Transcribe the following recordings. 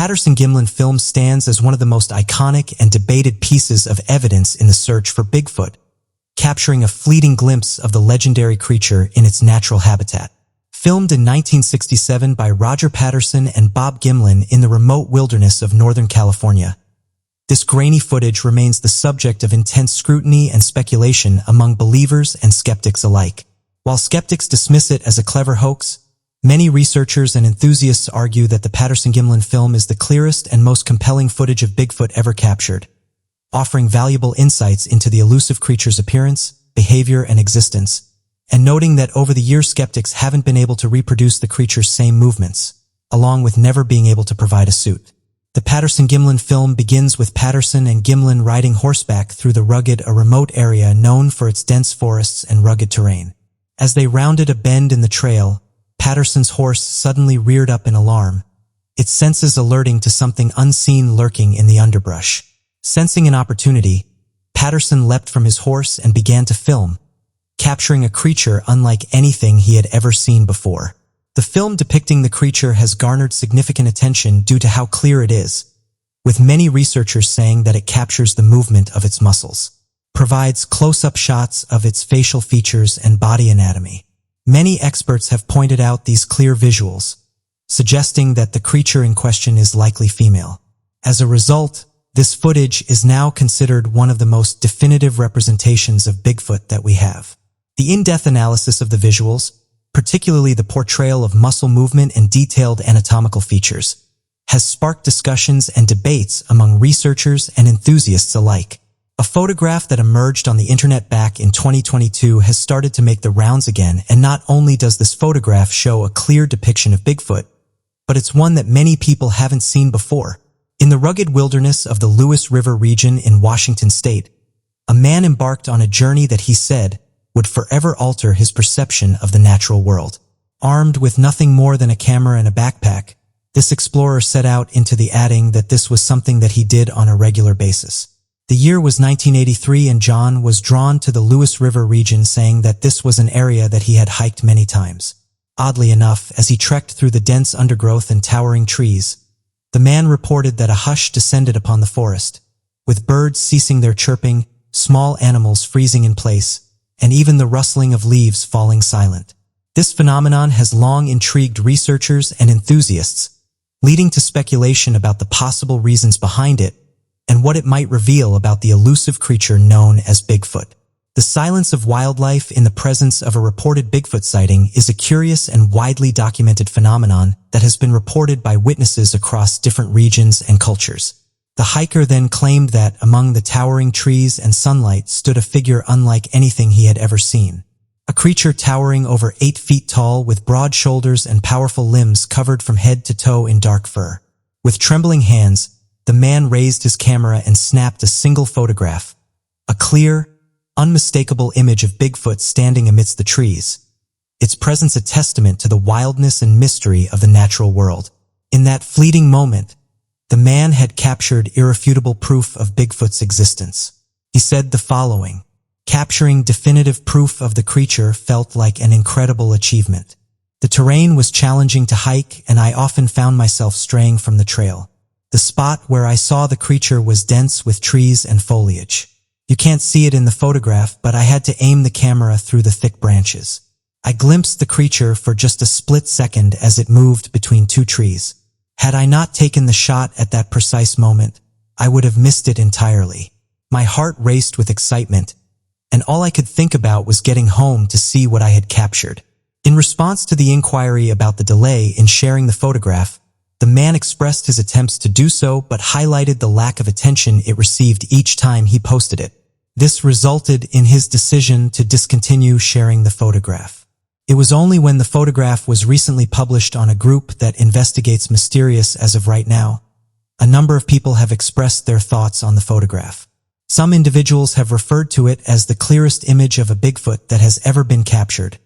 Patterson-Gimlin film stands as one of the most iconic and debated pieces of evidence in the search for Bigfoot, capturing a fleeting glimpse of the legendary creature in its natural habitat. Filmed in 1967 by Roger Patterson and Bob Gimlin in the remote wilderness of Northern California, this grainy footage remains the subject of intense scrutiny and speculation among believers and skeptics alike. While skeptics dismiss it as a clever hoax, many researchers and enthusiasts argue that the Patterson-Gimlin film is the clearest and most compelling footage of Bigfoot ever captured, offering valuable insights into the elusive creature's appearance, behavior, and existence, and noting that over the years skeptics haven't been able to reproduce the creature's same movements, along with never being able to provide a suit. The Patterson-Gimlin film begins with Patterson and Gimlin riding horseback through a remote area known for its dense forests and rugged terrain. As they rounded a bend in the trail, Patterson's horse suddenly reared up in alarm, its senses alerting to something unseen lurking in the underbrush. Sensing an opportunity, Patterson leapt from his horse and began to film, capturing a creature unlike anything he had ever seen before. The film depicting the creature has garnered significant attention due to how clear it is, with many researchers saying that it captures the movement of its muscles, provides close-up shots of its facial features and body anatomy. Many experts have pointed out these clear visuals, suggesting that the creature in question is likely female. As a result, this footage is now considered one of the most definitive representations of Bigfoot that we have. The in-depth analysis of the visuals, particularly the portrayal of muscle movement and detailed anatomical features, has sparked discussions and debates among researchers and enthusiasts alike. A photograph that emerged on the internet back in 2022 has started to make the rounds again, and not only does this photograph show a clear depiction of Bigfoot, but it's one that many people haven't seen before. In the rugged wilderness of the Lewis River region in Washington state, a man embarked on a journey that he said would forever alter his perception of the natural world. Armed with nothing more than a camera and a backpack, this explorer set out into the adding that this was something that he did on a regular basis. The year was 1983, and John was drawn to the Lewis River region, saying that this was an area that he had hiked many times. Oddly enough, as he trekked through the dense undergrowth and towering trees, the man reported that a hush descended upon the forest, with birds ceasing their chirping, small animals freezing in place, and even the rustling of leaves falling silent. This phenomenon has long intrigued researchers and enthusiasts, leading to speculation about the possible reasons behind it and what it might reveal about the elusive creature known as Bigfoot. The silence of wildlife in the presence of a reported Bigfoot sighting is a curious and widely documented phenomenon that has been reported by witnesses across different regions and cultures. The hiker then claimed that among the towering trees and sunlight stood a figure unlike anything he had ever seen. A creature towering over 8 feet tall with broad shoulders and powerful limbs covered from head to toe in dark fur. With trembling hands, the man raised his camera and snapped a single photograph, a clear, unmistakable image of Bigfoot standing amidst the trees, its presence a testament to the wildness and mystery of the natural world. In that fleeting moment, the man had captured irrefutable proof of Bigfoot's existence. He said the following: "Capturing definitive proof of the creature felt like an incredible achievement. The terrain was challenging to hike, and I often found myself straying from the trail. The spot where I saw the creature was dense with trees and foliage. You can't see it in the photograph, but I had to aim the camera through the thick branches. I glimpsed the creature for just a split second as it moved between 2 trees. Had I not taken the shot at that precise moment, I would have missed it entirely. My heart raced with excitement, and all I could think about was getting home to see what I had captured." In response to the inquiry about the delay in sharing the photograph, the man expressed his attempts to do so but highlighted the lack of attention it received each time he posted it. This resulted in his decision to discontinue sharing the photograph. It was only when the photograph was recently published on a group that investigates mysterious as of right now. A number of people have expressed their thoughts on the photograph. Some individuals have referred to it as the clearest image of a Bigfoot that has ever been captured,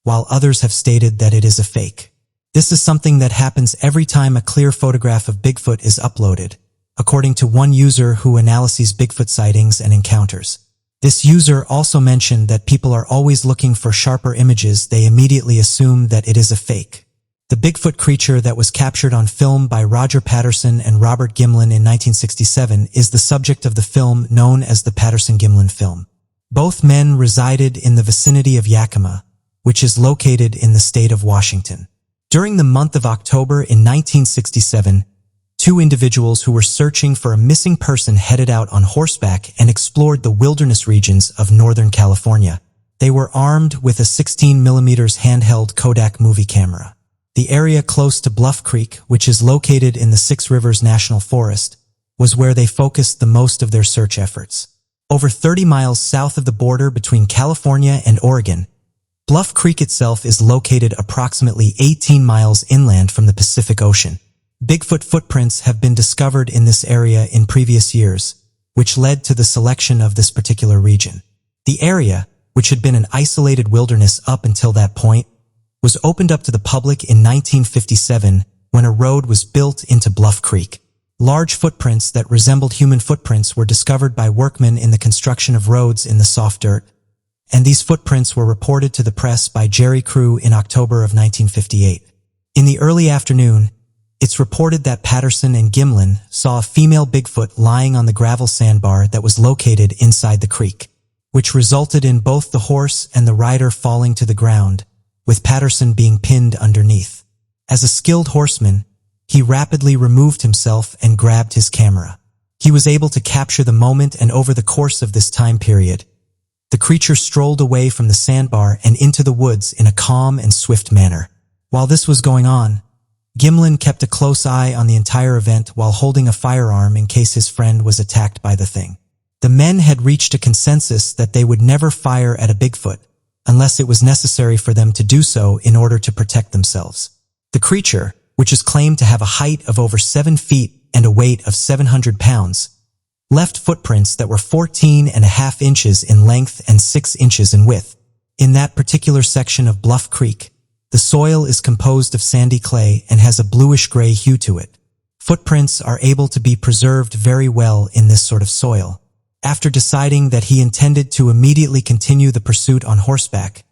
while others have stated that it is a fake. This is something that happens every time a clear photograph of Bigfoot is uploaded, according to one user who analyzes Bigfoot sightings and encounters. This user also mentioned that people are always looking for sharper images. They immediately assume that it is a fake. The Bigfoot creature that was captured on film by Roger Patterson and Robert Gimlin in 1967 is the subject of the film known as the Patterson-Gimlin film. Both men resided in the vicinity of Yakima, which is located in the state of Washington. During the month of October in 1967, two individuals who were searching for a missing person headed out on horseback and explored the wilderness regions of Northern California. They were armed with a 16mm handheld Kodak movie camera. The area close to Bluff Creek, which is located in the Six Rivers National Forest, was where they focused the most of their search efforts. Over 30 miles south of the border between California and Oregon, Bluff Creek itself is located approximately 18 miles inland from the Pacific Ocean. Bigfoot footprints have been discovered in this area in previous years, which led to the selection of this particular region. The area, which had been an isolated wilderness up until that point, was opened up to the public in 1957 when a road was built into Bluff Creek. Large footprints that resembled human footprints were discovered by workmen in the construction of roads in the soft dirt, and these footprints were reported to the press by Jerry Crew in October of 1958. In the early afternoon, it's reported that Patterson and Gimlin saw a female Bigfoot lying on the gravel sandbar that was located inside the creek, which resulted in both the horse and the rider falling to the ground, with Patterson being pinned underneath. As a skilled horseman, he rapidly removed himself and grabbed his camera. He was able to capture the moment, and over the course of this time period, the creature strolled away from the sandbar and into the woods in a calm and swift manner. While this was going on, Gimlin kept a close eye on the entire event while holding a firearm in case his friend was attacked by the thing. The men had reached a consensus that they would never fire at a Bigfoot unless it was necessary for them to do so in order to protect themselves. The creature, which is claimed to have a height of over 7 feet and a weight of 700 pounds, left footprints that were 14.5 inches in length and 6 inches in width. In that particular section of Bluff Creek, the soil is composed of sandy clay and has a bluish-gray hue to it. Footprints are able to be preserved very well in this sort of soil. After deciding that he intended to immediately continue the pursuit on horseback,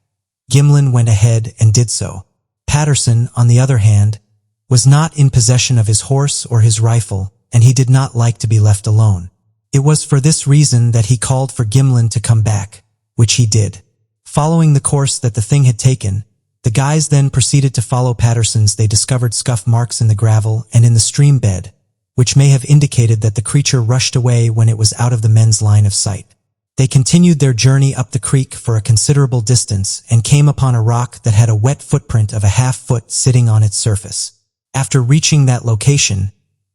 Gimlin went ahead and did so. Patterson, on the other hand, was not in possession of his horse or his rifle, and he did not like to be left alone. It was for this reason that he called for Gimlin to come back, which he did. Following the course that the thing had taken, the guys then proceeded to follow Patterson's. They discovered scuff marks in the gravel and in the stream bed, which may have indicated that the creature rushed away when it was out of the men's line of sight. They continued their journey up the creek for a considerable distance and came upon a rock that had a wet footprint of a half-foot sitting on its surface. After reaching that location,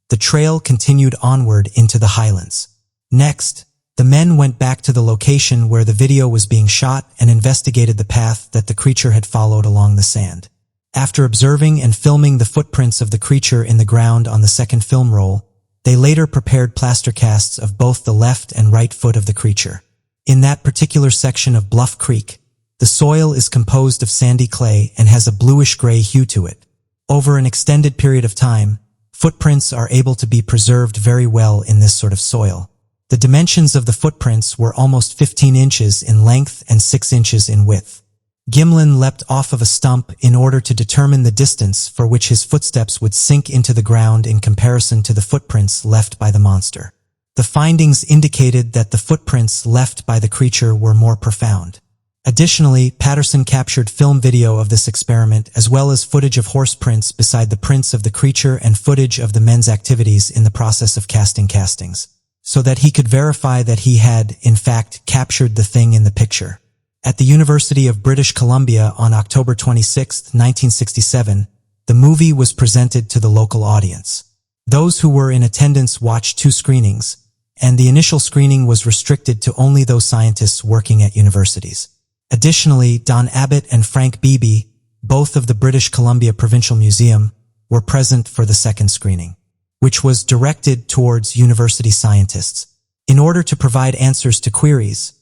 the trail continued onward into the highlands. Next, the men went back to the location where the video was being shot and investigated the path that the creature had followed along the sand. After observing and filming the footprints of the creature in the ground on the second film roll, they later prepared plaster casts of both the left and right foot of the creature. In that particular section of Bluff Creek, the soil is composed of sandy clay and has a bluish-gray hue to it. Over an extended period of time, footprints are able to be preserved very well in this sort of soil. The dimensions of the footprints were almost 15 inches in length and 6 inches in width. Gimlin leapt off of a stump in order to determine the distance for which his footsteps would sink into the ground in comparison to the footprints left by the monster. The findings indicated that the footprints left by the creature were more profound. Additionally, Patterson captured film video of this experiment as well as footage of horse prints beside the prints of the creature and footage of the men's activities in the process of casting castings, so that he could verify that he had, in fact, captured the thing in the picture. At the University of British Columbia on October 26, 1967, the movie was presented to the local audience. Those who were in attendance watched 2 screenings, and the initial screening was restricted to only those scientists working at universities. Additionally, Don Abbott and Frank Beebe, both of the British Columbia Provincial Museum, were present for the second screening, which was directed towards university scientists. In order to provide answers to queries,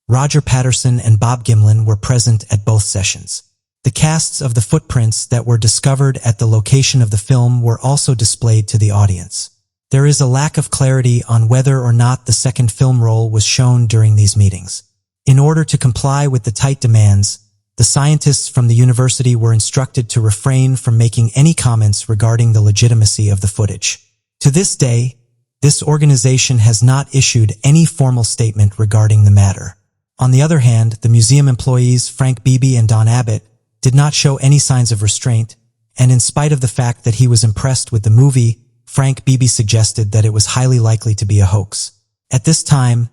Roger Patterson and Bob Gimlin were present at both sessions. The casts of the footprints that were discovered at the location of the film were also displayed to the audience. There is a lack of clarity on whether or not the second film roll was shown during these meetings. In order to comply with the tight demands, The scientists from the university were instructed to refrain from making any comments regarding the legitimacy of the footage. To this day, this organization has not issued any formal statement regarding the matter. On the other hand, the museum employees Frank Beebe and Don Abbott did not show any signs of restraint, and in spite of the fact that he was impressed with the movie, Frank Beebe suggested that it was highly likely to be a hoax. At this time,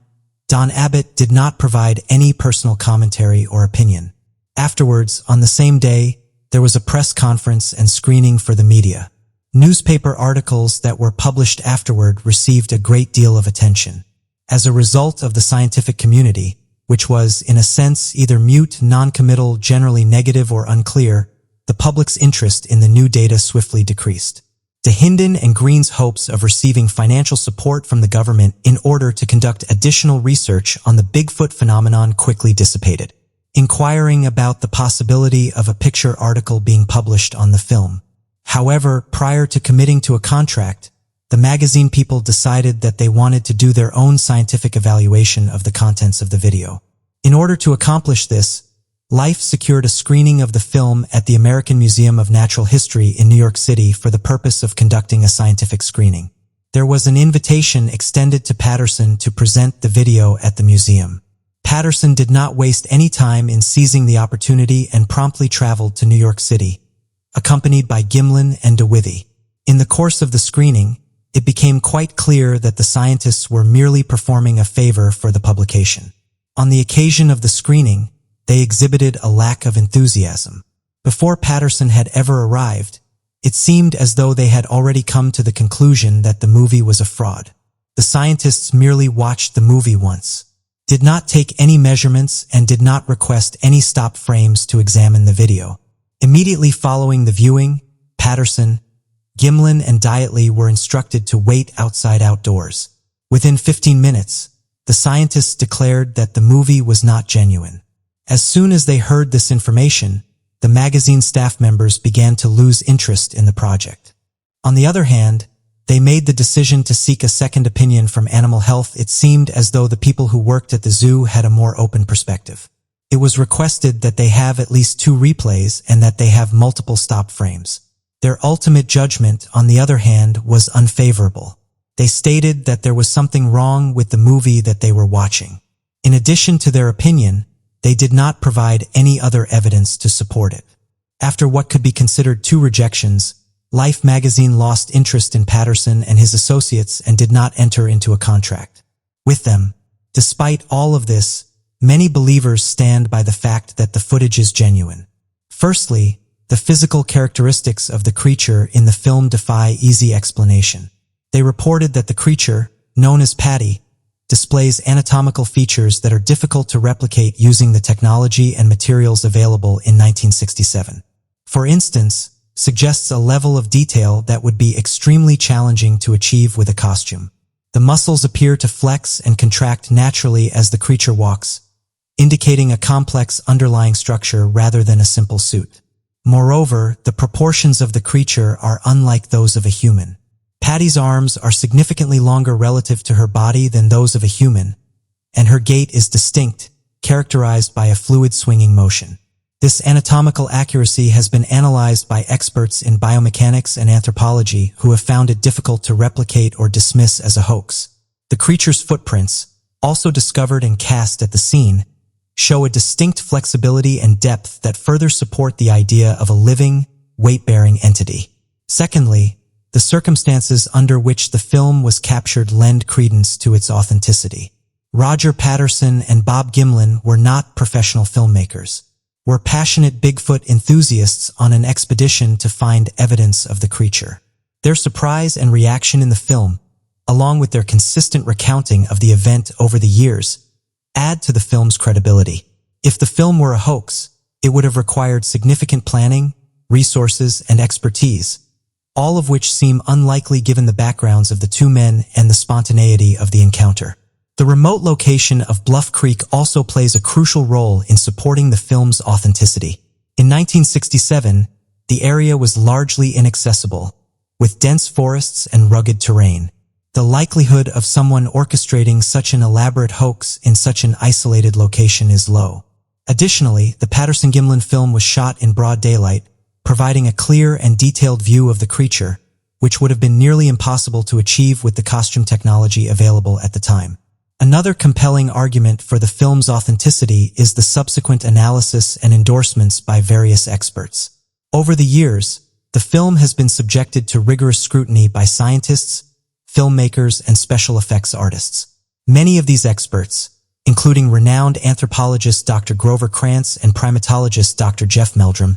Don Abbott did not provide any personal commentary or opinion. Afterwards, on the same day, there was a press conference and screening for the media. Newspaper articles that were published afterward received a great deal of attention. As a result of the scientific community, which was, in a sense, either mute, non-committal, generally negative or unclear, the public's interest in the new data swiftly decreased. DeHinden and Green's hopes of receiving financial support from the government in order to conduct additional research on the Bigfoot phenomenon quickly dissipated. Inquiring about the possibility of a picture article being published on the film. However, prior to committing to a contract, the magazine people decided that they wanted to do their own scientific evaluation of the contents of the video. In order to accomplish this, Life secured a screening of the film at the American Museum of Natural History in New York City for the purpose of conducting a scientific screening. There was an invitation extended to Patterson to present the video at the museum. Patterson did not waste any time in seizing the opportunity and promptly traveled to New York City, accompanied by Gimlin and DeWithy. In the course of the screening, it became quite clear that the scientists were merely performing a favor for the publication. On the occasion of the screening, they exhibited a lack of enthusiasm. Before Patterson had ever arrived, it seemed as though they had already come to the conclusion that the movie was a fraud. The scientists merely watched the movie once, did not take any measurements, and did not request any stop frames to examine the video. Immediately following the viewing, Patterson, Gimlin, and Diatley were instructed to wait outside outdoors. Within 15 minutes, the scientists declared that the movie was not genuine. As soon as they heard this information, the magazine staff members began to lose interest in the project. On the other hand, they made the decision to seek a second opinion from Animal Health. It seemed as though the people who worked at the zoo had a more open perspective. It was requested that they have at least 2 replays and that they have multiple stop frames. Their ultimate judgment, on the other hand, was unfavorable. They stated that there was something wrong with the movie that they were watching. In addition to their opinion, they did not provide any other evidence to support it. After what could be considered 2 rejections, Life magazine lost interest in Patterson and his associates and did not enter into a contract with them. Despite all of this, many believers stand by the fact that the footage is genuine. Firstly, the physical characteristics of the creature in the film defy easy explanation. They reported that the creature, known as Patty, displays anatomical features that are difficult to replicate using the technology and materials available in 1967. For instance, suggests a level of detail that would be extremely challenging to achieve with a costume. The muscles appear to flex and contract naturally as the creature walks, indicating a complex underlying structure rather than a simple suit. Moreover, the proportions of the creature are unlike those of a human. Patty's arms are significantly longer relative to her body than those of a human, and her gait is distinct, characterized by a fluid swinging motion. This anatomical accuracy has been analyzed by experts in biomechanics and anthropology who have found it difficult to replicate or dismiss as a hoax. The creature's footprints, also discovered and cast at the scene, show a distinct flexibility and depth that further support the idea of a living, weight-bearing entity. Secondly, the circumstances under which the film was captured lend credence to its authenticity. Roger Patterson and Bob Gimlin were not professional filmmakers, were passionate Bigfoot enthusiasts on an expedition to find evidence of the creature. Their surprise and reaction in the film, along with their consistent recounting of the event over the years, add to the film's credibility. If the film were a hoax, it would have required significant planning, resources, and expertise, all of which seem unlikely given the backgrounds of the 2 men and the spontaneity of the encounter. The remote location of Bluff Creek also plays a crucial role in supporting the film's authenticity. In 1967, the area was largely inaccessible, with dense forests and rugged terrain. The likelihood of someone orchestrating such an elaborate hoax in such an isolated location is low. Additionally, the Patterson-Gimlin film was shot in broad daylight, providing a clear and detailed view of the creature, which would have been nearly impossible to achieve with the costume technology available at the time. Another compelling argument for the film's authenticity is the subsequent analysis and endorsements by various experts. Over the years, the film has been subjected to rigorous scrutiny by scientists, filmmakers, and special effects artists. Many of these experts, including renowned anthropologist Dr. Grover Krantz and primatologist Dr. Jeff Meldrum,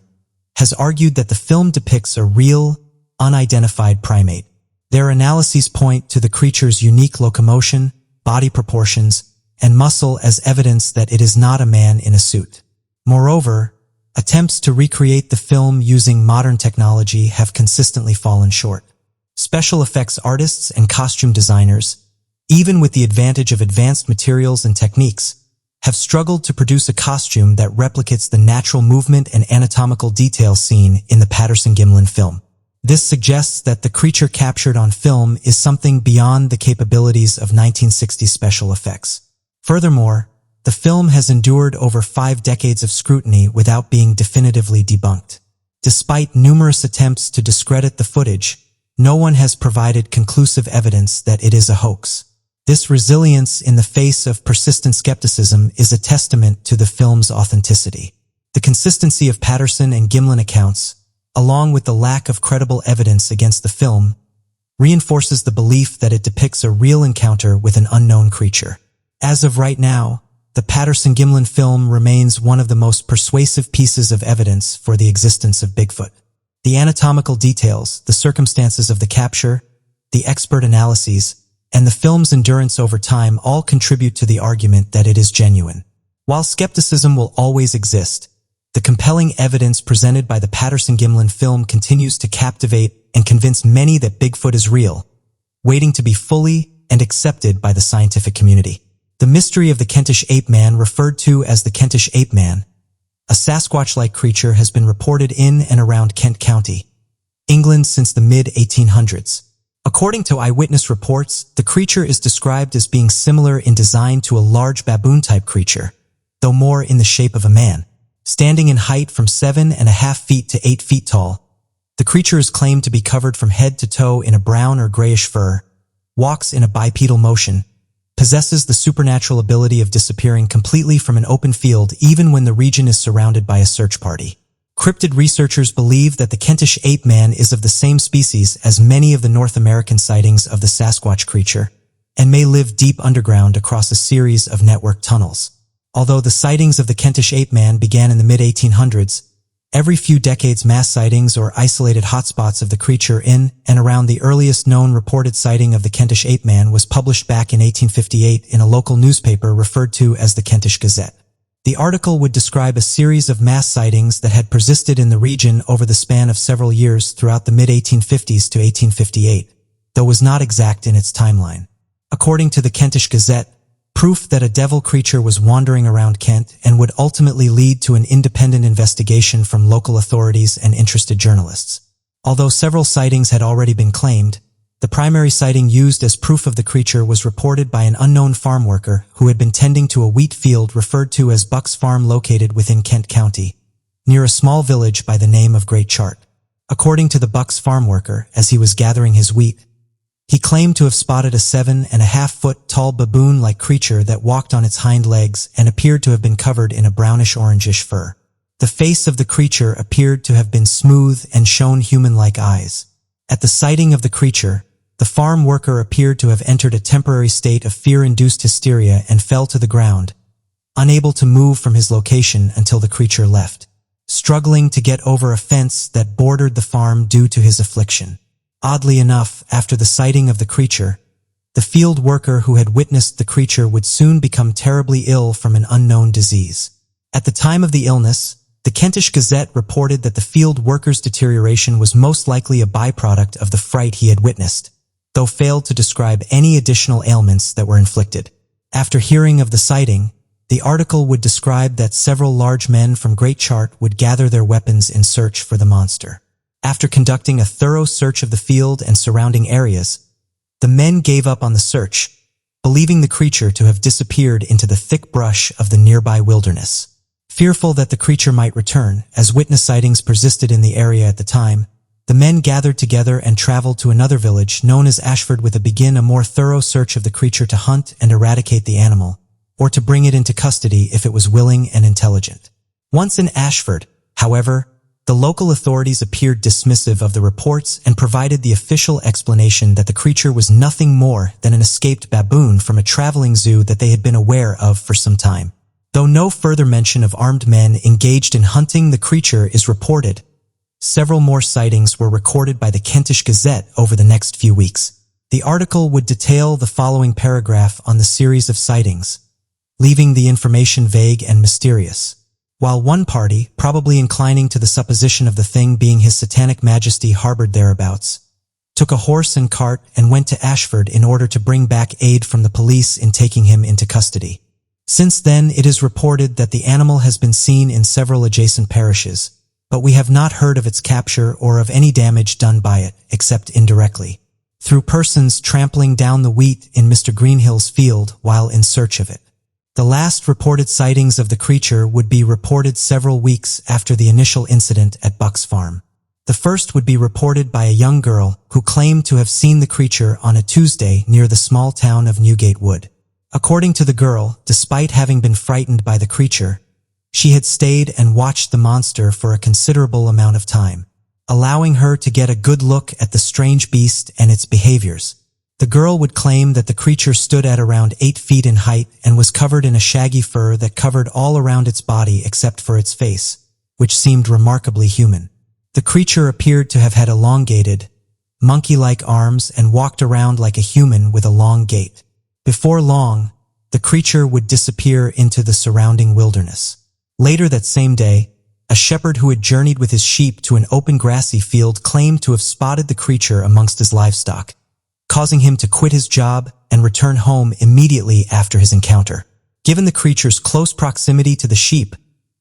has argued that the film depicts a real, unidentified primate. Their analyses point to the creature's unique locomotion, body proportions, and muscle as evidence that it is not a man in a suit. Moreover, attempts to recreate the film using modern technology have consistently fallen short. Special effects artists and costume designers, even with the advantage of advanced materials and techniques, have struggled to produce a costume that replicates the natural movement and anatomical detail seen in the Patterson-Gimlin film. This suggests that the creature captured on film is something beyond the capabilities of 1960s special effects. Furthermore, the film has endured over 5 decades of scrutiny without being definitively debunked. Despite numerous attempts to discredit the footage, no one has provided conclusive evidence that it is a hoax. This resilience in the face of persistent skepticism is a testament to the film's authenticity. The consistency of Patterson and Gimlin accounts, along with the lack of credible evidence against the film, reinforces the belief that it depicts a real encounter with an unknown creature. As of right now, the Patterson-Gimlin film remains one of the most persuasive pieces of evidence for the existence of Bigfoot. The anatomical details, the circumstances of the capture, the expert analyses, and the film's endurance over time all contribute to the argument that it is genuine. While skepticism will always exist, the compelling evidence presented by the Patterson-Gimlin film continues to captivate and convince many that Bigfoot is real, waiting to be fully and accepted by the scientific community. The mystery of the Kentish ape man, referred to as the Kentish ape man, a Sasquatch-like creature, has been reported in and around Kent County, England since the mid-1800s. According to eyewitness reports, the creature is described as being similar in design to a large baboon-type creature, though more in the shape of a man. Standing in height from 7.5 feet to 8 feet tall, the creature is claimed to be covered from head to toe in a brown or grayish fur, walks in a bipedal motion, possesses the supernatural ability of disappearing completely from an open field even when the region is surrounded by a search party. Cryptid researchers believe that the Kentish ape man is of the same species as many of the North American sightings of the Sasquatch creature, and may live deep underground across a series of network tunnels. Although the sightings of the Kentish ape man began in the mid-1800s, every few decades mass sightings or isolated hotspots of the creature in and around the earliest known reported sighting of the Kentish ape man was published back in 1858 in a local newspaper referred to as the Kentish Gazette. The article would describe a series of mass sightings that had persisted in the region over the span of several years throughout the mid-1850s to 1858, though was not exact in its timeline. According to the Kentish Gazette, proof that a devil creature was wandering around Kent and would ultimately lead to an independent investigation from local authorities and interested journalists. Although several sightings had already been claimed, the primary sighting used as proof of the creature was reported by an unknown farm worker who had been tending to a wheat field referred to as Buck's Farm, located within Kent County, near a small village by the name of Great Chart. According to the Buck's farm worker, as he was gathering his wheat, he claimed to have spotted a 7.5-foot tall baboon-like creature that walked on its hind legs and appeared to have been covered in a brownish-orangish fur. The face of the creature appeared to have been smooth and shown human-like eyes. At the sighting of the creature, the farm worker appeared to have entered a temporary state of fear-induced hysteria and fell to the ground, unable to move from his location until the creature left, struggling to get over a fence that bordered the farm due to his affliction. Oddly enough, after the sighting of the creature, the field worker who had witnessed the creature would soon become terribly ill from an unknown disease. At the time of the illness, the Kentish Gazette reported that the field worker's deterioration was most likely a byproduct of the fright he had witnessed, though failed to describe any additional ailments that were inflicted. After hearing of the sighting, the article would describe that several large men from Great Chart would gather their weapons in search for the monster. After conducting a thorough search of the field and surrounding areas, the men gave up on the search, believing the creature to have disappeared into the thick brush of the nearby wilderness. Fearful that the creature might return, as witness sightings persisted in the area at the time, the men gathered together and traveled to another village known as Ashford with a more thorough search of the creature to hunt and eradicate the animal, or to bring it into custody if it was willing and intelligent. Once in Ashford, however, the local authorities appeared dismissive of the reports and provided the official explanation that the creature was nothing more than an escaped baboon from a traveling zoo that they had been aware of for some time. Though no further mention of armed men engaged in hunting the creature is reported, several more sightings were recorded by the Kentish Gazette over the next few weeks. The article would detail the following paragraph on the series of sightings, leaving the information vague and mysterious. While one party, probably inclining to the supposition of the thing being His Satanic Majesty harbored thereabouts, took a horse and cart and went to Ashford in order to bring back aid from the police in taking him into custody. Since then, it is reported that the animal has been seen in several adjacent parishes, but we have not heard of its capture or of any damage done by it, except indirectly, through persons trampling down the wheat in Mr. Greenhill's field while in search of it. The last reported sightings of the creature would be reported several weeks after the initial incident at Buck's farm. The first would be reported by a young girl who claimed to have seen the creature on a Tuesday near the small town of Newgate Wood. According to the girl, despite having been frightened by the creature, she had stayed and watched the monster for a considerable amount of time, allowing her to get a good look at the strange beast and its behaviors. The girl would claim that the creature stood at around 8 feet in height and was covered in a shaggy fur that covered all around its body except for its face, which seemed remarkably human. The creature appeared to have had elongated, monkey-like arms and walked around like a human with a long gait. Before long, the creature would disappear into the surrounding wilderness. Later that same day, a shepherd who had journeyed with his sheep to an open grassy field claimed to have spotted the creature amongst his livestock, causing him to quit his job and return home immediately after his encounter. Given the creature's close proximity to the sheep,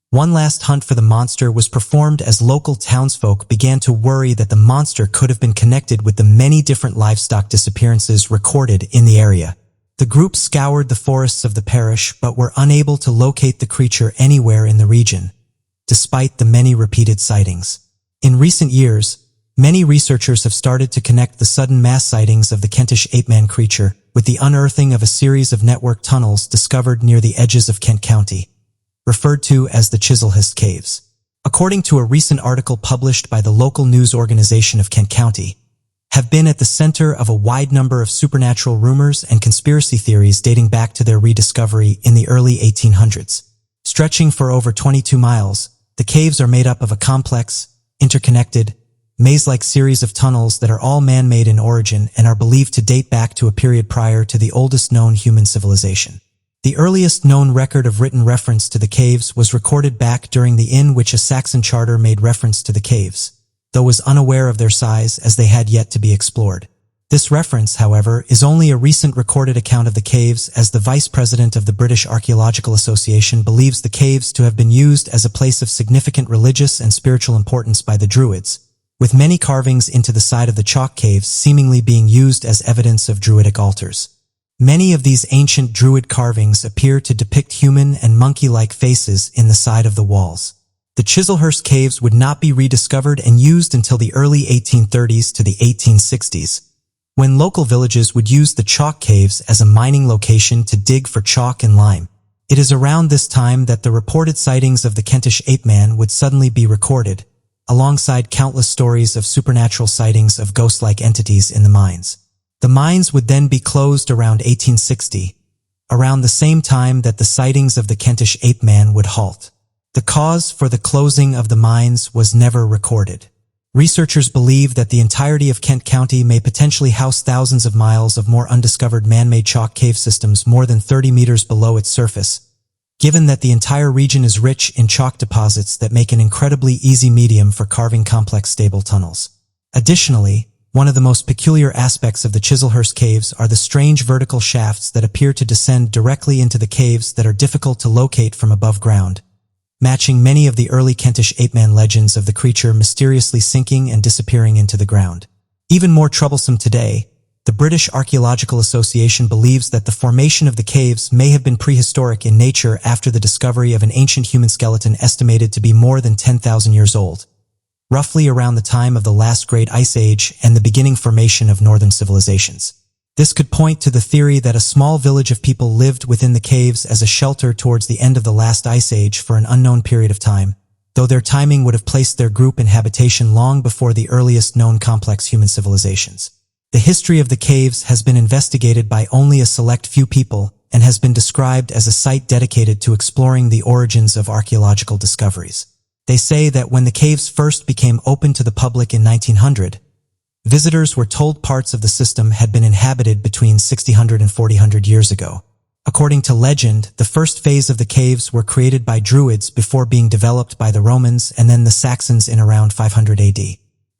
one last hunt for the monster was performed as local townsfolk began to worry that the monster could have been connected with the many different livestock disappearances recorded in the area. The group scoured the forests of the parish but were unable to locate the creature anywhere in the region, despite the many repeated sightings. In recent years, many researchers have started to connect the sudden mass sightings of the Kentish ape-man creature with the unearthing of a series of network tunnels discovered near the edges of Kent County, referred to as the Chislehurst Caves. According to a recent article published by the local news organization of Kent County, have been at the center of a wide number of supernatural rumors and conspiracy theories dating back to their rediscovery in the early 1800s. Stretching for over 22 miles, the caves are made up of a complex, interconnected, maze-like series of tunnels that are all man-made in origin and are believed to date back to a period prior to the oldest known human civilization. The earliest known record of written reference to the caves was recorded back during the in which a Saxon charter made reference to the caves, though was unaware of their size as they had yet to be explored. This reference, however, is only a recent recorded account of the caves, as the vice president of the British Archaeological Association believes the caves to have been used as a place of significant religious and spiritual importance by the Druids, with many carvings into the side of the chalk caves seemingly being used as evidence of Druidic altars. Many of these ancient Druid carvings appear to depict human and monkey-like faces in the side of the walls. The Chislehurst Caves would not be rediscovered and used until the early 1830s to the 1860s, when local villages would use the chalk caves as a mining location to dig for chalk and lime. It is around this time that the reported sightings of the Kentish ape-man would suddenly be recorded, alongside countless stories of supernatural sightings of ghost-like entities in the mines. The mines would then be closed around 1860, around the same time that the sightings of the Kentish ape-man would halt. The cause for the closing of the mines was never recorded. Researchers believe that the entirety of Kent County may potentially house thousands of miles of more undiscovered man-made chalk cave systems more than 30 meters below its surface, given that the entire region is rich in chalk deposits that make an incredibly easy medium for carving complex stable tunnels. Additionally, one of the most peculiar aspects of the Chislehurst Caves are the strange vertical shafts that appear to descend directly into the caves that are difficult to locate from above ground, matching many of the early Kentish ape-man legends of the creature mysteriously sinking and disappearing into the ground. Even more troublesome today, the British Archaeological Association believes that the formation of the caves may have been prehistoric in nature after the discovery of an ancient human skeleton estimated to be more than 10,000 years old, roughly around the time of the last great ice age and the beginning formation of northern civilizations. This could point to the theory that a small village of people lived within the caves as a shelter towards the end of the last ice age for an unknown period of time, though their timing would have placed their group in habitation long before the earliest known complex human civilizations. The history of the caves has been investigated by only a select few people and has been described as a site dedicated to exploring the origins of archaeological discoveries. They say that when the caves first became open to the public in 1900, visitors were told parts of the system had been inhabited between 600 and 400 years ago. According to legend, the first phase of the caves were created by Druids before being developed by the Romans and then the Saxons in around 500 AD.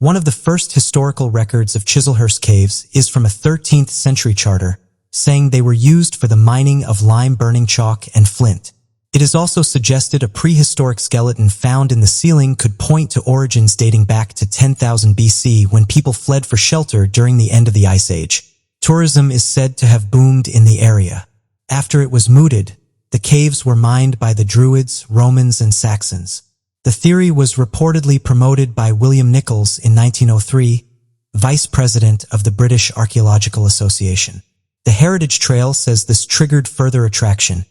One of the first historical records of Chislehurst Caves is from a 13th century charter, saying they were used for the mining of lime-burning chalk and flint. It is also suggested a prehistoric skeleton found in the ceiling could point to origins dating back to 10,000 BC when people fled for shelter during the end of the Ice Age. Tourism is said to have boomed in the area. After it was mooted, the caves were mined by the Druids, Romans, and Saxons. The theory was reportedly promoted by William Nichols in 1903, vice president of the British Archaeological Association. The Heritage Trail says this triggered further attraction,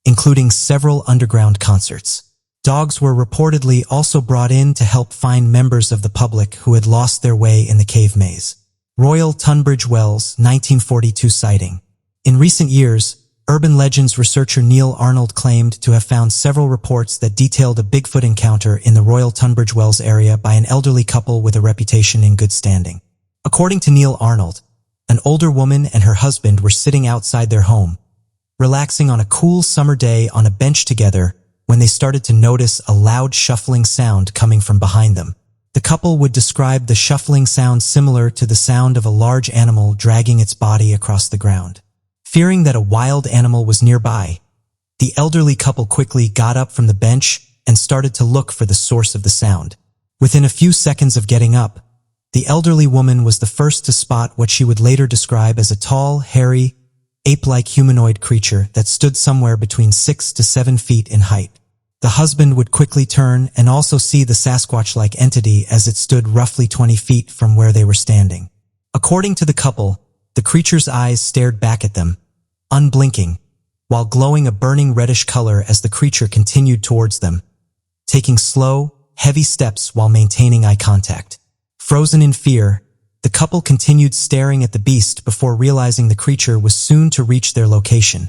including several underground concerts. Dogs were reportedly also brought in to help find members of the public who had lost their way in the cave maze. Royal Tunbridge Wells, 1942 sighting. In recent years, urban legends researcher Neil Arnold claimed to have found several reports that detailed a Bigfoot encounter in the Royal Tunbridge Wells area by an elderly couple with a reputation in good standing. According to Neil Arnold, an older woman and her husband were sitting outside their home, relaxing on a cool summer day on a bench together when they started to notice a loud shuffling sound coming from behind them. The couple would describe the shuffling sound similar to the sound of a large animal dragging its body across the ground. Fearing that a wild animal was nearby, the elderly couple quickly got up from the bench and started to look for the source of the sound. Within a few seconds of getting up, the elderly woman was the first to spot what she would later describe as a tall, hairy, ape-like humanoid creature that stood somewhere between 6 to 7 feet in height. The husband would quickly turn and also see the Sasquatch-like entity as it stood roughly 20 feet from where they were standing. According to the couple, the creature's eyes stared back at them, unblinking, while glowing a burning reddish color as the creature continued towards them, taking slow, heavy steps while maintaining eye contact. Frozen in fear, the couple continued staring at the beast before realizing the creature was soon to reach their location,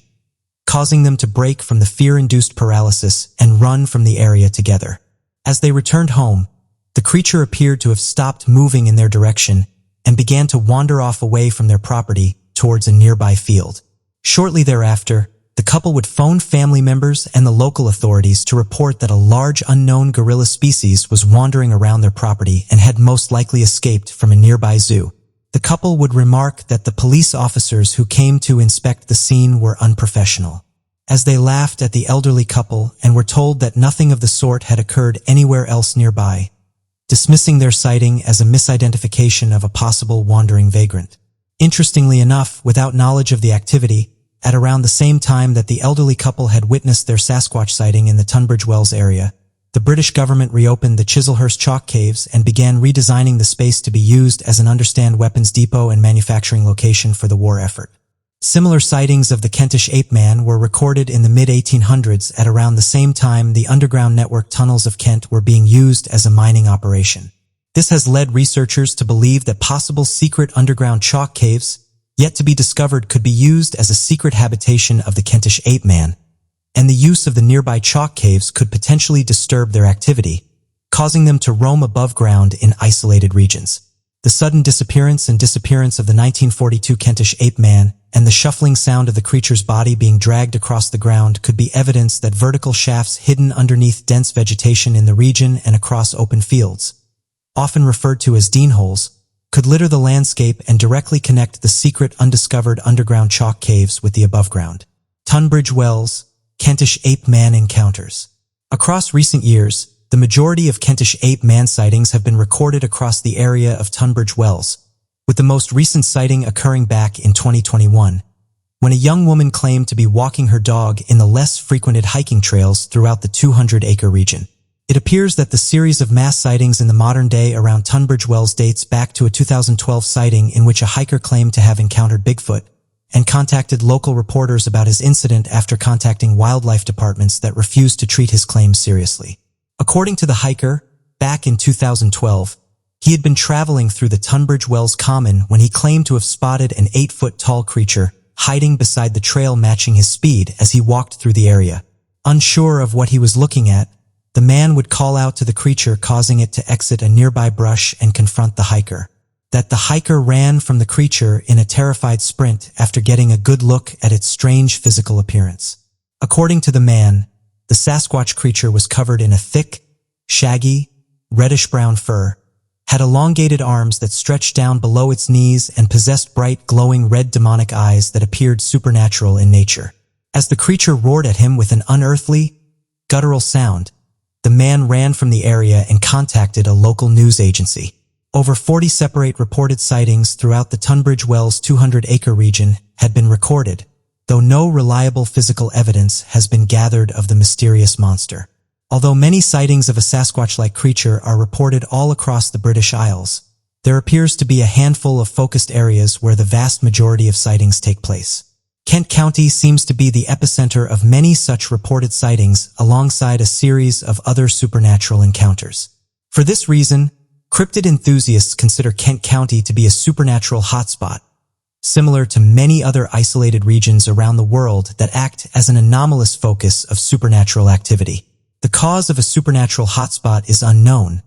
causing them to break from the fear-induced paralysis and run from the area together. As they returned home, the creature appeared to have stopped moving in their direction and began to wander off away from their property towards a nearby field. Shortly thereafter, the couple would phone family members and the local authorities to report that a large unknown gorilla species was wandering around their property and had most likely escaped from a nearby zoo. The couple would remark that the police officers who came to inspect the scene were unprofessional, as they laughed at the elderly couple and were told that nothing of the sort had occurred anywhere else nearby, dismissing their sighting as a misidentification of a possible wandering vagrant. Interestingly enough, without knowledge of the activity, at around the same time that the elderly couple had witnessed their Sasquatch sighting in the Tunbridge Wells area, the British government reopened the Chislehurst Chalk Caves and began redesigning the space to be used as an understand weapons depot and manufacturing location for the war effort. Similar sightings of the Kentish ape man were recorded in the mid-1800s at around the same time the underground network tunnels of Kent were being used as a mining operation. This has led researchers to believe that possible secret underground chalk caves, yet to be discovered, could be used as a secret habitation of the Kentish ape man, and the use of the nearby chalk caves could potentially disturb their activity, causing them to roam above ground in isolated regions. The sudden disappearance of the 1942 Kentish ape man and the shuffling sound of the creature's body being dragged across the ground could be evidence that vertical shafts hidden underneath dense vegetation in the region and across open fields, often referred to as dean holes, could litter the landscape and directly connect the secret undiscovered underground chalk caves with the above ground. Tunbridge Wells, Kentish ape man encounters. Across recent years, the majority of Kentish ape man sightings have been recorded across the area of Tunbridge Wells, with the most recent sighting occurring back in 2021, when a young woman claimed to be walking her dog in the less frequented hiking trails throughout the 200-acre region. It appears that the series of mass sightings in the modern day around Tunbridge Wells dates back to a 2012 sighting in which a hiker claimed to have encountered Bigfoot and contacted local reporters about his incident after contacting wildlife departments that refused to treat his claims seriously. According to the hiker, back in 2012, he had been traveling through the Tunbridge Wells Common when he claimed to have spotted an 8-foot-tall creature hiding beside the trail matching his speed as he walked through the area. Unsure of what he was looking at, the man would call out to the creature, causing it to exit a nearby brush and confront the hiker. That the hiker ran from the creature in a terrified sprint after getting a good look at its strange physical appearance. According to the man, the Sasquatch creature was covered in a thick, shaggy, reddish-brown fur, had elongated arms that stretched down below its knees, and possessed bright, glowing red demonic eyes that appeared supernatural in nature. As the creature roared at him with an unearthly, guttural sound, the man ran from the area and contacted a local news agency. Over 40 separate reported sightings throughout the Tunbridge Wells 200-acre region had been recorded, though no reliable physical evidence has been gathered of the mysterious monster. Although many sightings of a Sasquatch-like creature are reported all across the British Isles, there appears to be a handful of focused areas where the vast majority of sightings take place. Kent County seems to be the epicenter of many such reported sightings, alongside a series of other supernatural encounters. For this reason, cryptid enthusiasts consider Kent County to be a supernatural hotspot, similar to many other isolated regions around the world that act as an anomalous focus of supernatural activity. The cause of a supernatural hotspot is unknown,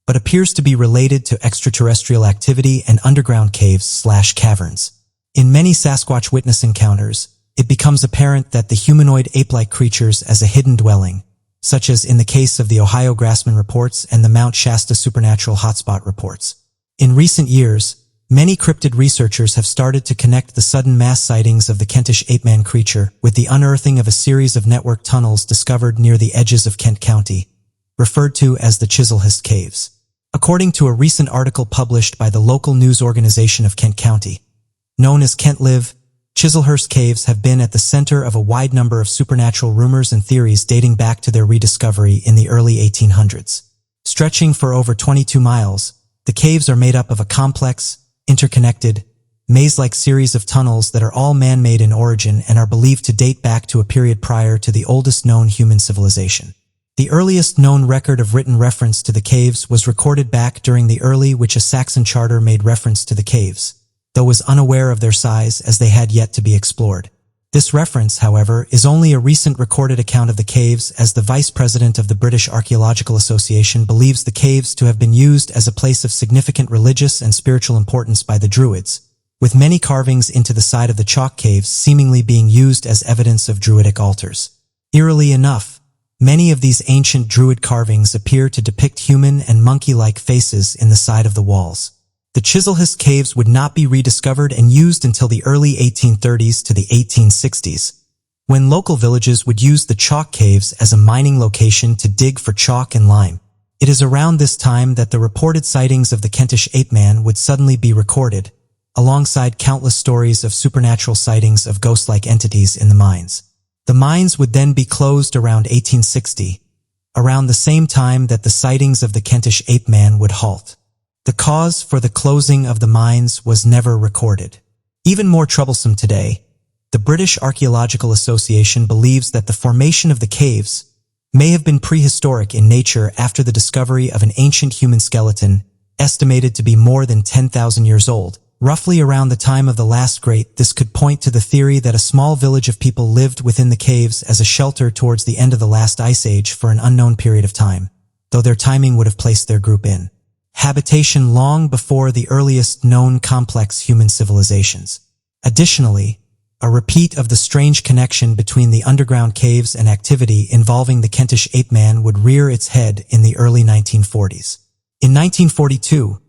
but appears to be related to extraterrestrial activity and underground caves/caverns. In many Sasquatch witness encounters, it becomes apparent that the humanoid ape-like creatures as a hidden dwelling, such as in the case of the Ohio Grassman reports and the Mount Shasta supernatural hotspot reports. In recent years, many cryptid researchers have started to connect the sudden mass sightings of the Kentish ape-man creature with the unearthing of a series of network tunnels discovered near the edges of Kent County, referred to as the Chislehurst Caves. According to a recent article published by the local news organization of Kent County, known as Kent Live, Chislehurst Caves have been at the center of a wide number of supernatural rumors and theories dating back to their rediscovery in the early 1800s. Stretching for over 22 miles, the caves are made up of a complex, interconnected, maze-like series of tunnels that are all man-made in origin and are believed to date back to a period prior to the oldest known human civilization. The earliest known record of written reference to the caves was recorded back during the early which a Saxon charter made reference to the caves, though was unaware of their size as they had yet to be explored. This reference, however, is only a recent recorded account of the caves, as the vice president of the British Archaeological Association believes the caves to have been used as a place of significant religious and spiritual importance by the Druids, with many carvings into the side of the chalk caves seemingly being used as evidence of Druidic altars. Eerily enough, many of these ancient Druid carvings appear to depict human and monkey-like faces in the side of the walls. The Chislehurst Caves would not be rediscovered and used until the early 1830s to the 1860s, when local villages would use the chalk caves as a mining location to dig for chalk and lime. It is around this time that the reported sightings of the Kentish ape-man would suddenly be recorded, alongside countless stories of supernatural sightings of ghost-like entities in the mines. The mines would then be closed around 1860, around the same time that the sightings of the Kentish ape-man would halt. The cause for the closing of the mines was never recorded. Even more troublesome today, the British Archaeological Association believes that the formation of the caves may have been prehistoric in nature after the discovery of an ancient human skeleton estimated to be more than 10,000 years old. Roughly around the time of the last great, this could point to the theory that a small village of people lived within the caves as a shelter towards the end of the last ice age for an unknown period of time, though their timing would have placed their group in habitation long before the earliest known complex human civilizations. Additionally, a repeat of the strange connection between the underground caves and activity involving the Kentish ape-man would rear its head in the early 1940s. In 1942,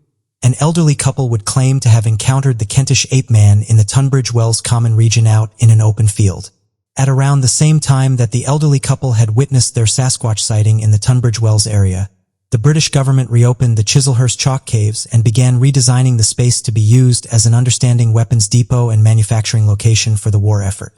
an elderly couple would claim to have encountered the Kentish ape-man in the Tunbridge Wells Common region out in an open field. At around the same time that the elderly couple had witnessed their Sasquatch sighting in the Tunbridge Wells area, the British government reopened the Chislehurst chalk caves and began redesigning the space to be used as an understanding weapons depot and manufacturing location for the war effort.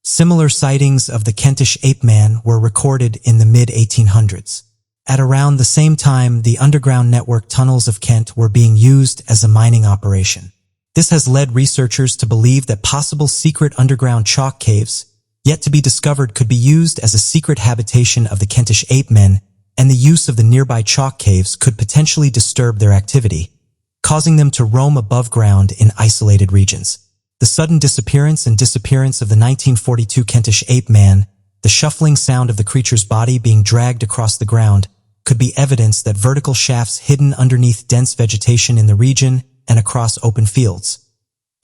Similar sightings of the Kentish ape man were recorded in the mid-1800s. At around the same time, the underground network tunnels of Kent were being used as a mining operation. This has led researchers to believe that possible secret underground chalk caves, yet to be discovered, could be used as a secret habitation of the Kentish ape men, and the use of the nearby chalk caves could potentially disturb their activity, causing them to roam above ground in isolated regions. The sudden disappearance of the 1942 Kentish ape man, the shuffling sound of the creature's body being dragged across the ground, could be evidence that vertical shafts hidden underneath dense vegetation in the region and across open fields,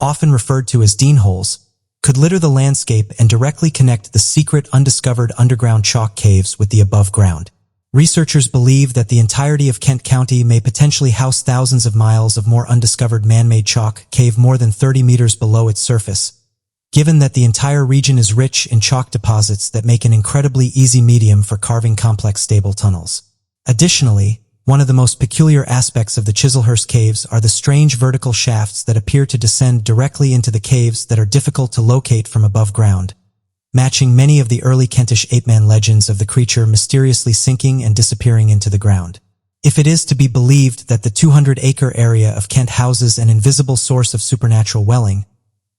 often referred to as Dean holes, could litter the landscape and directly connect the secret undiscovered underground chalk caves with the above ground. Researchers believe that the entirety of Kent County may potentially house thousands of miles of more undiscovered man-made chalk cave more than 30 meters below its surface, given that the entire region is rich in chalk deposits that make an incredibly easy medium for carving complex stable tunnels. Additionally, one of the most peculiar aspects of the Chislehurst caves are the strange vertical shafts that appear to descend directly into the caves that are difficult to locate from above ground, matching many of the early Kentish ape-man legends of the creature mysteriously sinking and disappearing into the ground. If it is to be believed that the 200-acre area of Kent houses an invisible source of supernatural welling,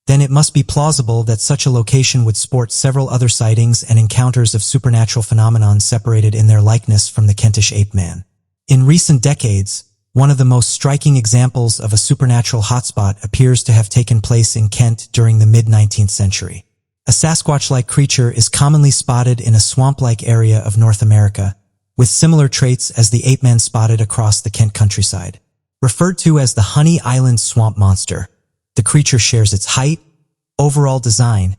then it must be plausible that such a location would sport several other sightings and encounters of supernatural phenomenon separated in their likeness from the Kentish ape-man. In recent decades, one of the most striking examples of a supernatural hotspot appears to have taken place in Kent during the mid-19th century. A Sasquatch-like creature is commonly spotted in a swamp-like area of North America, with similar traits as the ape-man spotted across the Kent countryside. Referred to as the Honey Island Swamp Monster, the creature shares its height, overall design,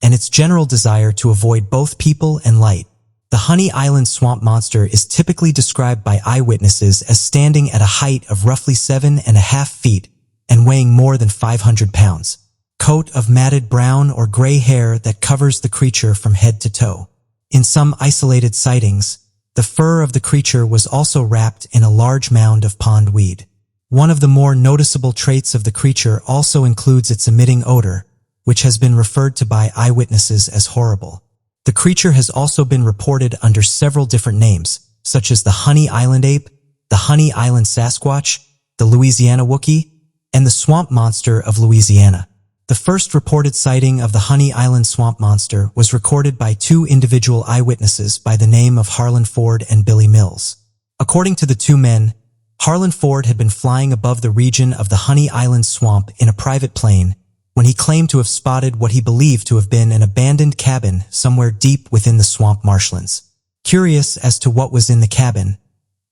and its general desire to avoid both people and light. The Honey Island Swamp Monster is typically described by eyewitnesses as standing at a height of roughly 7.5 feet and weighing more than 500 pounds. Coat of matted brown or gray hair that covers the creature from head to toe. In some isolated sightings, the fur of the creature was also wrapped in a large mound of pond weed. One of the more noticeable traits of the creature also includes its emitting odor, which has been referred to by eyewitnesses as horrible. The creature has also been reported under several different names, such as the Honey Island Ape, the Honey Island Sasquatch, the Louisiana Wookiee, and the Swamp Monster of Louisiana. The first reported sighting of the Honey Island Swamp Monster was recorded by two individual eyewitnesses by the name of Harlan Ford and Billy Mills. According to the two men, Harlan Ford had been flying above the region of the Honey Island Swamp in a private plane when he claimed to have spotted what he believed to have been an abandoned cabin somewhere deep within the swamp marshlands. Curious as to what was in the cabin,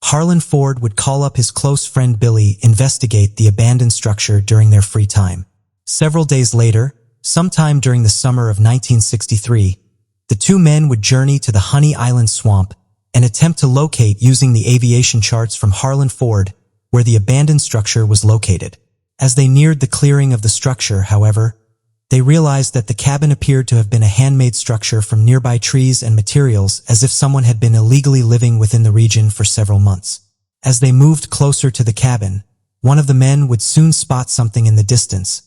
Harlan Ford would call up his close friend Billy to investigate the abandoned structure during their free time. Several days later, sometime during the summer of 1963, the two men would journey to the Honey Island Swamp and attempt to locate using the aviation charts from Harlan Ford where the abandoned structure was located. As they neared the clearing of the structure, however, they realized that the cabin appeared to have been a handmade structure from nearby trees and materials, as if someone had been illegally living within the region for several months. As they moved closer to the cabin, one of the men would soon spot something in the distance,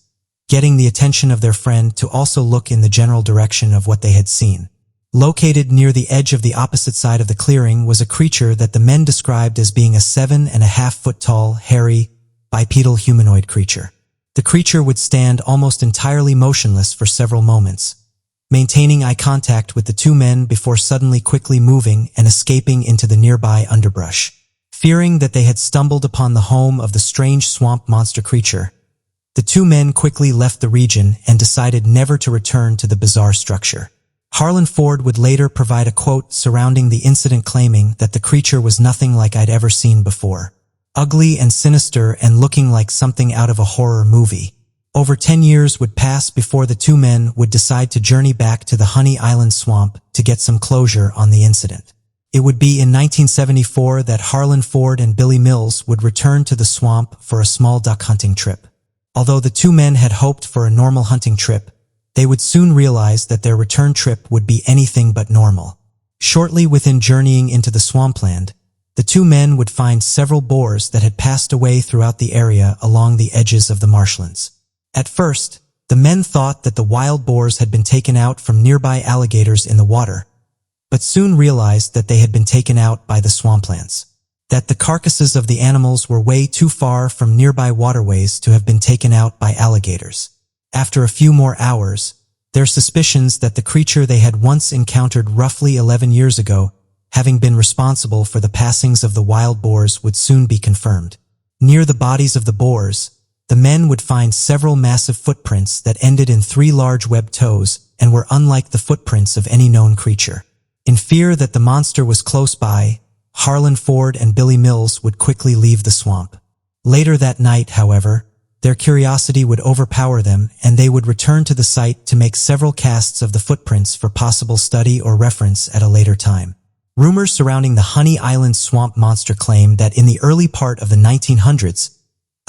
getting the attention of their friend to also look in the general direction of what they had seen. Located near the edge of the opposite side of the clearing was a creature that the men described as being a 7.5-foot tall, hairy, bipedal humanoid creature. The creature would stand almost entirely motionless for several moments, maintaining eye contact with the two men before suddenly quickly moving and escaping into the nearby underbrush. Fearing that they had stumbled upon the home of the strange swamp monster creature, the two men quickly left the region and decided never to return to the bizarre structure. Harlan Ford would later provide a quote surrounding the incident, claiming that the creature was nothing like I'd ever seen before. Ugly and sinister and looking like something out of a horror movie. Over 10 years would pass before the two men would decide to journey back to the Honey Island Swamp to get some closure on the incident. It would be in 1974 that Harlan Ford and Billy Mills would return to the swamp for a small duck hunting trip. Although the two men had hoped for a normal hunting trip, they would soon realize that their return trip would be anything but normal. Shortly within journeying into the swampland, the two men would find several boars that had passed away throughout the area along the edges of the marshlands. At first, the men thought that the wild boars had been taken out from nearby alligators in the water, but soon realized that they had been taken out by the swamplands, that the carcasses of the animals were way too far from nearby waterways to have been taken out by alligators. After a few more hours, their suspicions that the creature they had once encountered roughly 11 years ago, having been responsible for the passings of the wild boars, would soon be confirmed. Near the bodies of the boars, the men would find several massive footprints that ended in 3 large webbed toes and were unlike the footprints of any known creature. In fear that the monster was close by, Harlan Ford and Billy Mills would quickly leave the swamp. Later that night, however, their curiosity would overpower them and they would return to the site to make several casts of the footprints for possible study or reference at a later time. Rumors surrounding the Honey Island swamp monster claim that in the early part of the 1900s,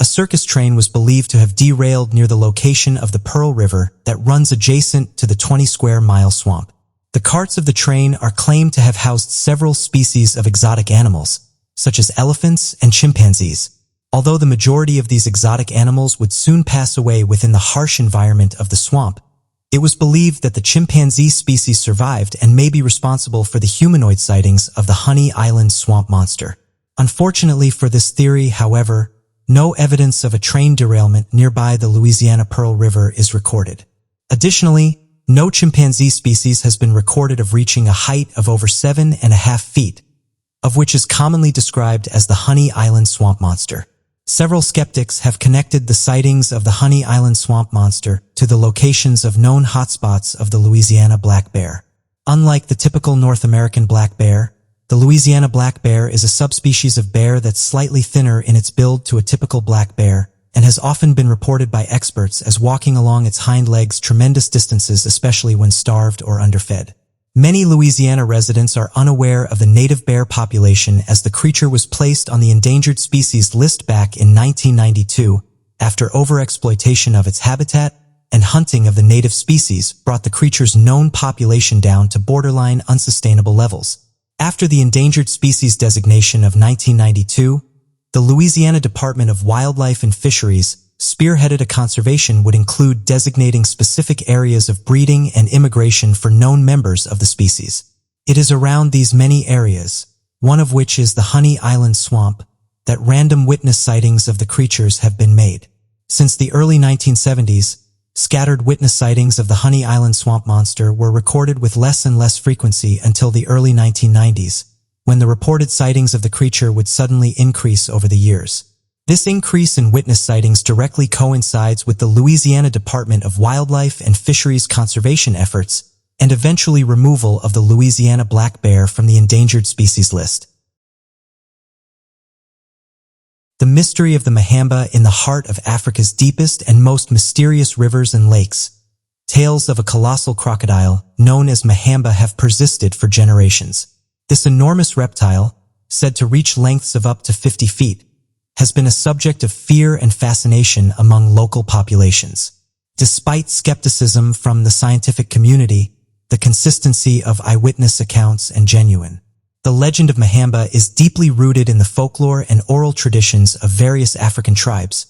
a circus train was believed to have derailed near the location of the Pearl River that runs adjacent to the 20-square-mile swamp. The carts of the train are claimed to have housed several species of exotic animals, such as elephants and chimpanzees. Although the majority of these exotic animals would soon pass away within the harsh environment of the swamp, it was believed that the chimpanzee species survived and may be responsible for the humanoid sightings of the Honey Island swamp monster. Unfortunately for this theory, however, no evidence of a train derailment nearby the Louisiana Pearl River is recorded. Additionally, no chimpanzee species has been recorded of reaching a height of over 7.5 feet, of which is commonly described as the Honey Island swamp monster. Several skeptics have connected the sightings of the Honey Island swamp monster to the locations of known hotspots of the Louisiana black bear. Unlike the typical North American black bear, the Louisiana black bear is a subspecies of bear that's slightly thinner in its build to a typical black bear and has often been reported by experts as walking along its hind legs tremendous distances, especially when starved or underfed. Many Louisiana residents are unaware of the native bear population as the creature was placed on the endangered species list back in 1992 after overexploitation of its habitat and hunting of the native species brought the creature's known population down to borderline unsustainable levels. After the endangered species designation of 1992, the Louisiana Department of Wildlife and Fisheries spearheaded a conservation would include designating specific areas of breeding and immigration for known members of the species. It is around these many areas, one of which is the Honey Island swamp, that random witness sightings of the creatures have been made. Since the early 1970s, scattered witness sightings of the Honey Island swamp monster were recorded with less and less frequency until the early 1990s, when the reported sightings of the creature would suddenly increase over the years. This increase in witness sightings directly coincides with the Louisiana Department of Wildlife and Fisheries conservation efforts and eventually removal of the Louisiana black bear from the endangered species list. The mystery of the Mahamba in the heart of Africa's deepest and most mysterious rivers and lakes. Tales of a colossal crocodile, known as Mahamba, have persisted for generations. This enormous reptile, said to reach lengths of up to 50 feet, has been a subject of fear and fascination among local populations. Despite skepticism from the scientific community, the consistency of eyewitness accounts and genuine. The legend of Mahamba is deeply rooted in the folklore and oral traditions of various African tribes,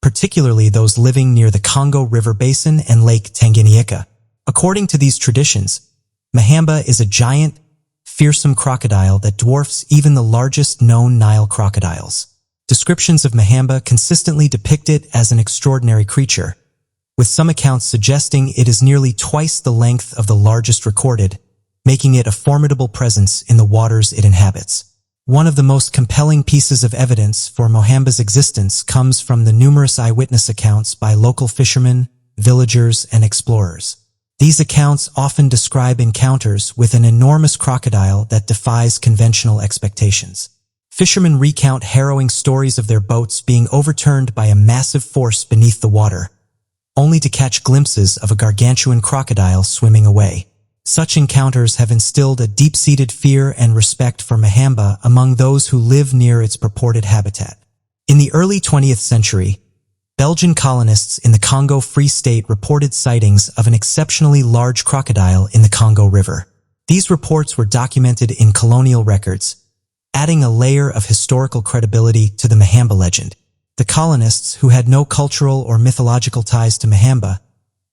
particularly those living near the Congo River Basin and Lake Tanganyika. According to these traditions, Mahamba is a giant, fearsome crocodile that dwarfs even the largest known Nile crocodiles. Descriptions of Mahamba consistently depict it as an extraordinary creature, with some accounts suggesting it is nearly twice the length of the largest recorded, making it a formidable presence in the waters it inhabits. One of the most compelling pieces of evidence for Mahamba's existence comes from the numerous eyewitness accounts by local fishermen, villagers, and explorers. These accounts often describe encounters with an enormous crocodile that defies conventional expectations. Fishermen recount harrowing stories of their boats being overturned by a massive force beneath the water, only to catch glimpses of a gargantuan crocodile swimming away. Such encounters have instilled a deep-seated fear and respect for Mahamba among those who live near its purported habitat. In the early 20th century, Belgian colonists in the Congo Free State reported sightings of an exceptionally large crocodile in the Congo River. These reports were documented in colonial records, adding a layer of historical credibility to the Mahamba legend. The colonists, who had no cultural or mythological ties to Mahamba,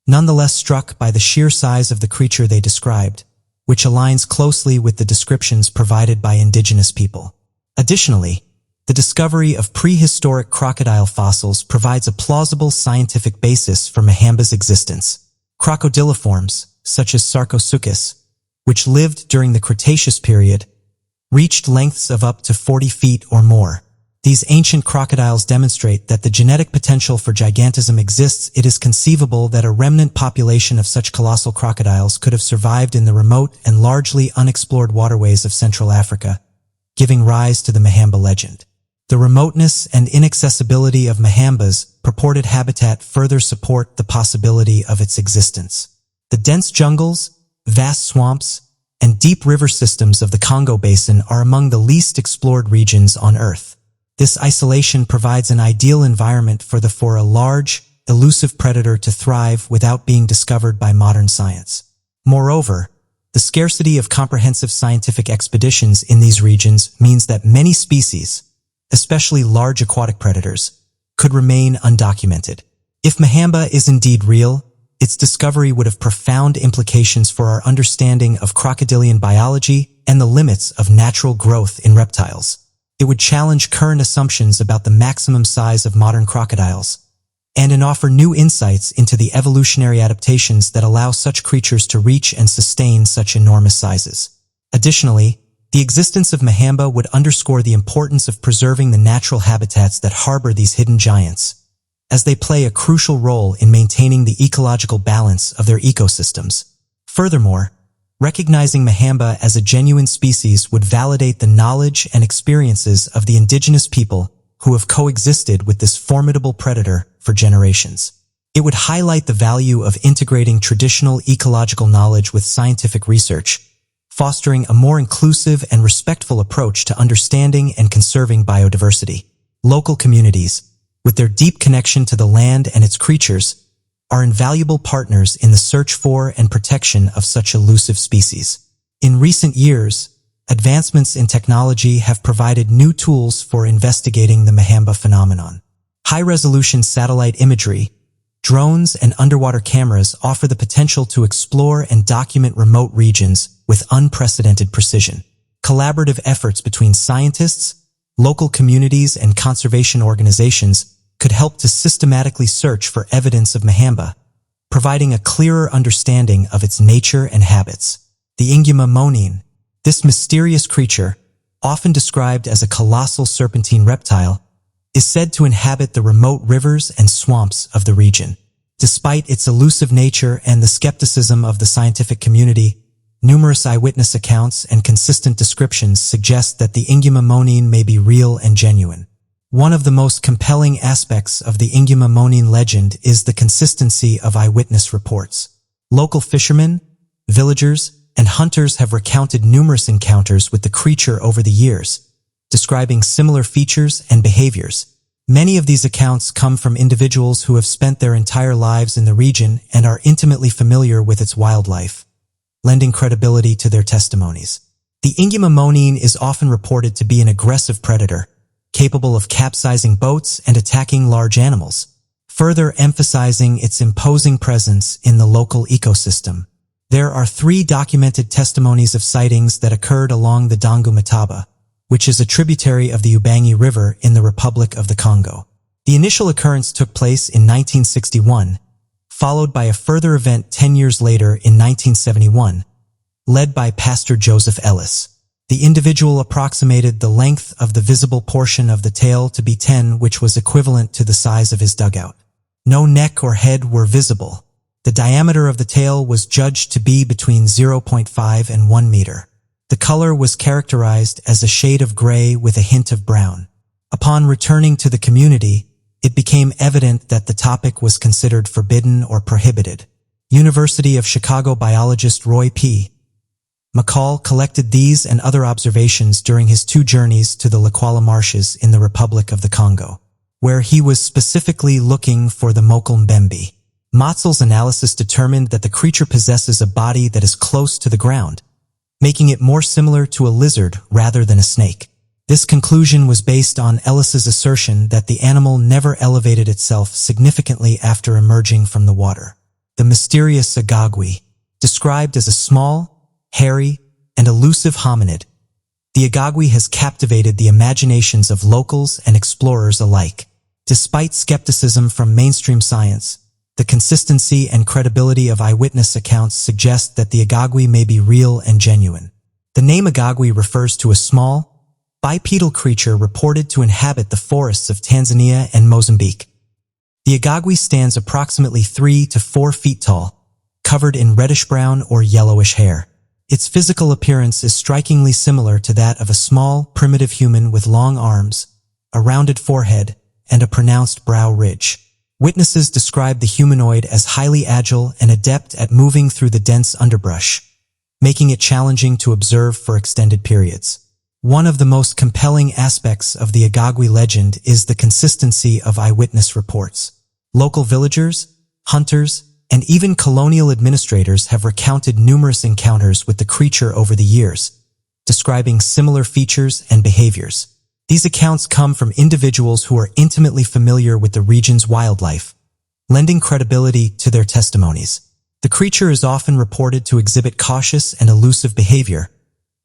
nonetheless struck by the sheer size of the creature they described, which aligns closely with the descriptions provided by indigenous people. Additionally, the discovery of prehistoric crocodile fossils provides a plausible scientific basis for Mahamba's existence. Crocodiliforms, such as Sarcosuchus, which lived during the Cretaceous period, reached lengths of up to 40 feet or more. These ancient crocodiles demonstrate that the genetic potential for gigantism exists. It is conceivable that a remnant population of such colossal crocodiles could have survived in the remote and largely unexplored waterways of Central Africa, giving rise to the Mahamba legend. The remoteness and inaccessibility of Mahamba's purported habitat further support the possibility of its existence. The dense jungles, vast swamps, and deep river systems of the Congo Basin are among the least explored regions on Earth. This isolation provides an ideal environment for a large, elusive predator to thrive without being discovered by modern science. Moreover, the scarcity of comprehensive scientific expeditions in these regions means that many species, especially large aquatic predators, could remain undocumented. If Mahamba is indeed real, its discovery would have profound implications for our understanding of crocodilian biology and the limits of natural growth in reptiles. It would challenge current assumptions about the maximum size of modern crocodiles, and offer new insights into the evolutionary adaptations that allow such creatures to reach and sustain such enormous sizes. Additionally, the existence of Mahamba would underscore the importance of preserving the natural habitats that harbor these hidden giants, as they play a crucial role in maintaining the ecological balance of their ecosystems. Furthermore, recognizing Mahamba as a genuine species would validate the knowledge and experiences of the indigenous people who have coexisted with this formidable predator for generations. It would highlight the value of integrating traditional ecological knowledge with scientific research, fostering a more inclusive and respectful approach to understanding and conserving biodiversity. Local communities, with their deep connection to the land and its creatures, are invaluable partners in the search for and protection of such elusive species. In recent years, advancements in technology have provided new tools for investigating the Mahamba phenomenon. High-resolution satellite imagery, drones, and underwater cameras offer the potential to explore and document remote regions with unprecedented precision. Collaborative efforts between scientists, local communities, and conservation organizations could help to systematically search for evidence of Mahamba, providing a clearer understanding of its nature and habits. The Inguma monine, this mysterious creature, often described as a colossal serpentine reptile, is said to inhabit the remote rivers and swamps of the region. Despite its elusive nature and the skepticism of the scientific community, numerous eyewitness accounts and consistent descriptions suggest that the Inguma monine may be real and genuine. One of the most compelling aspects of the Inguma monine legend is the consistency of eyewitness reports. Local fishermen, villagers, and hunters have recounted numerous encounters with the creature over the years, describing similar features and behaviors. Many of these accounts come from individuals who have spent their entire lives in the region and are intimately familiar with its wildlife, lending credibility to their testimonies. The Inguma monine is often reported to be an aggressive predator, capable of capsizing boats and attacking large animals, further emphasizing its imposing presence in the local ecosystem. There are 3 documented testimonies of sightings that occurred along the Dangu Mataba, which is a tributary of the Ubangi River in the Republic of the Congo. The initial occurrence took place in 1961, followed by a further event 10 years later in 1971, led by Pastor Joseph Ellis. The individual approximated the length of the visible portion of the tail to be 10, which was equivalent to the size of his dugout. No neck or head were visible. The diameter of the tail was judged to be between 0.5 and 1 meter. The color was characterized as a shade of gray with a hint of brown. Upon returning to the community, it became evident that the topic was considered forbidden or prohibited. University of Chicago biologist Roy P. McCall collected these and other observations during his 2 journeys to the Lakwala marshes in the Republic of the Congo, where he was specifically looking for the Mokol Mbembe. Motzel's analysis determined that the creature possesses a body that is close to the ground, making it more similar to a lizard rather than a snake. This conclusion was based on Ellis's assertion that the animal never elevated itself significantly after emerging from the water. The mysterious Agagui, described as a small, hairy, and elusive hominid, the Agagui has captivated the imaginations of locals and explorers alike. Despite skepticism from mainstream science, the consistency and credibility of eyewitness accounts suggest that the Agagui may be real and genuine. The name Agagui refers to a small, bipedal creature reported to inhabit the forests of Tanzania and Mozambique. The Agagui stands approximately 3 to 4 feet tall, covered in reddish-brown or yellowish hair. Its physical appearance is strikingly similar to that of a small, primitive human with long arms, a rounded forehead, and a pronounced brow ridge. Witnesses describe the humanoid as highly agile and adept at moving through the dense underbrush, making it challenging to observe for extended periods. One of the most compelling aspects of the Agagui legend is the consistency of eyewitness reports. Local villagers, hunters, and even colonial administrators have recounted numerous encounters with the creature over the years, describing similar features and behaviors. These accounts come from individuals who are intimately familiar with the region's wildlife, lending credibility to their testimonies. The creature is often reported to exhibit cautious and elusive behavior,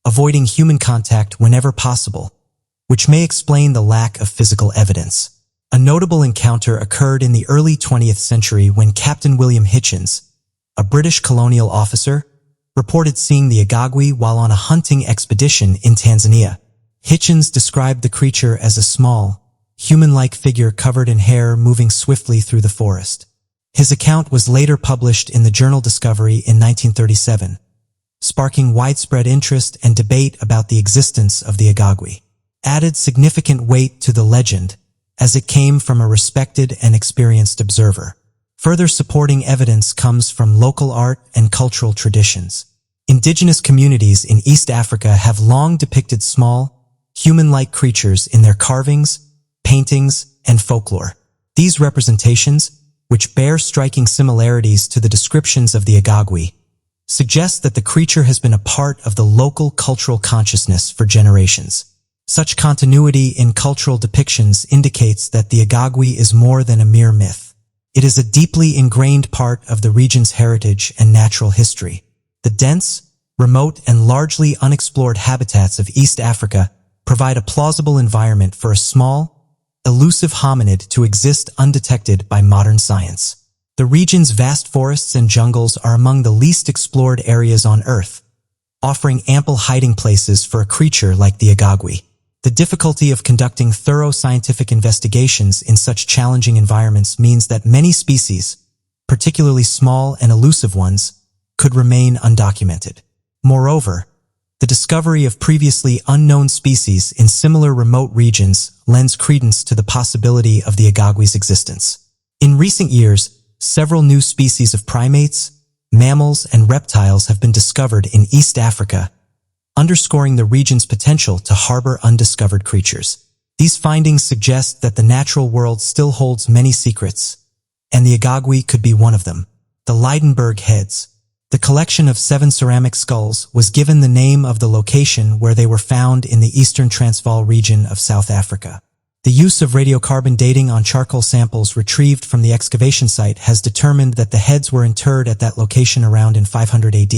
avoiding human contact whenever possible, which may explain the lack of physical evidence. A notable encounter occurred in the early 20th century when Captain William Hitchens, a British colonial officer, reported seeing the Agagui while on a hunting expedition in Tanzania. Hitchens described the creature as a small, human-like figure covered in hair moving swiftly through the forest. His account was later published in the journal Discovery in 1937, sparking widespread interest and debate about the existence of the Agagui. Added significant weight to the legend, as it came from a respected and experienced observer. Further supporting evidence comes from local art and cultural traditions. Indigenous communities in East Africa have long depicted small, human-like creatures in their carvings, paintings, and folklore. These representations, which bear striking similarities to the descriptions of the Agagui, suggest that the creature has been a part of the local cultural consciousness for generations. Such continuity in cultural depictions indicates that the Agagui is more than a mere myth. It is a deeply ingrained part of the region's heritage and natural history. The dense, remote, and largely unexplored habitats of East Africa provide a plausible environment for a small, elusive hominid to exist undetected by modern science. The region's vast forests and jungles are among the least explored areas on Earth, offering ample hiding places for a creature like the Agagui. The difficulty of conducting thorough scientific investigations in such challenging environments means that many species, particularly small and elusive ones, could remain undocumented. Moreover, the discovery of previously unknown species in similar remote regions lends credence to the possibility of the Agagui's existence. In recent years, several new species of primates, mammals, and reptiles have been discovered in East Africa, underscoring the region's potential to harbor undiscovered creatures. These findings suggest that the natural world still holds many secrets, and the Agagui could be one of them. The Leidenberg heads. The collection of 7 ceramic skulls was given the name of the location where they were found in the eastern Transvaal region of South Africa. The use of radiocarbon dating on charcoal samples retrieved from the excavation site has determined that the heads were interred at that location around in 500 AD.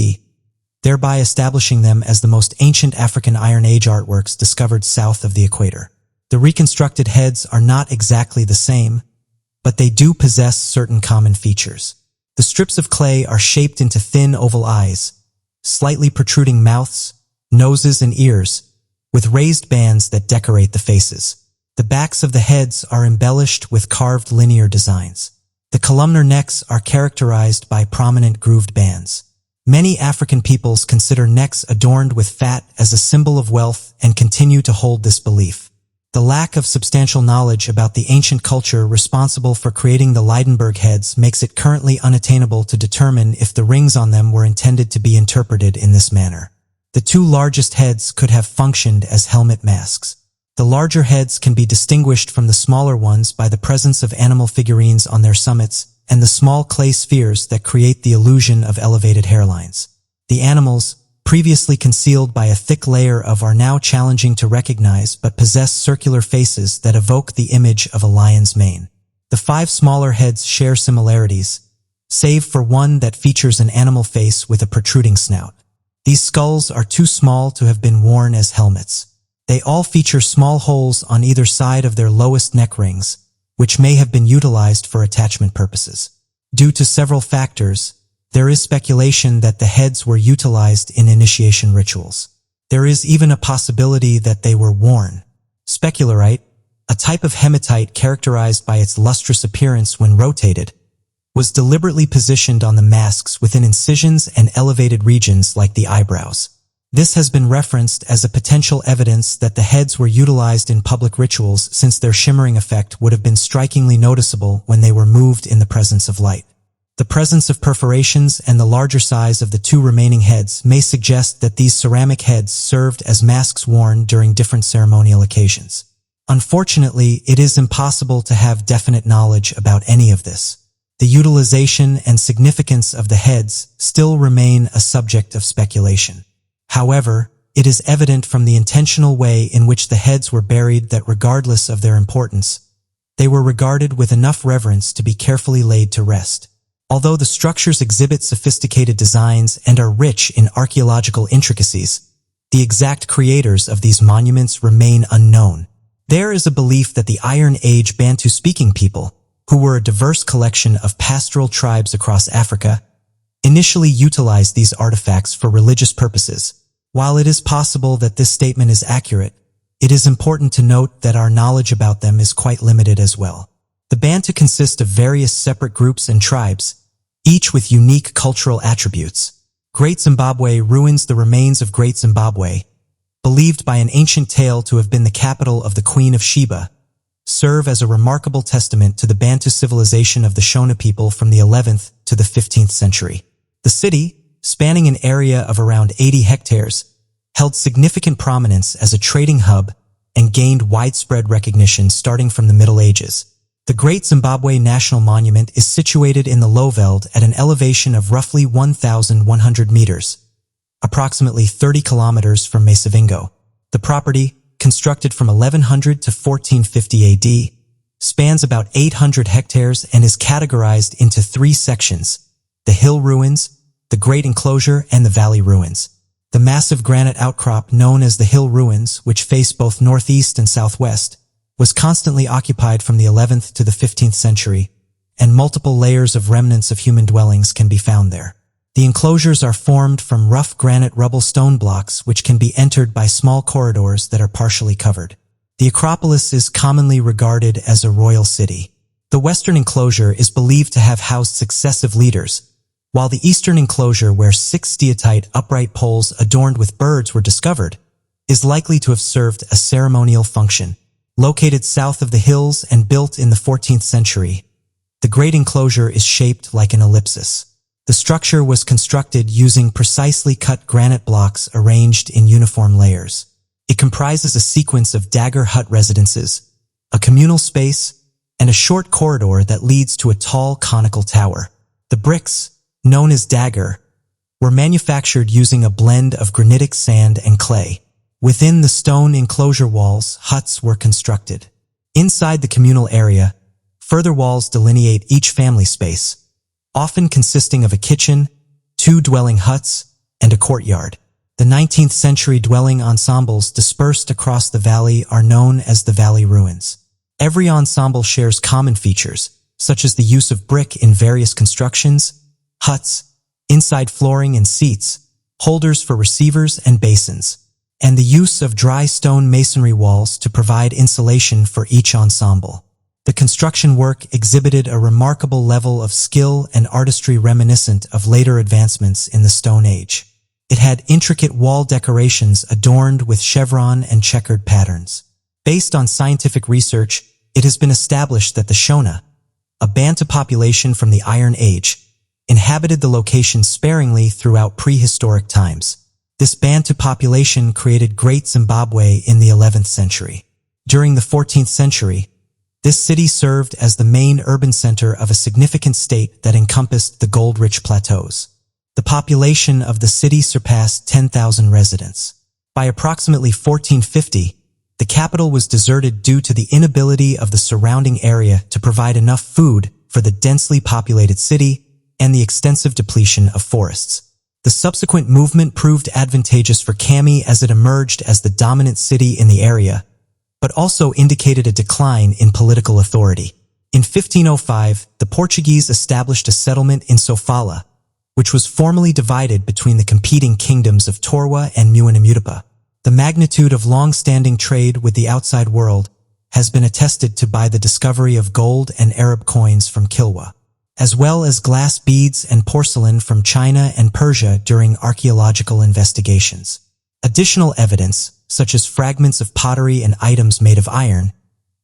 Thereby establishing them as the most ancient African Iron Age artworks discovered south of the equator. The reconstructed heads are not exactly the same, but they do possess certain common features. The strips of clay are shaped into thin oval eyes, slightly protruding mouths, noses, and ears, with raised bands that decorate the faces. The backs of the heads are embellished with carved linear designs. The columnar necks are characterized by prominent grooved bands. Many African peoples consider necks adorned with fat as a symbol of wealth and continue to hold this belief. The lack of substantial knowledge about the ancient culture responsible for creating the Leidenberg heads makes it currently unattainable to determine if the rings on them were intended to be interpreted in this manner. The 2 largest heads could have functioned as helmet masks. The larger heads can be distinguished from the smaller ones by the presence of animal figurines on their summits and the small clay spheres that create the illusion of elevated hairlines. The animals, previously concealed by a thick layer of are now challenging to recognize but possess circular faces that evoke the image of a lion's mane. The 5 smaller heads share similarities, save for one that features an animal face with a protruding snout. These skulls are too small to have been worn as helmets. They all feature small holes on either side of their lowest neck rings, which may have been utilized for attachment purposes. Due to several factors, there is speculation that the heads were utilized in initiation rituals. There is even a possibility that they were worn. Specularite, a type of hematite characterized by its lustrous appearance when rotated, was deliberately positioned on the masks within incisions and elevated regions like the eyebrows. This has been referenced as a potential evidence that the heads were utilized in public rituals, since their shimmering effect would have been strikingly noticeable when they were moved in the presence of light. The presence of perforations and the larger size of the 2 remaining heads may suggest that these ceramic heads served as masks worn during different ceremonial occasions. Unfortunately, it is impossible to have definite knowledge about any of this. The utilization and significance of the heads still remain a subject of speculation. However, it is evident from the intentional way in which the heads were buried that regardless of their importance, they were regarded with enough reverence to be carefully laid to rest. Although the structures exhibit sophisticated designs and are rich in archaeological intricacies, the exact creators of these monuments remain unknown. There is a belief that the Iron Age Bantu-speaking people, who were a diverse collection of pastoral tribes across Africa, initially utilized these artifacts for religious purposes. While it is possible that this statement is accurate, it is important to note that our knowledge about them is quite limited as well. The Bantu consist of various separate groups and tribes, each with unique cultural attributes. Great Zimbabwe ruins. The remains of Great Zimbabwe, believed by an ancient tale to have been the capital of the Queen of Sheba, serve as a remarkable testament to the Bantu civilization of the Shona people from the 11th to the 15th century. The city, spanning an area of around 80 hectares, held significant prominence as a trading hub and gained widespread recognition starting from the Middle Ages. The Great Zimbabwe National Monument is situated in the Lowveld at an elevation of roughly 1,100 meters, approximately 30 kilometers from Masavingo. The property, constructed from 1100 to 1450 AD, spans about 800 hectares and is categorized into 3 sections: the hill ruins, the Great Enclosure, and the valley ruins. The massive granite outcrop known as the hill ruins, which face both northeast and southwest, was constantly occupied from the 11th to the 15th century, and multiple layers of remnants of human dwellings can be found there. The enclosures are formed from rough granite rubble stone blocks which can be entered by small corridors that are partially covered. The Acropolis is commonly regarded as a royal city. The western enclosure is believed to have housed successive leaders, while the eastern enclosure, where 6 steatite upright poles adorned with birds were discovered, is likely to have served a ceremonial function. Located south of the hills and built in the 14th century, the Great Enclosure is shaped like an ellipsis. The structure was constructed using precisely cut granite blocks arranged in uniform layers. It comprises a sequence of dagger hut residences, a communal space, and a short corridor that leads to a tall conical tower. The bricks, known as dagger, were manufactured using a blend of granitic sand and clay. Within the stone enclosure walls, huts were constructed. Inside the communal area, further walls delineate each family space, often consisting of a kitchen, 2 dwelling huts, and a courtyard. The 19th century dwelling ensembles dispersed across the valley are known as the valley ruins. Every ensemble shares common features, such as the use of brick in various constructions, huts, inside flooring and seats, holders for receivers and basins, and the use of dry stone masonry walls to provide insulation for each ensemble. The construction work exhibited a remarkable level of skill and artistry reminiscent of later advancements in the Stone Age. It had intricate wall decorations adorned with chevron and checkered patterns. Based on scientific research, it has been established that the Shona, a Bantu population from the Iron Age, inhabited the location sparingly throughout prehistoric times. This Bantu population created Great Zimbabwe in the 11th century. During the 14th century, this city served as the main urban center of a significant state that encompassed the gold-rich plateaus. The population of the city surpassed 10,000 residents. By approximately 1450, the capital was deserted due to the inability of the surrounding area to provide enough food for the densely populated city and the extensive depletion of forests. The subsequent movement proved advantageous for Kami as it emerged as the dominant city in the area, but also indicated a decline in political authority. In 1505, the Portuguese established a settlement in Sofala, which was formally divided between the competing kingdoms of Torwa and Muinamutapa. The magnitude of long-standing trade with the outside world has been attested to by the discovery of gold and Arab coins from Kilwa, as well as glass beads and porcelain from China and Persia during archaeological investigations. Additional evidence, such as fragments of pottery and items made of iron,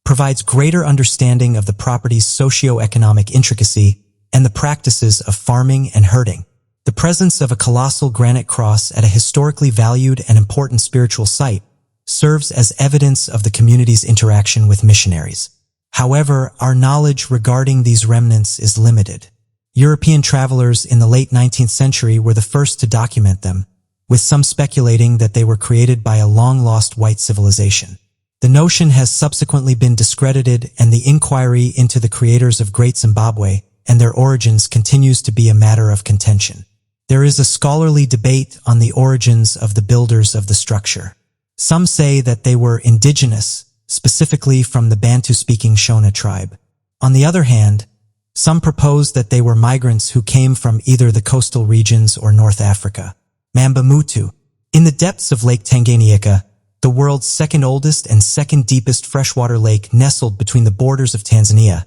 provides greater understanding of the property's socio-economic intricacy and the practices of farming and herding. The presence of a colossal granite cross at a historically valued and important spiritual site serves as evidence of the community's interaction with missionaries. However, our knowledge regarding these remnants is limited. European travelers in the late 19th century were the first to document them, with some speculating that they were created by a long-lost white civilization. The notion has subsequently been discredited, and the inquiry into the creators of Great Zimbabwe and their origins continues to be a matter of contention. There is a scholarly debate on the origins of the builders of the structure. Some say that they were indigenous, specifically from the Bantu-speaking Shona tribe. On the other hand, some propose that they were migrants who came from either the coastal regions or North Africa. Mamba Mutu. In the depths of Lake Tanganyika, the world's second oldest and second deepest freshwater lake nestled between the borders of Tanzania,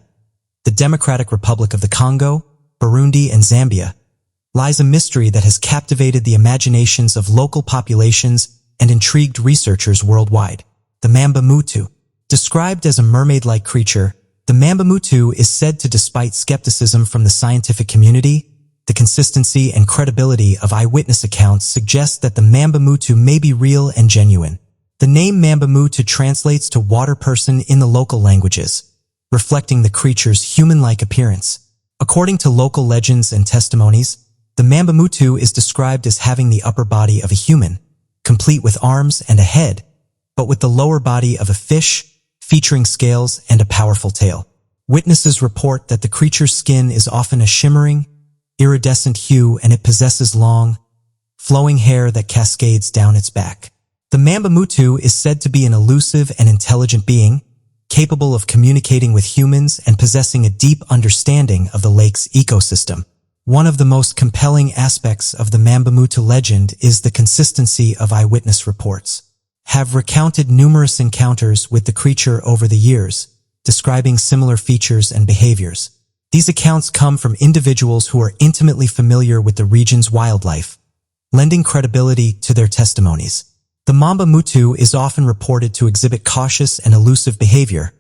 the Democratic Republic of the Congo, Burundi, and Zambia, lies a mystery that has captivated the imaginations of local populations and intrigued researchers worldwide. The Mamba Mutu. Described as a mermaid-like creature, the Mamba Mutu is said to, despite skepticism from the scientific community, the consistency and credibility of eyewitness accounts suggest that the Mamba Mutu may be real and genuine. The name Mamba Mutu translates to water person in the local languages, reflecting the creature's human-like appearance. According to local legends and testimonies, the Mamba Mutu is described as having the upper body of a human, complete with arms and a head, but with the lower body of a fish, featuring scales and a powerful tail. Witnesses report that the creature's skin is often a shimmering, iridescent hue, and it possesses long, flowing hair that cascades down its back. The Mamba Mutu is said to be an elusive and intelligent being, capable of communicating with humans and possessing a deep understanding of the lake's ecosystem. One of the most compelling aspects of the Mamba Mutu legend is the consistency of eyewitness reports, have recounted numerous encounters with the creature over the years, describing similar features and behaviors. These accounts come from individuals who are intimately familiar with the region's wildlife, lending credibility to their testimonies. The Mamba Mutu is often reported to exhibit cautious and elusive behavior,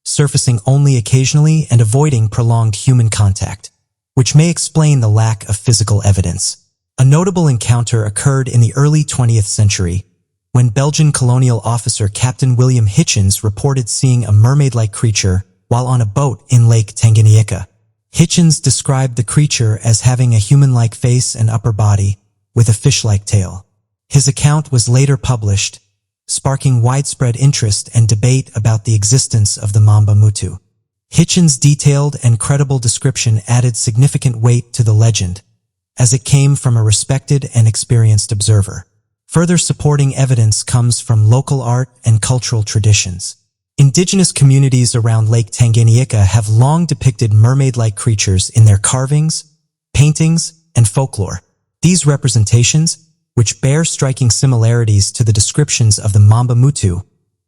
surfacing only occasionally and avoiding prolonged human contact, which may explain the lack of physical evidence. A notable encounter occurred in the early 20th century, when Belgian colonial officer Captain William Hitchens reported seeing a mermaid-like creature while on a boat in Lake Tanganyika. Hitchens described the creature as having a human-like face and upper body, with a fish-like tail. His account was later published, sparking widespread interest and debate about the existence of the Mamba Mutu. Hitchens' detailed and credible description added significant weight to the legend, as it came from a respected and experienced observer. Further supporting evidence comes from local art and cultural traditions. Indigenous communities around Lake Tanganyika have long depicted mermaid-like creatures in their carvings, paintings, and folklore. These representations, which bear striking similarities to the descriptions of the Mamba Mutu,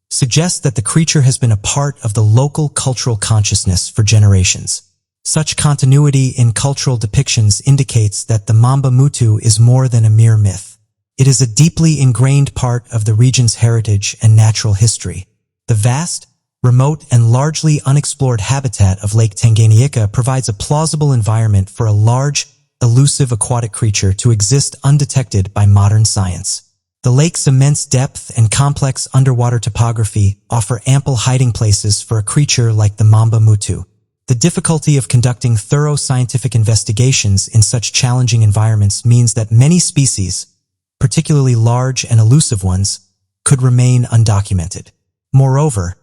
suggest that the creature has been a part of the local cultural consciousness for generations. Such continuity in cultural depictions indicates that the Mamba Mutu is more than a mere myth. It is a deeply ingrained part of the region's heritage and natural history. The vast, remote, and largely unexplored habitat of Lake Tanganyika provides a plausible environment for a large, elusive aquatic creature to exist undetected by modern science. The lake's immense depth and complex underwater topography offer ample hiding places for a creature like the Mamba Mutu. The difficulty of conducting thorough scientific investigations in such challenging environments means that many species, particularly large and elusive ones, could remain undocumented. Moreover,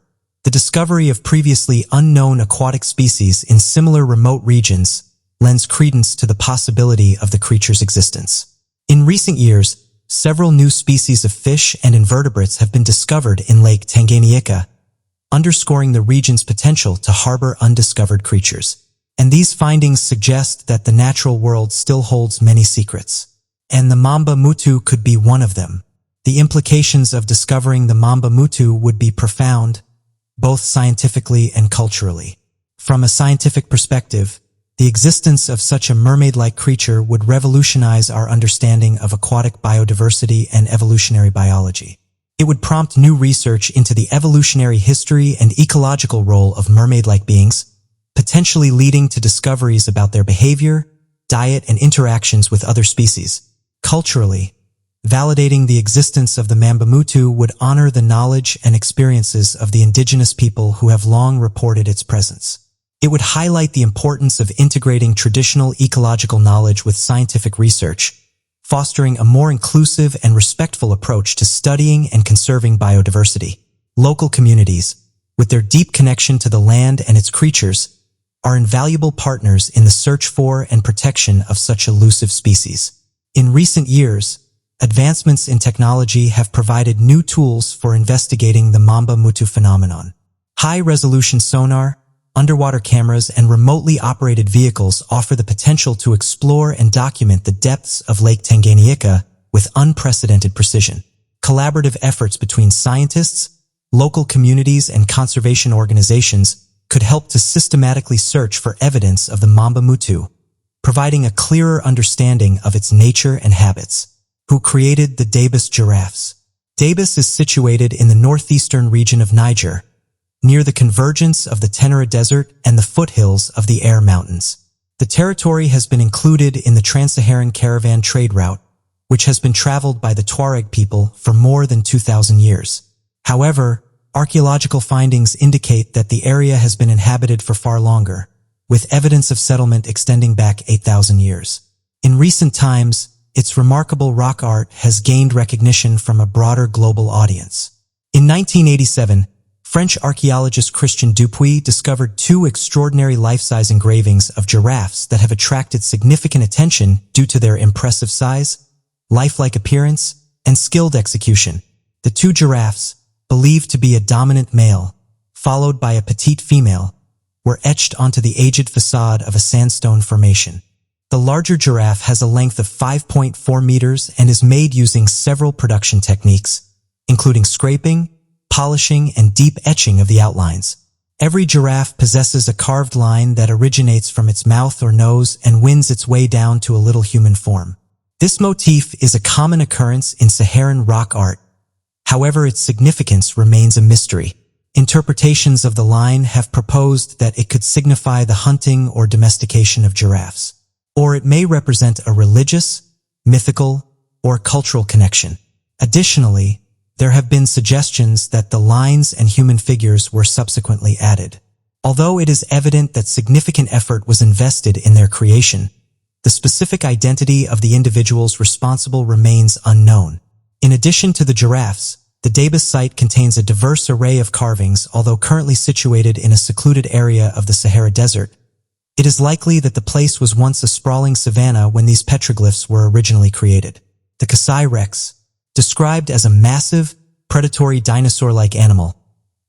the discovery of previously unknown aquatic species in similar remote regions lends credence to the possibility of the creature's existence. In recent years, several new species of fish and invertebrates have been discovered in Lake Tanganyika, underscoring the region's potential to harbor undiscovered creatures. And these findings suggest that the natural world still holds many secrets. And the mamba mutu could be one of them. The implications of discovering the mamba mutu would be profound, both scientifically and culturally. From a scientific perspective, the existence of such a mermaid-like creature would revolutionize our understanding of aquatic biodiversity and evolutionary biology. It would prompt new research into the evolutionary history and ecological role of mermaid-like beings, potentially leading to discoveries about their behavior, diet, and interactions with other species. Culturally, validating the existence of the mamba mutu would honor the knowledge and experiences of the indigenous people who have long reported its presence. It would highlight the importance of integrating traditional ecological knowledge with scientific research, fostering a more inclusive and respectful approach to studying and conserving biodiversity. Local communities, with their deep connection to the land and its creatures, are invaluable partners in the search for and protection of such elusive species. In recent years, advancements in technology have provided new tools for investigating the mamba mutu phenomenon. High-resolution sonar, underwater cameras, and remotely operated vehicles offer the potential to explore and document the depths of Lake Tanganyika with unprecedented precision. Collaborative efforts between scientists, local communities, and conservation organizations could help to systematically search for evidence of the mamba mutu, providing a clearer understanding of its nature and habits. Who created the Daibas giraffes? Daibas is situated in the northeastern region of Niger, near the convergence of the Tenere Desert and the foothills of the Air Mountains. The territory has been included in the Trans-Saharan Caravan trade route, which has been traveled by the Tuareg people for more than 2,000 years. However, archaeological findings indicate that the area has been inhabited for far longer, with evidence of settlement extending back 8,000 years. In recent times, its remarkable rock art has gained recognition from a broader global audience. In 1987, French archaeologist Christian Dupuy discovered two extraordinary life-size engravings of giraffes that have attracted significant attention due to their impressive size, lifelike appearance, and skilled execution. The two giraffes, believed to be a dominant male, followed by a petite female, were etched onto the aged facade of a sandstone formation. The larger giraffe has a length of 5.4 meters and is made using several production techniques, including scraping, polishing, and deep etching of the outlines. Every giraffe possesses a carved line that originates from its mouth or nose and wins its way down to a little human form. This motif is a common occurrence in Saharan rock art. However, its significance remains a mystery. Interpretations of the line have proposed that it could signify the hunting or domestication of giraffes, or it may represent a religious, mythical, or cultural connection. Additionally, there have been suggestions that the lines and human figures were subsequently added. Although it is evident that significant effort was invested in their creation, the specific identity of the individuals responsible remains unknown. In addition to the giraffes, the Daibas site contains a diverse array of carvings. Although currently situated in a secluded area of the Sahara Desert, it is likely that the place was once a sprawling savanna when these petroglyphs were originally created. The Kasai Rex, described as a massive, predatory dinosaur-like animal,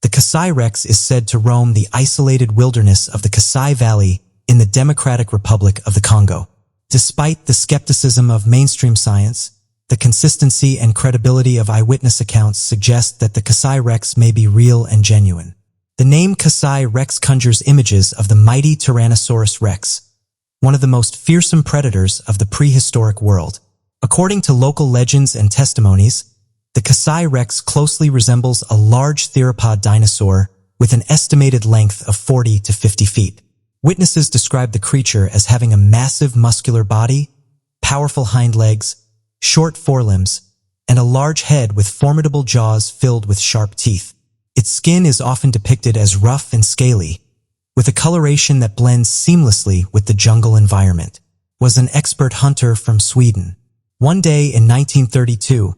the Kasai Rex is said to roam the isolated wilderness of the Kasai Valley in the Democratic Republic of the Congo. Despite the skepticism of mainstream science, the consistency and credibility of eyewitness accounts suggest that the Kasai Rex may be real and genuine. The name Kasai Rex conjures images of the mighty Tyrannosaurus Rex, one of the most fearsome predators of the prehistoric world. According to local legends and testimonies, the Kasai Rex closely resembles a large theropod dinosaur with an estimated length of 40 to 50 feet. Witnesses describe the creature as having a massive muscular body, powerful hind legs, short forelimbs, and a large head with formidable jaws filled with sharp teeth. Its skin is often depicted as rough and scaly, with a coloration that blends seamlessly with the jungle environment, was an expert hunter from Sweden. One day in 1932,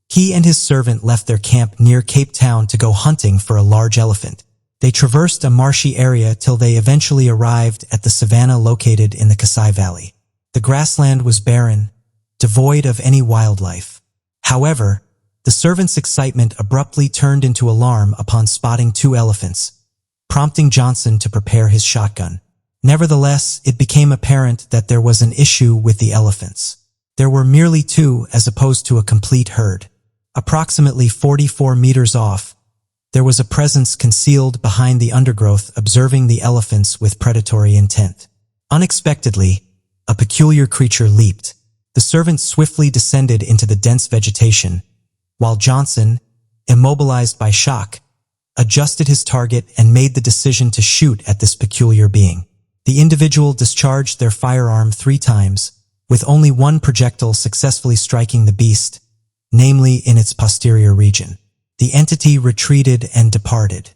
he and his servant left their camp near Cape Town to go hunting for a large elephant. They traversed a marshy area till they eventually arrived at the savanna located in the Kasai Valley. The grassland was barren, devoid of any wildlife. However, the servant's excitement abruptly turned into alarm upon spotting two elephants, prompting Johnson to prepare his shotgun. Nevertheless, it became apparent that there was an issue with the elephants. There were merely two as opposed to a complete herd. Approximately 44 meters off, there was a presence concealed behind the undergrowth observing the elephants with predatory intent. Unexpectedly, a peculiar creature leaped. The servant swiftly descended into the dense vegetation, while Johnson, immobilized by shock, adjusted his target and made the decision to shoot at this peculiar being. The individual discharged their firearm 3 times, with only one projectile successfully striking the beast, namely in its posterior region. The entity retreated and departed.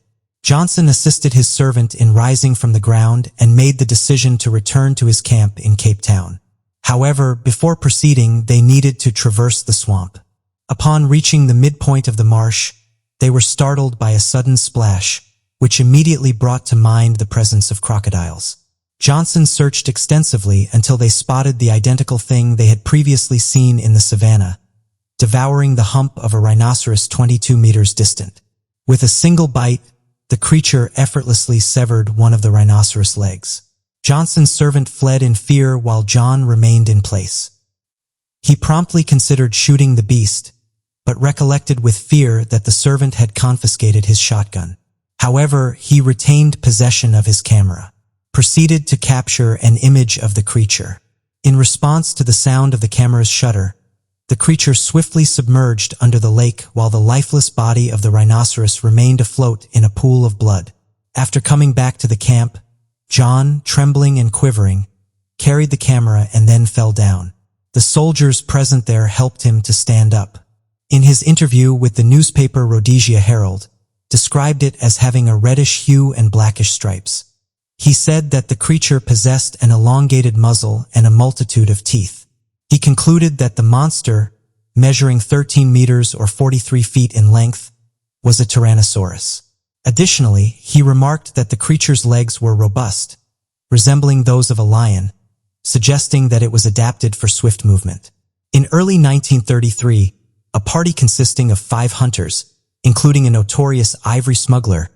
Johnson assisted his servant in rising from the ground and made the decision to return to his camp in Cape Town. However, before proceeding, they needed to traverse the swamp. Upon reaching the midpoint of the marsh, they were startled by a sudden splash, which immediately brought to mind the presence of crocodiles. Johnson searched extensively until they spotted the identical thing they had previously seen in the savanna, devouring the hump of a rhinoceros 22 meters distant. With a single bite, the creature effortlessly severed one of the rhinoceros' legs. Johnson's servant fled in fear while John remained in place. He promptly considered shooting the beast, but recollected with fear that the servant had confiscated his shotgun. However, he retained possession of his camera, proceeded to capture an image of the creature. In response to the sound of the camera's shutter, the creature swiftly submerged under the lake while the lifeless body of the rhinoceros remained afloat in a pool of blood. After coming back to the camp, John, trembling and quivering, carried the camera and then fell down. The soldiers present there helped him to stand up. In his interview with the newspaper Rhodesia Herald, described it as having a reddish hue and blackish stripes. He said that the creature possessed an elongated muzzle and a multitude of teeth. He concluded that the monster, measuring 13 meters or 43 feet in length, was a Tyrannosaurus. Additionally, he remarked that the creature's legs were robust, resembling those of a lion, suggesting that it was adapted for swift movement. In early 1933, a party consisting of 5 hunters, including a notorious ivory smuggler,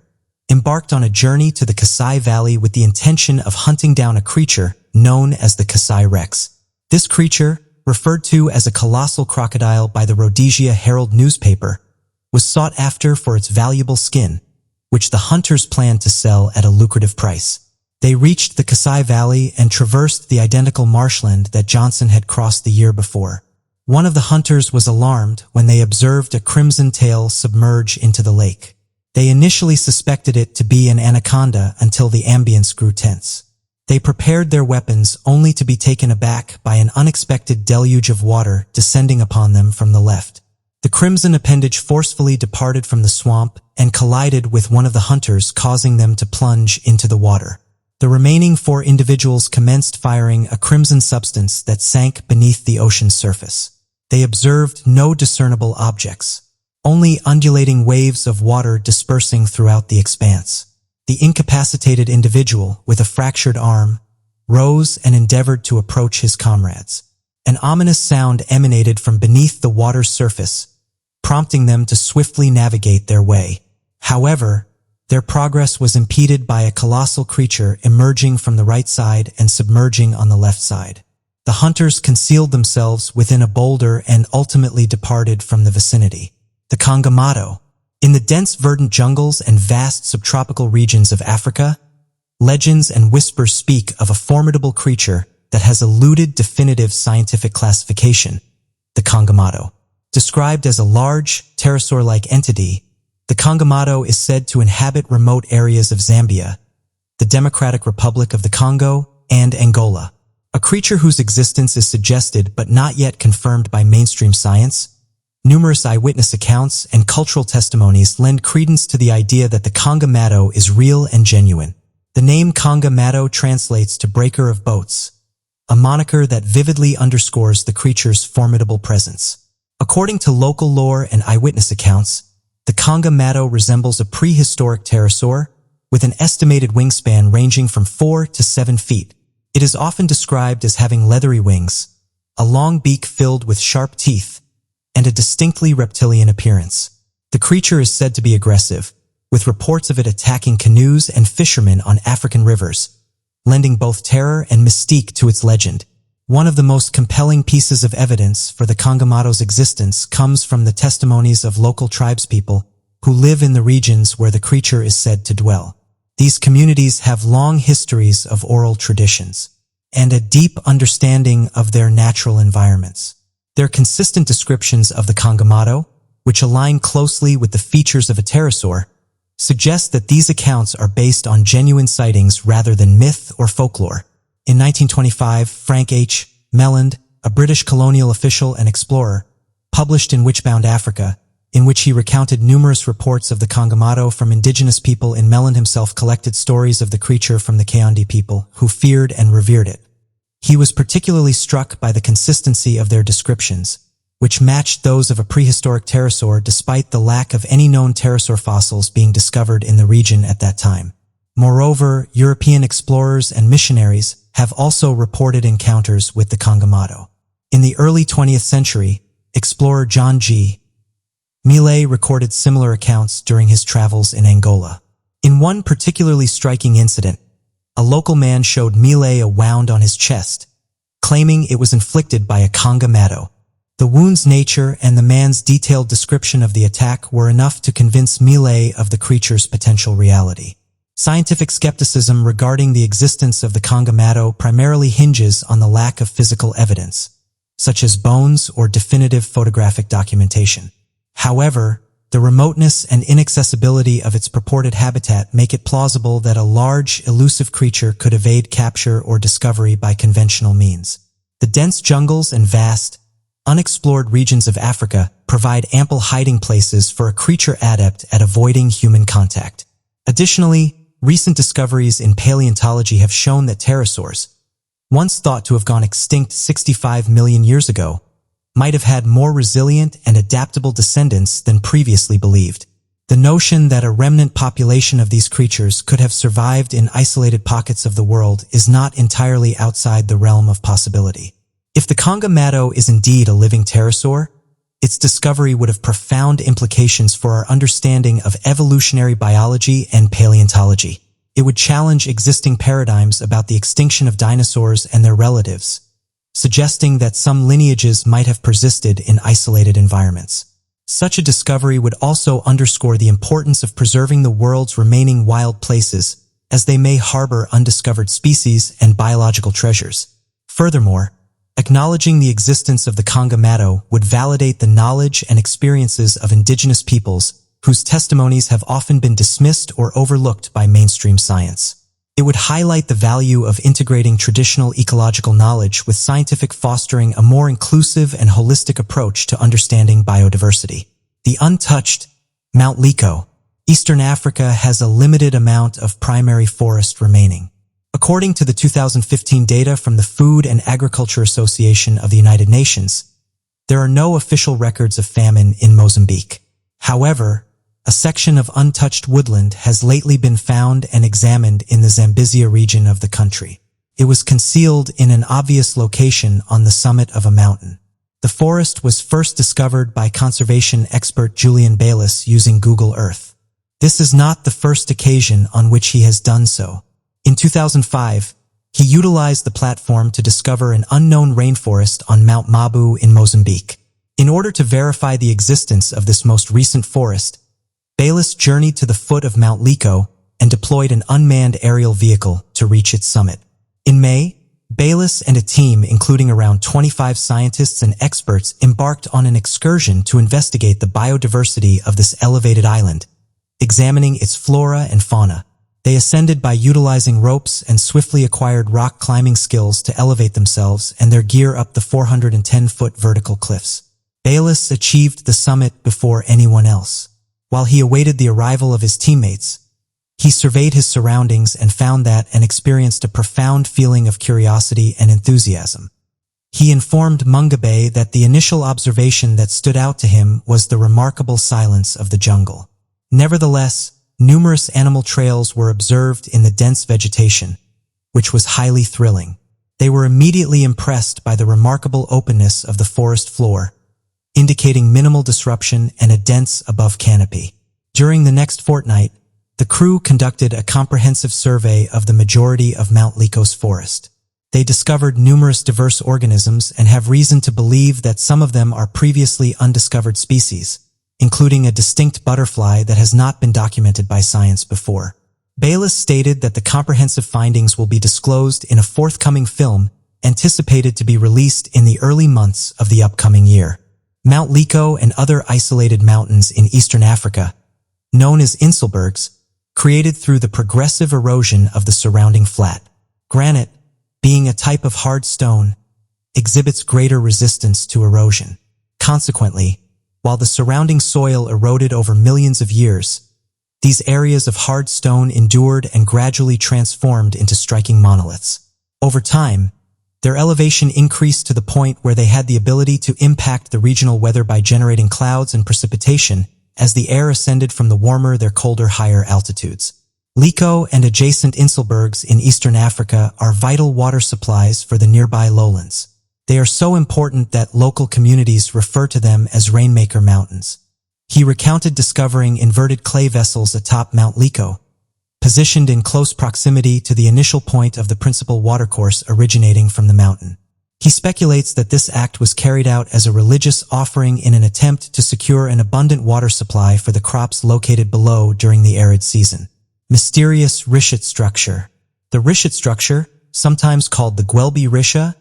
embarked on a journey to the Kasai Valley with the intention of hunting down a creature known as the Kasai Rex. This creature, referred to as a colossal crocodile by the Rhodesia Herald newspaper, was sought after for its valuable skin, which the hunters planned to sell at a lucrative price. They reached the Kasai Valley and traversed the identical marshland that Johnson had crossed the year before. One of the hunters was alarmed when they observed a crimson tail submerge into the lake. They initially suspected it to be an anaconda until the ambience grew tense. They prepared their weapons only to be taken aback by an unexpected deluge of water descending upon them from the left. The crimson appendage forcefully departed from the swamp and collided with one of the hunters, causing them to plunge into the water. The remaining 4 individuals commenced firing a crimson substance that sank beneath the ocean's surface. They observed no discernible objects, only undulating waves of water dispersing throughout the expanse. The incapacitated individual, with a fractured arm, rose and endeavored to approach his comrades. An ominous sound emanated from beneath the water's surface, prompting them to swiftly navigate their way. However, their progress was impeded by a colossal creature emerging from the right side and submerging on the left side. The hunters concealed themselves within a boulder and ultimately departed from the vicinity. The Congamato. In the dense verdant jungles and vast subtropical regions of Africa, legends and whispers speak of a formidable creature that has eluded definitive scientific classification, the Congamato. Described as a large, pterosaur-like entity, the Congamato is said to inhabit remote areas of Zambia, the Democratic Republic of the Congo, and Angola. A creature whose existence is suggested but not yet confirmed by mainstream science. Numerous eyewitness accounts and cultural testimonies lend credence to the idea that the Congamato is real and genuine. The name Conga Mato translates to breaker of boats, a moniker that vividly underscores the creature's formidable presence. According to local lore and eyewitness accounts, the Conga Mato resembles a prehistoric pterosaur with an estimated wingspan ranging from 4 to 7 feet. It is often described as having leathery wings, a long beak filled with sharp teeth, and a distinctly reptilian appearance. The creature is said to be aggressive, with reports of it attacking canoes and fishermen on African rivers, lending both terror and mystique to its legend. One of the most compelling pieces of evidence for the Conga Mato's existence comes from the testimonies of local tribespeople who live in the regions where the creature is said to dwell. These communities have long histories of oral traditions and a deep understanding of their natural environments. Their consistent descriptions of the Conga Mato, which align closely with the features of a pterosaur, suggest that these accounts are based on genuine sightings rather than myth or folklore. In 1925, Frank H. Melland, a British colonial official and explorer, published in Witchbound Africa, in which he recounted numerous reports of the Conga Mato from indigenous people. In Melland himself collected stories of the creature from the Kaindi people, who feared and revered it. He was particularly struck by the consistency of their descriptions, which matched those of a prehistoric pterosaur despite the lack of any known pterosaur fossils being discovered in the region at that time. Moreover, European explorers and missionaries have also reported encounters with the Conga Mato. In the early 20th century, explorer John G. Millet recorded similar accounts during his travels in Angola. In one particularly striking incident, a local man showed Millet a wound on his chest, claiming it was inflicted by a Conga Mato. The wound's nature and the man's detailed description of the attack were enough to convince Millet of the creature's potential reality. Scientific skepticism regarding the existence of the Conga Mato primarily hinges on the lack of physical evidence, such as bones or definitive photographic documentation. However, the remoteness and inaccessibility of its purported habitat make it plausible that a large, elusive creature could evade capture or discovery by conventional means. The dense jungles and vast, unexplored regions of Africa provide ample hiding places for a creature adept at avoiding human contact. Additionally, recent discoveries in paleontology have shown that pterosaurs, once thought to have gone extinct 65 million years ago, might have had more resilient and adaptable descendants than previously believed. The notion that a remnant population of these creatures could have survived in isolated pockets of the world is not entirely outside the realm of possibility. If the Conga Mato is indeed a living pterosaur, its discovery would have profound implications for our understanding of evolutionary biology and paleontology. It would challenge existing paradigms about the extinction of dinosaurs and their relatives, suggesting that some lineages might have persisted in isolated environments. Such a discovery would also underscore the importance of preserving the world's remaining wild places, as they may harbor undiscovered species and biological treasures. Furthermore, acknowledging the existence of the Conga Mato would validate the knowledge and experiences of indigenous peoples whose testimonies have often been dismissed or overlooked by mainstream science. It would highlight the value of integrating traditional ecological knowledge with scientific, fostering a more inclusive and holistic approach to understanding biodiversity. The untouched Mount Liko, Eastern Africa, has a limited amount of primary forest remaining. According to the 2015 data from the Food and Agriculture Association of the United Nations, there are no official records of famine in Mozambique. However, a section of untouched woodland has lately been found and examined in the Zambezia region of the country. It was concealed in an obvious location on the summit of a mountain. The forest was first discovered by conservation expert Julian Bayliss using Google Earth. This is not the first occasion on which he has done so. In 2005, he utilized the platform to discover an unknown rainforest on Mount Mabu in Mozambique. In order to verify the existence of this most recent forest, Bayliss journeyed to the foot of Mount Liko and deployed an unmanned aerial vehicle to reach its summit. In May, Bayliss and a team including around 25 scientists and experts embarked on an excursion to investigate the biodiversity of this elevated island, examining its flora and fauna. They ascended by utilizing ropes and swiftly acquired rock climbing skills to elevate themselves and their gear up the 410-foot vertical cliffs. Bayliss achieved the summit before anyone else. While he awaited the arrival of his teammates, He surveyed his surroundings and found that and experienced a profound feeling of curiosity and enthusiasm. He informed Mungabe that the initial observation that stood out to him was the remarkable silence of the jungle. Nevertheless, numerous animal trails were observed in the dense vegetation, which was highly thrilling. They were immediately impressed by the remarkable openness of the forest floor, indicating minimal disruption and a dense above canopy. During the next fortnight, the crew conducted a comprehensive survey of the majority of Mount Lycos forest. They discovered numerous diverse organisms and have reason to believe that some of them are previously undiscovered species, including a distinct butterfly that has not been documented by science before. Bayliss stated that the comprehensive findings will be disclosed in a forthcoming film anticipated to be released in the early months of the upcoming year. Mount Lyco and other isolated mountains in eastern Africa, known as Inselbergs, created through the progressive erosion of the surrounding flat. Granite, being a type of hard stone, exhibits greater resistance to erosion. Consequently, while the surrounding soil eroded over millions of years, these areas of hard stone endured and gradually transformed into striking monoliths. Over time, their elevation increased to the point where they had the ability to impact the regional weather by generating clouds and precipitation as the air ascended from the warmer their colder higher altitudes. Lyco and adjacent Inselbergs in eastern Africa are vital water supplies for the nearby lowlands. They are so important that local communities refer to them as Rainmaker Mountains. He recounted discovering inverted clay vessels atop Mount Lyco, positioned in close proximity to the initial point of the principal watercourse originating from the mountain. He speculates that this act was carried out as a religious offering in an attempt to secure an abundant water supply for the crops located below during the arid season. Mysterious Richet structure. The Richet structure, sometimes called the Guelbi Risha,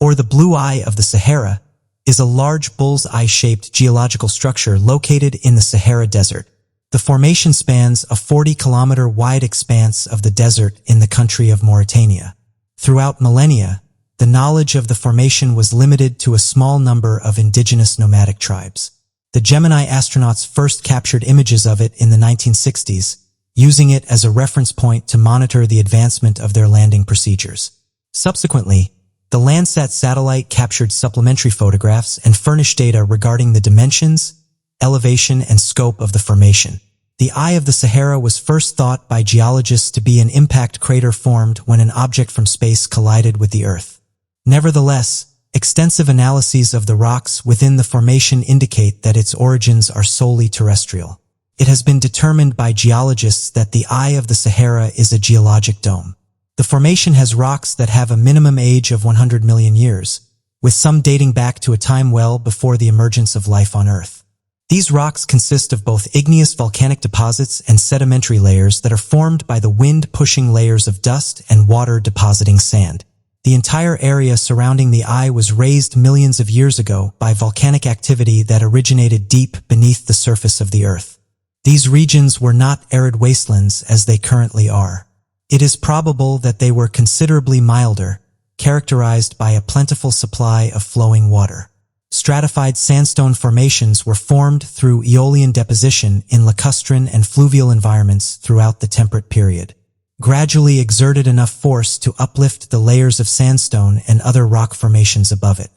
or the Blue Eye of the Sahara, is a large bull's eye-shaped geological structure located in the Sahara Desert. The formation spans a 40-kilometer-wide expanse of the desert in the country of Mauritania. Throughout millennia, the knowledge of the formation was limited to a small number of indigenous nomadic tribes. The Gemini astronauts first captured images of it in the 1960s, using it as a reference point to monitor the advancement of their landing procedures. Subsequently, the Landsat satellite captured supplementary photographs and furnished data regarding the dimensions, elevation, and scope of the formation. The Eye of the Sahara was first thought by geologists to be an impact crater formed when an object from space collided with the Earth. Nevertheless, extensive analyses of the rocks within the formation indicate that its origins are solely terrestrial. It has been determined by geologists that the Eye of the Sahara is a geologic dome. The formation has rocks that have a minimum age of 100 million years, with some dating back to a time well before the emergence of life on Earth. These rocks consist of both igneous volcanic deposits and sedimentary layers that are formed by the wind-pushing layers of dust and water-depositing sand. The entire area surrounding the Eye was raised millions of years ago by volcanic activity that originated deep beneath the surface of the Earth. These regions were not arid wastelands as they currently are. It is probable that they were considerably milder, characterized by a plentiful supply of flowing water. Stratified sandstone formations were formed through Aeolian deposition in lacustrine and fluvial environments throughout the temperate period. Gradually exerted enough force to uplift the layers of sandstone and other rock formations above it.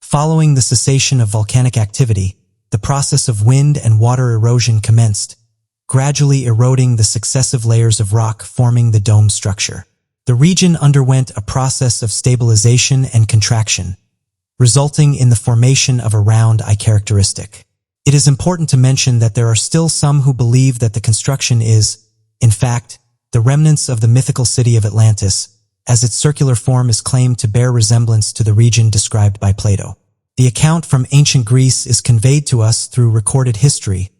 Following the cessation of volcanic activity, the process of wind and water erosion commenced, gradually eroding the successive layers of rock forming the dome structure. The region underwent a process of stabilization and contraction, resulting in the formation of a round eye characteristic. It is important to mention that there are still some who believe that the construction is, in fact, the remnants of the mythical city of Atlantis, as its circular form is claimed to bear resemblance to the region described by Plato. The account from ancient Greece is conveyed to us through recorded history,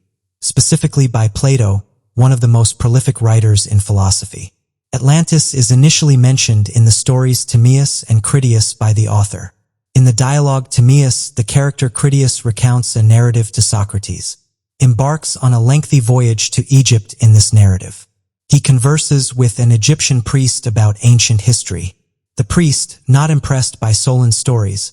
specifically by Plato, one of the most prolific writers in philosophy. Atlantis is initially mentioned in the stories Timaeus and Critias by the author. In the dialogue Timaeus, the character Critias recounts a narrative to Socrates, embarks on a lengthy voyage to Egypt in this narrative. He converses with an Egyptian priest about ancient history. The priest, not impressed by Solon's stories,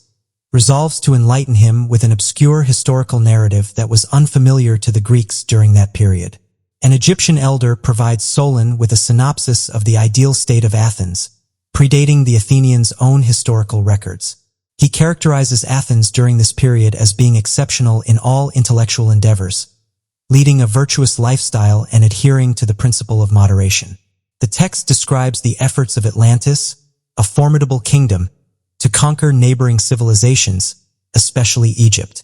resolves to enlighten him with an obscure historical narrative that was unfamiliar to the Greeks during that period. An Egyptian elder provides Solon with a synopsis of the ideal state of Athens, predating the Athenians' own historical records. He characterizes Athens during this period as being exceptional in all intellectual endeavors, leading a virtuous lifestyle and adhering to the principle of moderation. The text describes the efforts of Atlantis, a formidable kingdom, to conquer neighboring civilizations, especially Egypt.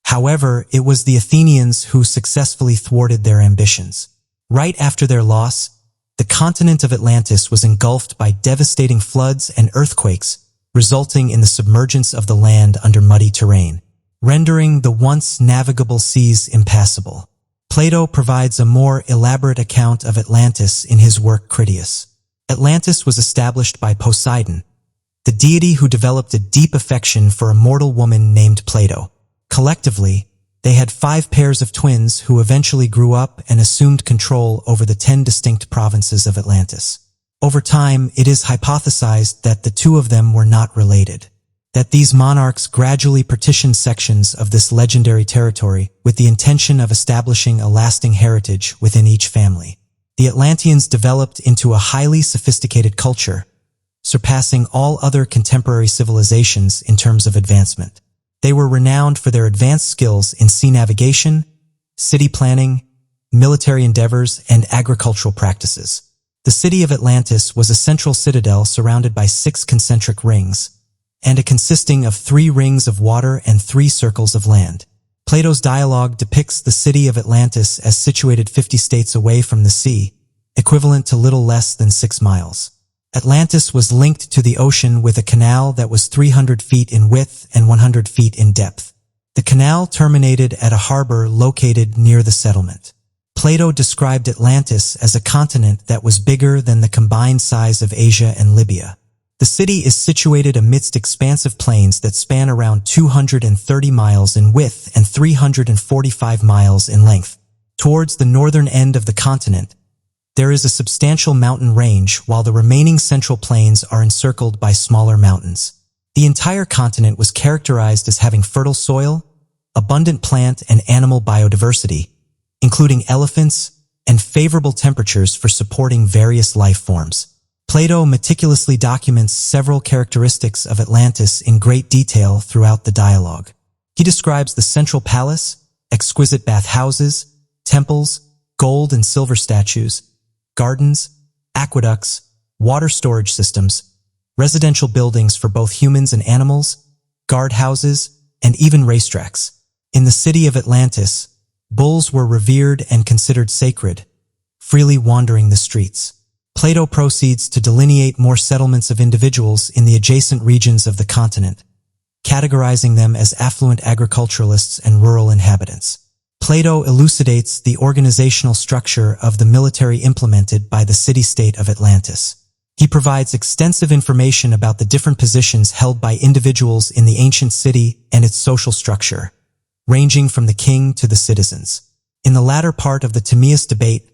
However, it was the Athenians who successfully thwarted their ambitions. Right after their loss, the continent of Atlantis was engulfed by devastating floods and earthquakes, resulting in the submergence of the land under muddy terrain, rendering the once navigable seas impassable. Plato provides a more elaborate account of Atlantis in his work Critias. Atlantis was established by Poseidon, the deity who developed a deep affection for a mortal woman named Plato. Collectively, they had 5 pairs of twins who eventually grew up and assumed control over the 10 distinct provinces of Atlantis. Over time, it is hypothesized that the 2 of them were not related, that these monarchs gradually partitioned sections of this legendary territory with the intention of establishing a lasting heritage within each family. The Atlanteans developed into a highly sophisticated culture, surpassing all other contemporary civilizations in terms of advancement. They were renowned for their advanced skills in sea navigation, city planning, military endeavors, and agricultural practices. The city of Atlantis was a central citadel surrounded by 6 concentric rings, and consisting of 3 rings of water and 3 circles of land. Plato's dialogue depicts the city of Atlantis as situated 50 states away from the sea, equivalent to little less than 6 miles. Atlantis was linked to the ocean with a canal that was 300 feet in width and 100 feet in depth. The canal terminated at a harbor located near the settlement. Plato described Atlantis as a continent that was bigger than the combined size of Asia and Libya. The city is situated amidst expansive plains that span around 230 miles in width and 345 miles in length. Towards the northern end of the continent, there is a substantial mountain range, while the remaining central plains are encircled by smaller mountains. The entire continent was characterized as having fertile soil, abundant plant and animal biodiversity, including elephants, and favorable temperatures for supporting various life forms. Plato meticulously documents several characteristics of Atlantis in great detail throughout the dialogue. He describes the central palace, exquisite bathhouses, temples, gold and silver statues, gardens, aqueducts, water storage systems, residential buildings for both humans and animals, guardhouses, and even racetracks. In the city of Atlantis, bulls were revered and considered sacred, freely wandering the streets. Plato proceeds to delineate more settlements of individuals in the adjacent regions of the continent, categorizing them as affluent agriculturalists and rural inhabitants. Plato elucidates the organizational structure of the military implemented by the city-state of Atlantis. He provides extensive information about the different positions held by individuals in the ancient city and its social structure, ranging from the king to the citizens. In the latter part of the Timaeus debate,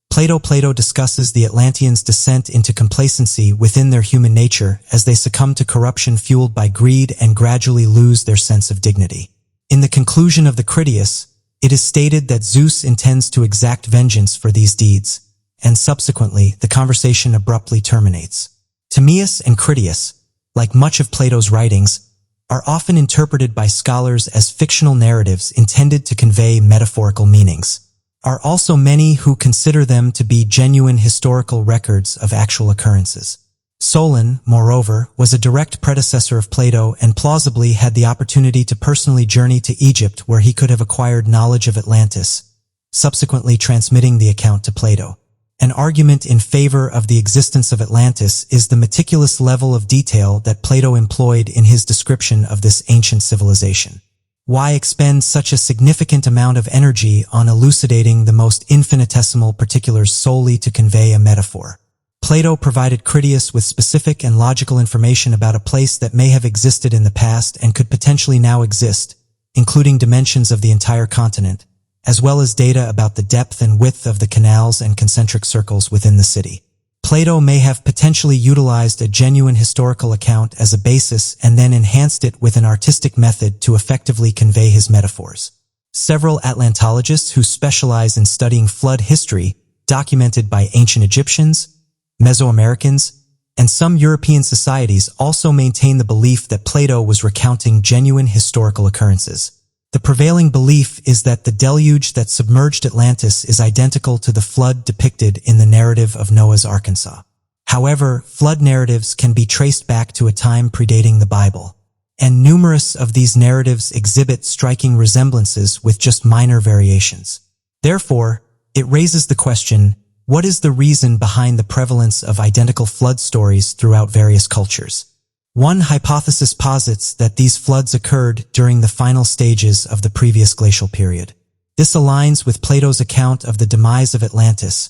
Plato discusses the Atlanteans' descent into complacency within their human nature as they succumb to corruption fueled by greed and gradually lose their sense of dignity. In the conclusion of the Critias, it is stated that Zeus intends to exact vengeance for these deeds, and subsequently the conversation abruptly terminates. Timaeus and Critias, like much of Plato's writings, are often interpreted by scholars as fictional narratives intended to convey metaphorical meanings. Are also many who consider them to be genuine historical records of actual occurrences. Solon, moreover, was a direct predecessor of Plato and plausibly had the opportunity to personally journey to Egypt, where he could have acquired knowledge of Atlantis, subsequently transmitting the account to Plato. An argument in favor of the existence of Atlantis is the meticulous level of detail that Plato employed in his description of this ancient civilization. Why expend such a significant amount of energy on elucidating the most infinitesimal particulars solely to convey a metaphor? Plato provided Critias with specific and logical information about a place that may have existed in the past and could potentially now exist, including dimensions of the entire continent, as well as data about the depth and width of the canals and concentric circles within the city. Plato may have potentially utilized a genuine historical account as a basis and then enhanced it with an artistic method to effectively convey his metaphors. Several Atlantologists who specialize in studying flood history, documented by ancient Egyptians, Mesoamericans, and some European societies, also maintain the belief that Plato was recounting genuine historical occurrences. The prevailing belief is that the deluge that submerged Atlantis is identical to the flood depicted in the narrative of Noah's Arkansas. However, flood narratives can be traced back to a time predating the Bible, and numerous of these narratives exhibit striking resemblances with just minor variations. Therefore, it raises the question, what is the reason behind the prevalence of identical flood stories throughout various cultures? One hypothesis posits that these floods occurred during the final stages of the previous glacial period. This aligns with Plato's account of the demise of Atlantis.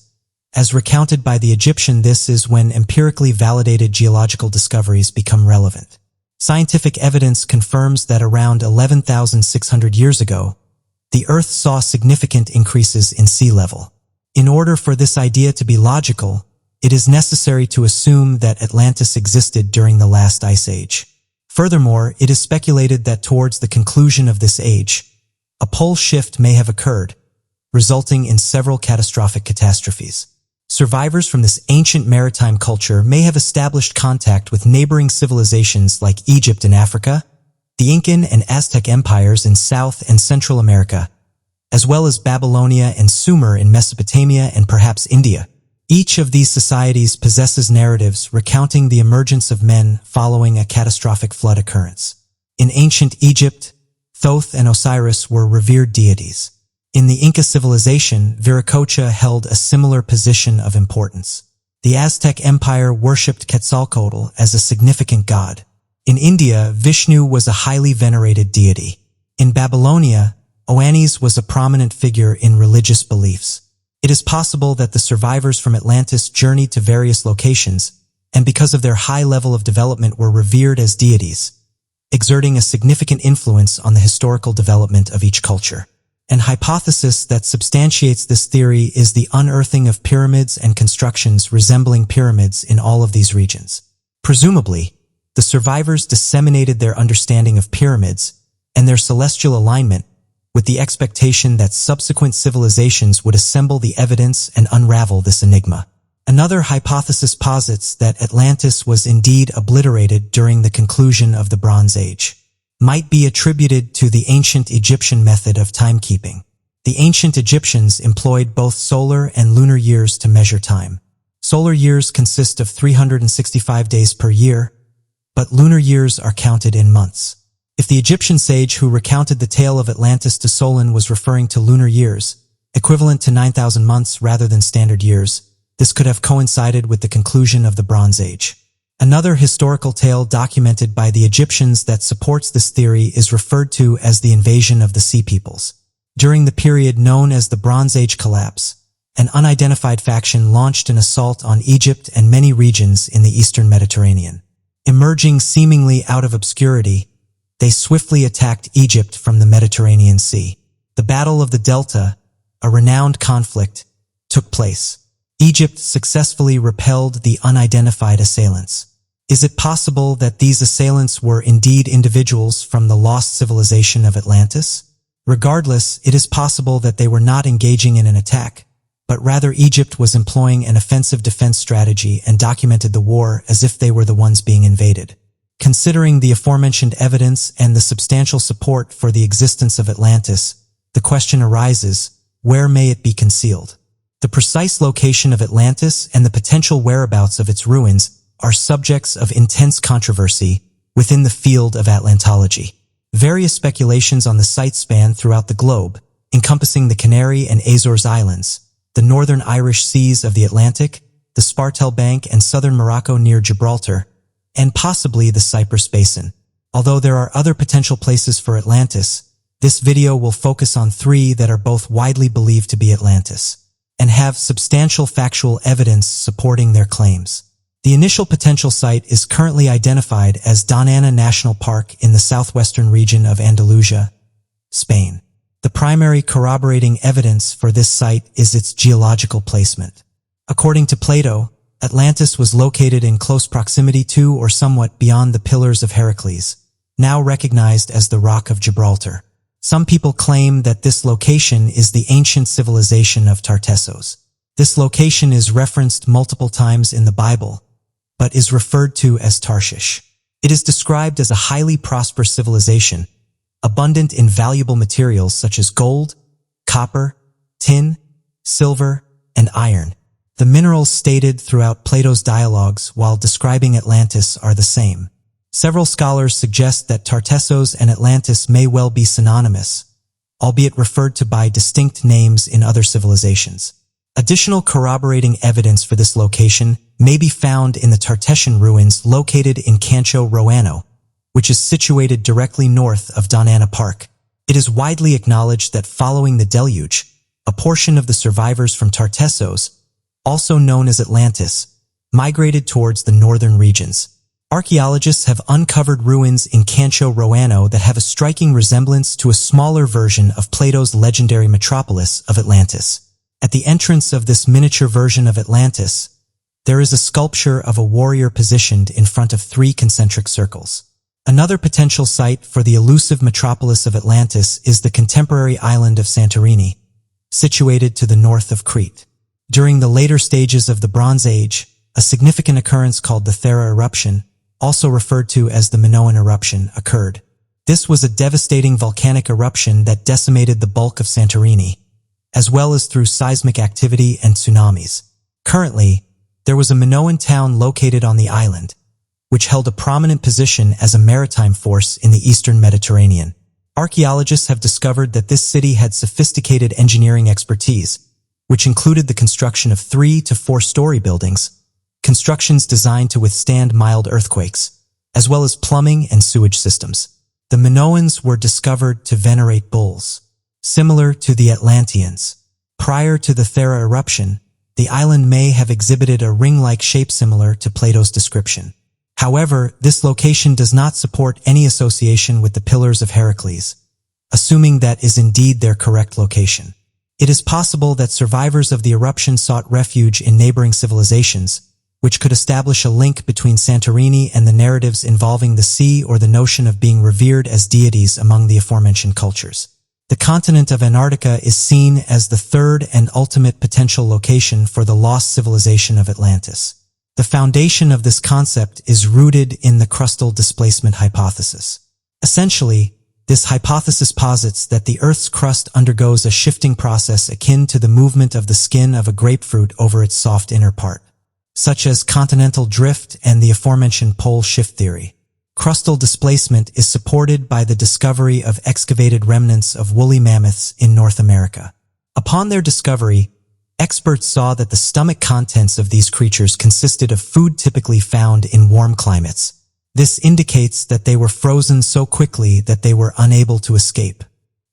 As recounted by the Egyptian, this is when empirically validated geological discoveries become relevant. Scientific evidence confirms that around 11,600 years ago, the Earth saw significant increases in sea level. In order for this idea to be logical, it is necessary to assume that Atlantis existed during the last ice age. Furthermore, it is speculated that towards the conclusion of this age, a pole shift may have occurred, resulting in several catastrophic catastrophes. Survivors from this ancient maritime culture may have established contact with neighboring civilizations like Egypt in Africa, the Incan and Aztec empires in South and Central America, as well as Babylonia and Sumer in Mesopotamia and perhaps India. Each of these societies possesses narratives recounting the emergence of men following a catastrophic flood occurrence. In ancient Egypt, Thoth and Osiris were revered deities. In the Inca civilization, Viracocha held a similar position of importance. The Aztec Empire worshipped Quetzalcoatl as a significant god. In India, Vishnu was a highly venerated deity. In Babylonia, Oannes was a prominent figure in religious beliefs. It is possible that the survivors from Atlantis journeyed to various locations, and because of their high level of development were revered as deities, exerting a significant influence on the historical development of each culture. An hypothesis that substantiates this theory is the unearthing of pyramids and constructions resembling pyramids in all of these regions. Presumably, the survivors disseminated their understanding of pyramids and their celestial alignment with the expectation that subsequent civilizations would assemble the evidence and unravel this enigma. Another hypothesis posits that Atlantis was indeed obliterated during the conclusion of the Bronze Age. Might be attributed to the ancient Egyptian method of timekeeping. The ancient Egyptians employed both solar and lunar years to measure time. Solar years consist of 365 days per year, but lunar years are counted in months. If the Egyptian sage who recounted the tale of Atlantis to Solon was referring to lunar years, equivalent to 9,000 months rather than standard years, this could have coincided with the conclusion of the Bronze Age. Another historical tale documented by the Egyptians that supports this theory is referred to as the invasion of the Sea Peoples. During the period known as the Bronze Age collapse, an unidentified faction launched an assault on Egypt and many regions in the eastern Mediterranean. Emerging seemingly out of obscurity, they swiftly attacked Egypt from the Mediterranean Sea. The Battle of the Delta, a renowned conflict, took place. Egypt successfully repelled the unidentified assailants. Is it possible that these assailants were indeed individuals from the lost civilization of Atlantis? Regardless, it is possible that they were not engaging in an attack, but rather Egypt was employing an offensive defense strategy and documented the war as if they were the ones being invaded. Considering the aforementioned evidence and the substantial support for the existence of Atlantis, the question arises, where may it be concealed? The precise location of Atlantis and the potential whereabouts of its ruins are subjects of intense controversy within the field of Atlantology. Various speculations on the site span throughout the globe, encompassing the Canary and Azores Islands, the northern Irish seas of the Atlantic, the Spartel Bank and southern Morocco near Gibraltar, and possibly the Cyprus Basin. Although there are other potential places for Atlantis, this video will focus on three that are both widely believed to be Atlantis and have substantial factual evidence supporting their claims. The initial potential site is currently identified as Doñana National Park in the southwestern region of Andalusia, Spain. The primary corroborating evidence for this site is its geological placement. According to Plato, Atlantis was located in close proximity to or somewhat beyond the Pillars of Heracles, now recognized as the Rock of Gibraltar. Some people claim that this location is the ancient civilization of Tartessos. This location is referenced multiple times in the Bible, but is referred to as Tarshish. It is described as a highly prosperous civilization, abundant in valuable materials such as gold, copper, tin, silver, and iron. The minerals stated throughout Plato's dialogues while describing Atlantis are the same. Several scholars suggest that Tartessos and Atlantis may well be synonymous, albeit referred to by distinct names in other civilizations. Additional corroborating evidence for this location may be found in the Tartessian ruins located in Cancho Roano, which is situated directly north of Donana Park. It is widely acknowledged that following the deluge, a portion of the survivors from Tartessos, also known as Atlantis, migrated towards the northern regions. Archaeologists have uncovered ruins in Cancho Roano that have a striking resemblance to a smaller version of Plato's legendary metropolis of Atlantis. At the entrance of this miniature version of Atlantis, there is a sculpture of a warrior positioned in front of 3 concentric circles. Another potential site for the elusive metropolis of Atlantis is the contemporary island of Santorini, situated to the north of Crete. During the later stages of the Bronze Age, a significant occurrence called the Thera eruption, also referred to as the Minoan eruption, occurred. This was a devastating volcanic eruption that decimated the bulk of Santorini, as well as through seismic activity and tsunamis. Currently, there was a Minoan town located on the island, which held a prominent position as a maritime force in the eastern Mediterranean. Archaeologists have discovered that this city had sophisticated engineering expertise, which included the construction of 3 to 4-story buildings, constructions designed to withstand mild earthquakes, as well as plumbing and sewage systems. The Minoans were discovered to venerate bulls, similar to the Atlanteans. Prior to the Thera eruption, the island may have exhibited a ring-like shape similar to Plato's description. However, this location does not support any association with the Pillars of Heracles, assuming that is indeed their correct location. It is possible that survivors of the eruption sought refuge in neighboring civilizations, which could establish a link between Santorini and the narratives involving the sea or the notion of being revered as deities among the aforementioned cultures. The continent of Antarctica is seen as the third and ultimate potential location for the lost civilization of Atlantis. The foundation of this concept is rooted in the crustal displacement hypothesis. Essentially, this hypothesis posits that the Earth's crust undergoes a shifting process akin to the movement of the skin of a grapefruit over its soft inner part, such as continental drift and the aforementioned pole shift theory. Crustal displacement is supported by the discovery of excavated remnants of woolly mammoths in North America. Upon their discovery, experts saw that the stomach contents of these creatures consisted of food typically found in warm climates. This indicates that they were frozen so quickly that they were unable to escape.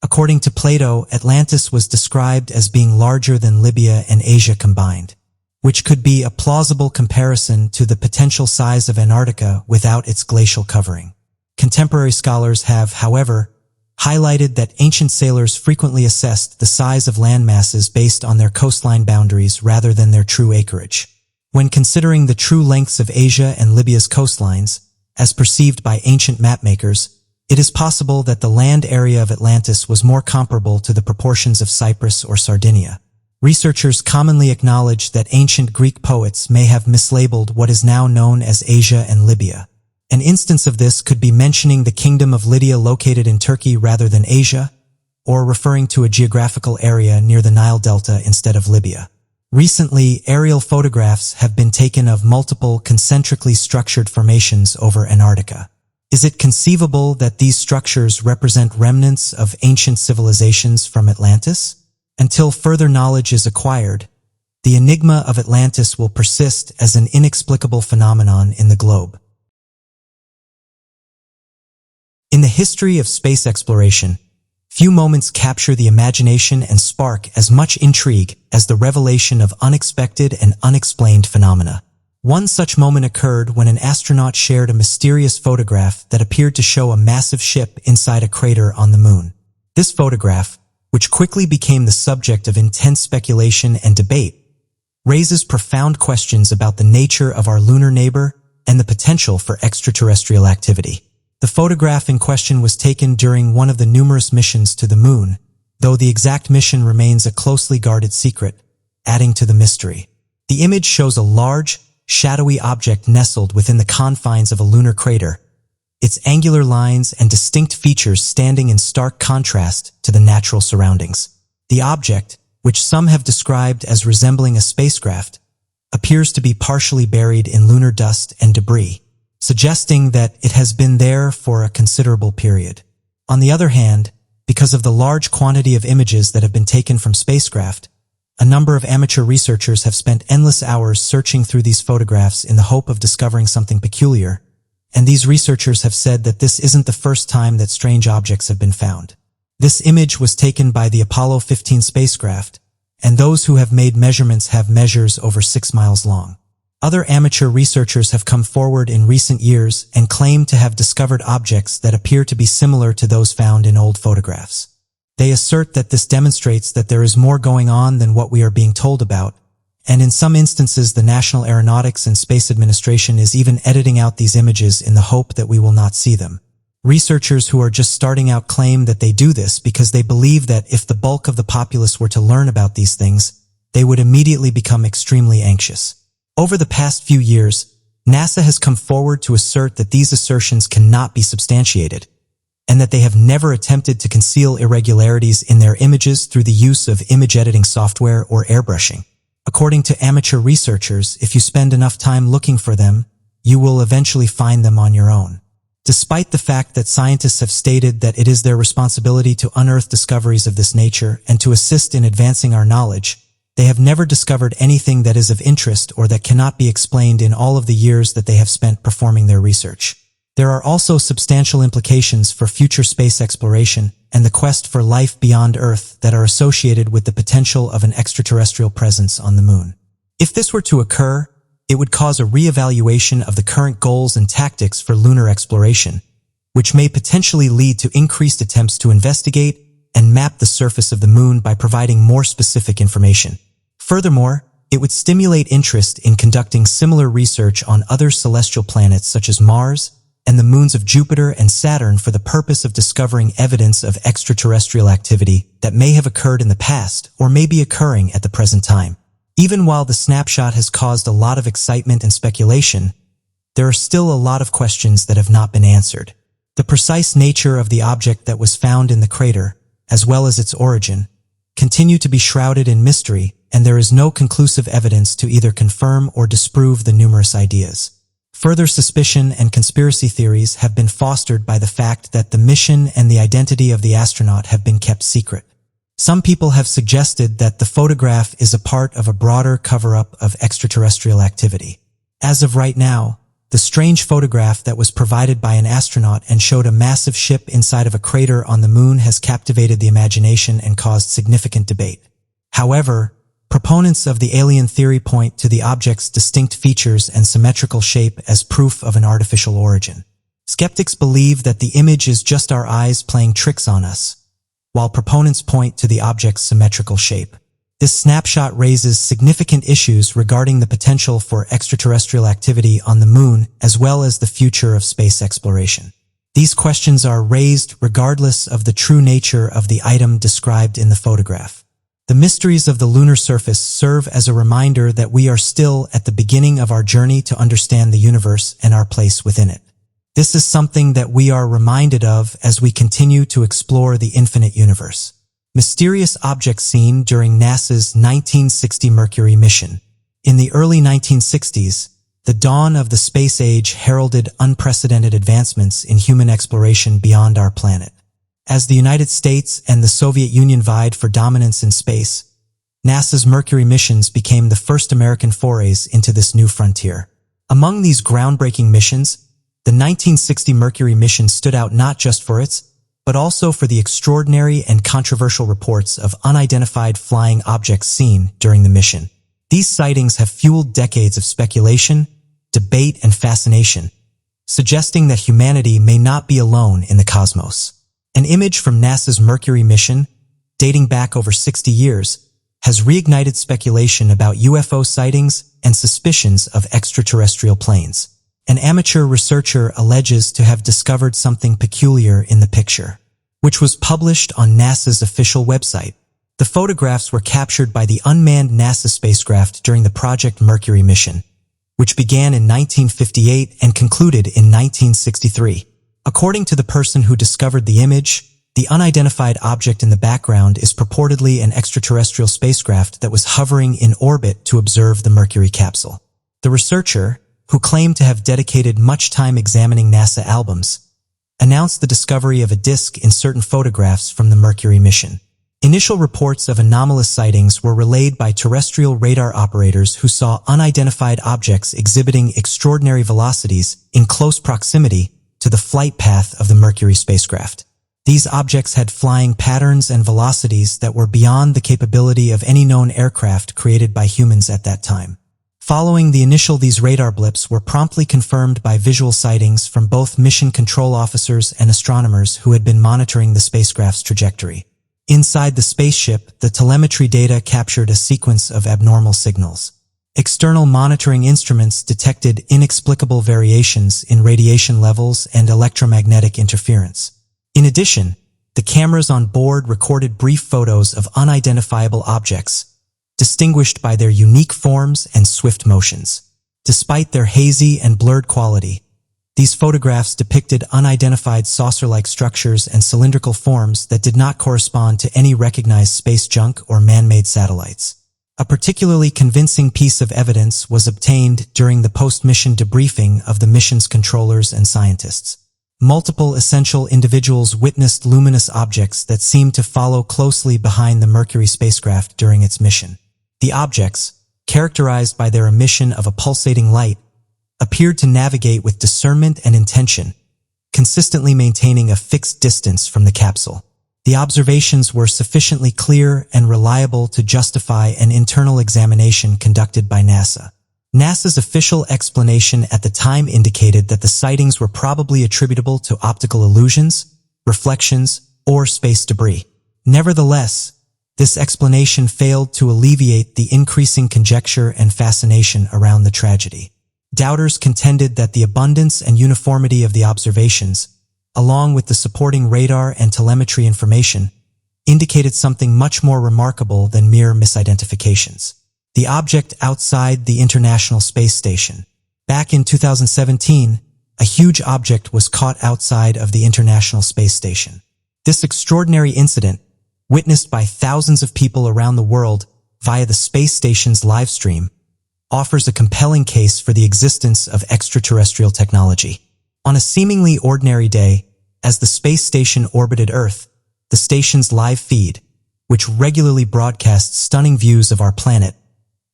According to Plato, Atlantis was described as being larger than Libya and Asia combined, which could be a plausible comparison to the potential size of Antarctica without its glacial covering. Contemporary scholars have, however, highlighted that ancient sailors frequently assessed the size of land masses based on their coastline boundaries rather than their true acreage. When considering the true lengths of Asia and Libya's coastlines, as perceived by ancient mapmakers, it is possible that the land area of Atlantis was more comparable to the proportions of Cyprus or Sardinia. Researchers commonly acknowledge that ancient Greek poets may have mislabeled what is now known as Asia and Libya. An instance of this could be mentioning the Kingdom of Lydia located in Turkey rather than Asia, or referring to a geographical area near the Nile Delta instead of Libya. Recently, aerial photographs have been taken of multiple concentrically structured formations over Antarctica. Is it conceivable that these structures represent remnants of ancient civilizations from Atlantis? Until further knowledge is acquired, the enigma of Atlantis will persist as an inexplicable phenomenon in the globe. In the history of space exploration, few moments capture the imagination and spark as much intrigue as the revelation of unexpected and unexplained phenomena. One such moment occurred when an astronaut shared a mysterious photograph that appeared to show a massive ship inside a crater on the moon. This photograph, which quickly became the subject of intense speculation and debate, raises profound questions about the nature of our lunar neighbor and the potential for extraterrestrial activity. The photograph in question was taken during one of the numerous missions to the moon, though the exact mission remains a closely guarded secret, adding to the mystery. The image shows a large, shadowy object nestled within the confines of a lunar crater, its angular lines and distinct features standing in stark contrast to the natural surroundings. The object, which some have described as resembling a spacecraft, appears to be partially buried in lunar dust and debris, suggesting that it has been there for a considerable period. On the other hand, because of the large quantity of images that have been taken from spacecraft, a number of amateur researchers have spent endless hours searching through these photographs in the hope of discovering something peculiar, and these researchers have said that this isn't the first time that strange objects have been found. This image was taken by the Apollo 15 spacecraft, and those who have made measurements have measures over 6 miles long. Other amateur researchers have come forward in recent years and claim to have discovered objects that appear to be similar to those found in old photographs. They assert that this demonstrates that there is more going on than what we are being told about, and in some instances the National Aeronautics and Space Administration is even editing out these images in the hope that we will not see them. Researchers who are just starting out claim that they do this because they believe that if the bulk of the populace were to learn about these things, they would immediately become extremely anxious. Over the past few years, NASA has come forward to assert that these assertions cannot be substantiated, and that they have never attempted to conceal irregularities in their images through the use of image editing software or airbrushing. According to amateur researchers, if you spend enough time looking for them, you will eventually find them on your own. Despite the fact that scientists have stated that it is their responsibility to unearth discoveries of this nature and to assist in advancing our knowledge, they have never discovered anything that is of interest or that cannot be explained in all of the years that they have spent performing their research. There are also substantial implications for future space exploration and the quest for life beyond Earth that are associated with the potential of an extraterrestrial presence on the moon. If this were to occur, it would cause a re-evaluation of the current goals and tactics for lunar exploration, which may potentially lead to increased attempts to investigate and map the surface of the moon by providing more specific information. Furthermore, it would stimulate interest in conducting similar research on other celestial planets such as Mars and the moons of Jupiter and Saturn for the purpose of discovering evidence of extraterrestrial activity that may have occurred in the past or may be occurring at the present time. Even while the snapshot has caused a lot of excitement and speculation, there are still a lot of questions that have not been answered. The precise nature of the object that was found in the crater, as well as its origin, continue to be shrouded in mystery, and there is no conclusive evidence to either confirm or disprove the numerous ideas. Further suspicion and conspiracy theories have been fostered by the fact that the mission and the identity of the astronaut have been kept secret. Some people have suggested that the photograph is a part of a broader cover-up of extraterrestrial activity. As of right now, the strange photograph that was provided by an astronaut and showed a massive ship inside of a crater on the moon has captivated the imagination and caused significant debate. However, proponents of the alien theory point to the object's distinct features and symmetrical shape as proof of an artificial origin. Skeptics believe that the image is just our eyes playing tricks on us, while proponents point to the object's symmetrical shape. This snapshot raises significant issues regarding the potential for extraterrestrial activity on the moon as well as the future of space exploration. These questions are raised regardless of the true nature of the item described in the photograph. The mysteries of the lunar surface serve as a reminder that we are still at the beginning of our journey to understand the universe and our place within it. This is something that we are reminded of as we continue to explore the infinite universe. Mysterious objects seen during NASA's 1960 Mercury mission. In the early 1960s, the dawn of the space age heralded unprecedented advancements in human exploration beyond our planet. As the United States and the Soviet Union vied for dominance in space, NASA's Mercury missions became the first American forays into this new frontier. Among these groundbreaking missions, the 1960 Mercury mission stood out not just for its, but also for the extraordinary and controversial reports of unidentified flying objects seen during the mission. These sightings have fueled decades of speculation, debate, and fascination, suggesting that humanity may not be alone in the cosmos. An image from NASA's Mercury mission, dating back over 60 years, has reignited speculation about UFO sightings and suspicions of extraterrestrial planes. An amateur researcher alleges to have discovered something peculiar in the picture, which was published on NASA's official website. The photographs were captured by the unmanned NASA spacecraft during the Project Mercury mission, which began in 1958 and concluded in 1963. According to the person who discovered the image, the unidentified object in the background is purportedly an extraterrestrial spacecraft that was hovering in orbit to observe the Mercury capsule. The researcher, who claimed to have dedicated much time examining NASA albums, announced the discovery of a disk in certain photographs from the Mercury mission. Initial reports of anomalous sightings were relayed by terrestrial radar operators who saw unidentified objects exhibiting extraordinary velocities in close proximity to the flight path of the Mercury spacecraft. These objects had flying patterns and velocities that were beyond the capability of any known aircraft created by humans at that time. Following the initial, these radar blips were promptly confirmed by visual sightings from both mission control officers and astronomers who had been monitoring the spacecraft's trajectory. Inside the spaceship, the telemetry data captured a sequence of abnormal signals. External monitoring instruments detected inexplicable variations in radiation levels and electromagnetic interference. In addition, the cameras on board recorded brief photos of unidentifiable objects, distinguished by their unique forms and swift motions. Despite their hazy and blurred quality, these photographs depicted unidentified saucer-like structures and cylindrical forms that did not correspond to any recognized space junk or man-made satellites. A particularly convincing piece of evidence was obtained during the post-mission debriefing of the mission's controllers and scientists. Multiple essential individuals witnessed luminous objects that seemed to follow closely behind the Mercury spacecraft during its mission. The objects, characterized by their emission of a pulsating light, appeared to navigate with discernment and intention, consistently maintaining a fixed distance from the capsule. The observations were sufficiently clear and reliable to justify an internal examination conducted by NASA. NASA's official explanation at the time indicated that the sightings were probably attributable to optical illusions, reflections, or space debris. Nevertheless, this explanation failed to alleviate the increasing conjecture and fascination around the tragedy. Doubters contended that the abundance and uniformity of the observations, along with the supporting radar and telemetry information, indicated something much more remarkable than mere misidentifications. The object outside the International Space Station. Back in 2017, a huge object was caught outside of the International Space Station. This extraordinary incident, witnessed by thousands of people around the world via the space station's live stream, offers a compelling case for the existence of extraterrestrial technology. On a seemingly ordinary day, as the space station orbited Earth, the station's live feed, which regularly broadcasts stunning views of our planet,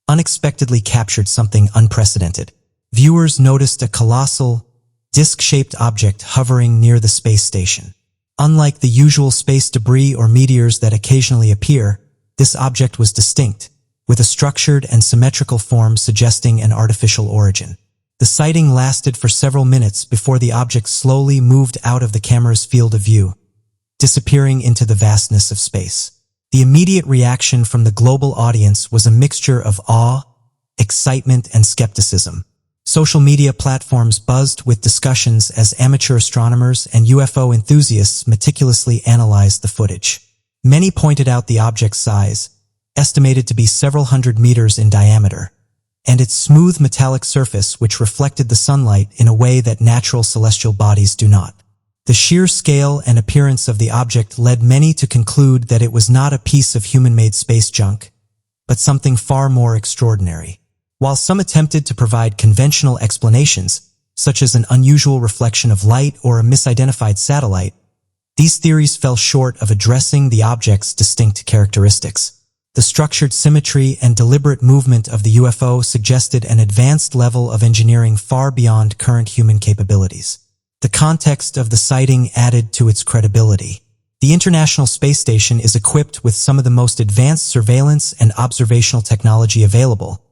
unexpectedly captured something unprecedented. Viewers noticed a colossal, disc-shaped object hovering near the space station. Unlike the usual space debris or meteors that occasionally appear, this object was distinct, with a structured and symmetrical form suggesting an artificial origin. The sighting lasted for several minutes before the object slowly moved out of the camera's field of view, disappearing into the vastness of space. The immediate reaction from the global audience was a mixture of awe, excitement, and skepticism. Social media platforms buzzed with discussions as amateur astronomers and UFO enthusiasts meticulously analyzed the footage. Many pointed out the object's size, estimated to be several hundred meters in diameter, and its smooth metallic surface which reflected the sunlight in a way that natural celestial bodies do not. The sheer scale and appearance of the object led many to conclude that it was not a piece of human-made space junk, but something far more extraordinary. While some attempted to provide conventional explanations, such as an unusual reflection of light or a misidentified satellite, these theories fell short of addressing the object's distinct characteristics. The structured symmetry and deliberate movement of the UFO suggested an advanced level of engineering far beyond current human capabilities. The context of the sighting added to its credibility. The International Space Station is equipped with some of the most advanced surveillance and observational technology available,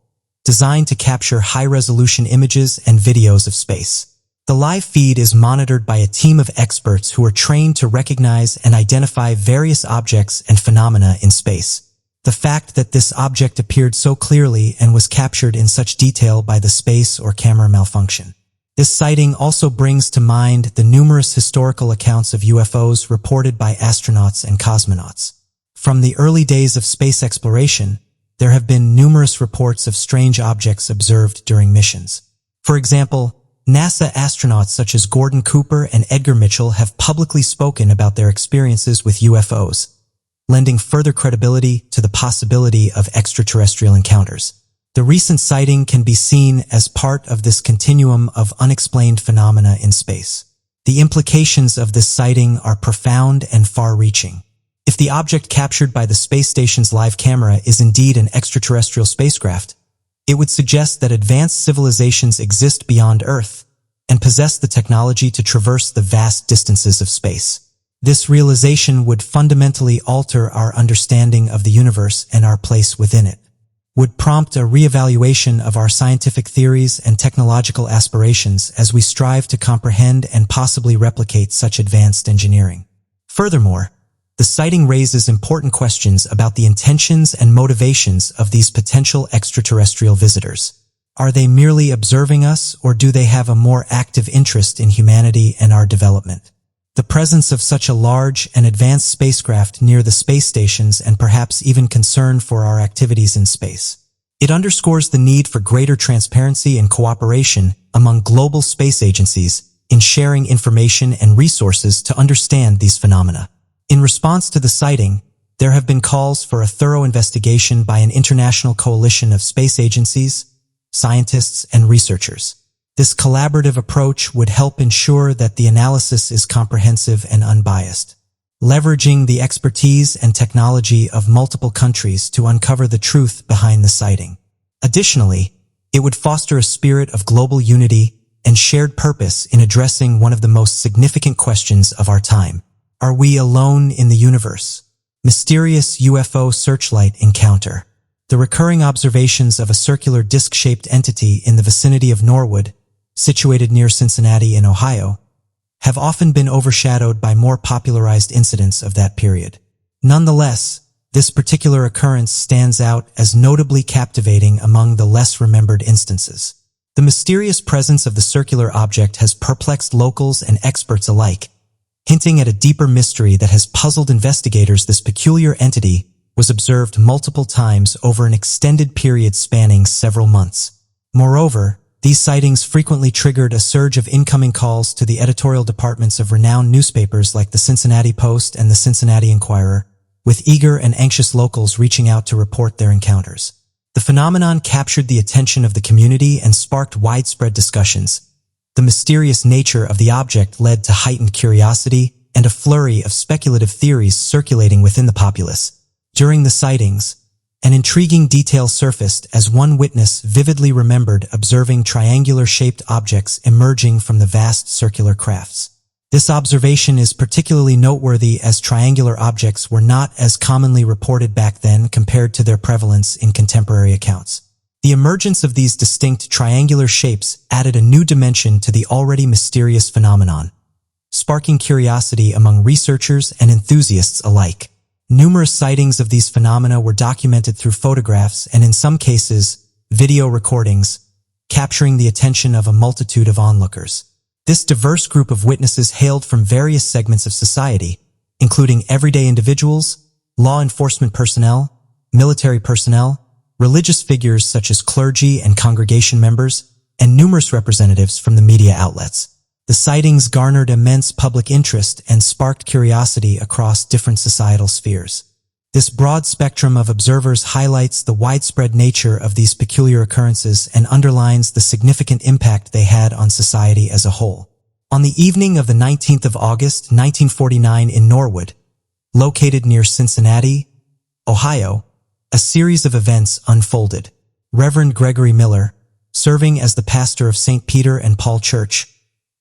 designed to capture high-resolution images and videos of space. The live feed is monitored by a team of experts who are trained to recognize and identify various objects and phenomena in space. The fact that this object appeared so clearly and was captured in such detail by the space or camera malfunction This sighting also brings to mind the numerous historical accounts of UFOs reported by astronauts and cosmonauts. From the early days of space exploration, there have been numerous reports of strange objects observed during missions. For example, NASA astronauts such as Gordon Cooper and Edgar Mitchell have publicly spoken about their experiences with UFOs, lending further credibility to the possibility of extraterrestrial encounters. The recent sighting can be seen as part of this continuum of unexplained phenomena in space. The implications of this sighting are profound and far-reaching. If the object captured by the space station's live camera is indeed an extraterrestrial spacecraft, it would suggest that advanced civilizations exist beyond Earth and possess the technology to traverse the vast distances of space. This realization would fundamentally alter our understanding of the universe and our place within it, would prompt a reevaluation of our scientific theories and technological aspirations as we strive to comprehend and possibly replicate such advanced engineering. Furthermore, the sighting raises important questions about the intentions and motivations of these potential extraterrestrial visitors. Are they merely observing us, or do they have a more active interest in humanity and our development? The presence of such a large and advanced spacecraft near the space stations and perhaps even concern for our activities in space. It underscores the need for greater transparency and cooperation among global space agencies in sharing information and resources to understand these phenomena. In response to the sighting, there have been calls for a thorough investigation by an international coalition of space agencies, scientists, and researchers. This collaborative approach would help ensure that the analysis is comprehensive and unbiased, leveraging the expertise and technology of multiple countries to uncover the truth behind the sighting. Additionally, it would foster a spirit of global unity and shared purpose in addressing one of the most significant questions of our time. Are we alone in the universe? Mysterious UFO searchlight encounter. The recurring observations of a circular disc-shaped entity in the vicinity of Norwood, situated near Cincinnati in Ohio, have often been overshadowed by more popularized incidents of that period. Nonetheless, this particular occurrence stands out as notably captivating among the less remembered instances. The mysterious presence of the circular object has perplexed locals and experts alike, hinting at a deeper mystery that has puzzled investigators. This peculiar entity was observed multiple times over an extended period spanning several months. Moreover, these sightings frequently triggered a surge of incoming calls to the editorial departments of renowned newspapers like the Cincinnati Post and the Cincinnati Enquirer, with eager and anxious locals reaching out to report their encounters. The phenomenon captured the attention of the community and sparked widespread discussions. The mysterious nature of the object led to heightened curiosity and a flurry of speculative theories circulating within the populace. During the sightings, an intriguing detail surfaced as one witness vividly remembered observing triangular-shaped objects emerging from the vast circular crafts. This observation is particularly noteworthy as triangular objects were not as commonly reported back then compared to their prevalence in contemporary accounts. The emergence of these distinct triangular shapes added a new dimension to the already mysterious phenomenon, sparking curiosity among researchers and enthusiasts alike. Numerous sightings of these phenomena were documented through photographs and, in some cases, video recordings, capturing the attention of a multitude of onlookers. This diverse group of witnesses hailed from various segments of society, including everyday individuals, law enforcement personnel, military personnel, religious figures such as clergy and congregation members, and numerous representatives from the media outlets. The sightings garnered immense public interest and sparked curiosity across different societal spheres. This broad spectrum of observers highlights the widespread nature of these peculiar occurrences and underlines the significant impact they had on society as a whole. On the evening of the 19th of August, 1949 in Norwood, located near Cincinnati, Ohio, a series of events unfolded. Reverend Gregory Miller, serving as the pastor of St. Peter and Paul Church,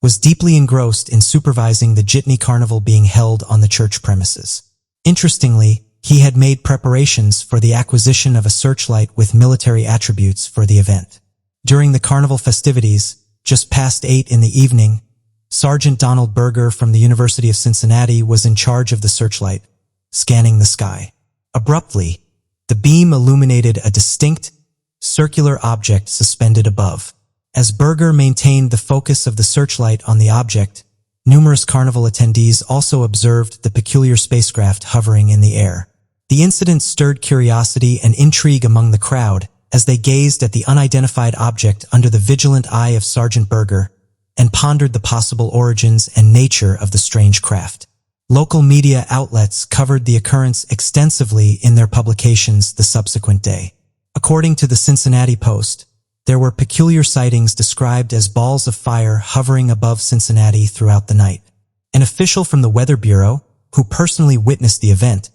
was deeply engrossed in supervising the Jitney Carnival being held on the church premises. Interestingly, he had made preparations for the acquisition of a searchlight with military attributes for the event. During the carnival festivities, just past 8 in the evening, Sergeant Donald Berger from the University of Cincinnati was in charge of the searchlight, scanning the sky. Abruptly, the beam illuminated a distinct, circular object suspended above. As Berger maintained the focus of the searchlight on the object, numerous carnival attendees also observed the peculiar spacecraft hovering in the air. The incident stirred curiosity and intrigue among the crowd as they gazed at the unidentified object under the vigilant eye of Sergeant Berger and pondered the possible origins and nature of the strange craft. Local media outlets covered the occurrence extensively in their publications the subsequent day. According to the Cincinnati Post, there were peculiar sightings described as balls of fire hovering above Cincinnati throughout the night. An official from the Weather Bureau, who personally witnessed the event,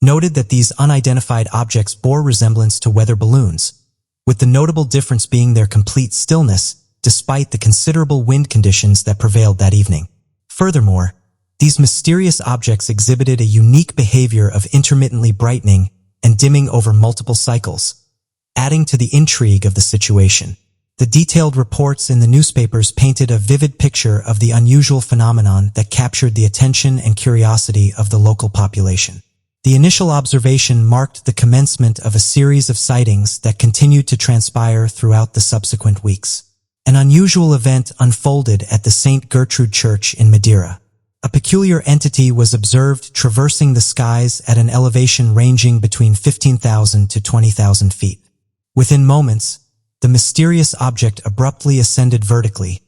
noted that these unidentified objects bore resemblance to weather balloons, with the notable difference being their complete stillness despite the considerable wind conditions that prevailed that evening. Furthermore, these mysterious objects exhibited a unique behavior of intermittently brightening and dimming over multiple cycles, adding to the intrigue of the situation. The detailed reports in the newspapers painted a vivid picture of the unusual phenomenon that captured the attention and curiosity of the local population. The initial observation marked the commencement of a series of sightings that continued to transpire throughout the subsequent weeks. An unusual event unfolded at the St. Gertrude Church in Madeira. A peculiar entity was observed traversing the skies at an elevation ranging between 15,000 to 20,000 feet. Within moments, the mysterious object abruptly ascended vertically,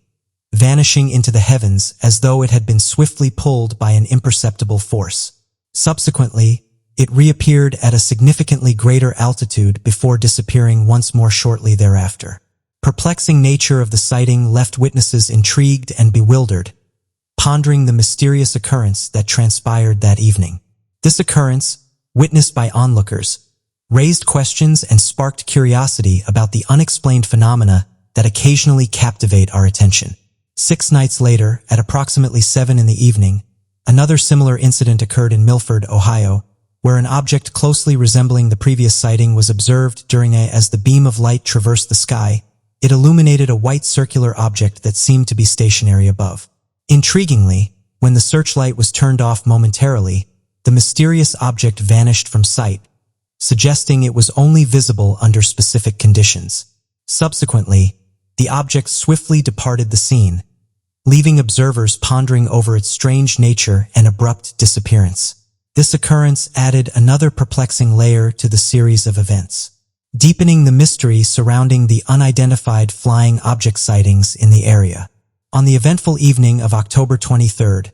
vanishing into the heavens as though it had been swiftly pulled by an imperceptible force. Subsequently, it reappeared at a significantly greater altitude before disappearing once more shortly thereafter. Perplexing nature of the sighting left witnesses intrigued and bewildered, pondering the mysterious occurrence that transpired that evening. This occurrence, witnessed by onlookers, raised questions and sparked curiosity about the unexplained phenomena that occasionally captivate our attention. 6 nights later, at approximately 7 in the evening, another similar incident occurred in Milford, Ohio, where an object closely resembling the previous sighting was observed as the beam of light traversed the sky. It illuminated a white circular object that seemed to be stationary above. Intriguingly, when the searchlight was turned off momentarily, the mysterious object vanished from sight, suggesting it was only visible under specific conditions. Subsequently, the object swiftly departed the scene, leaving observers pondering over its strange nature and abrupt disappearance. This occurrence added another perplexing layer to the series of events, deepening the mystery surrounding the unidentified flying object sightings in the area. On the eventful evening of October 23rd,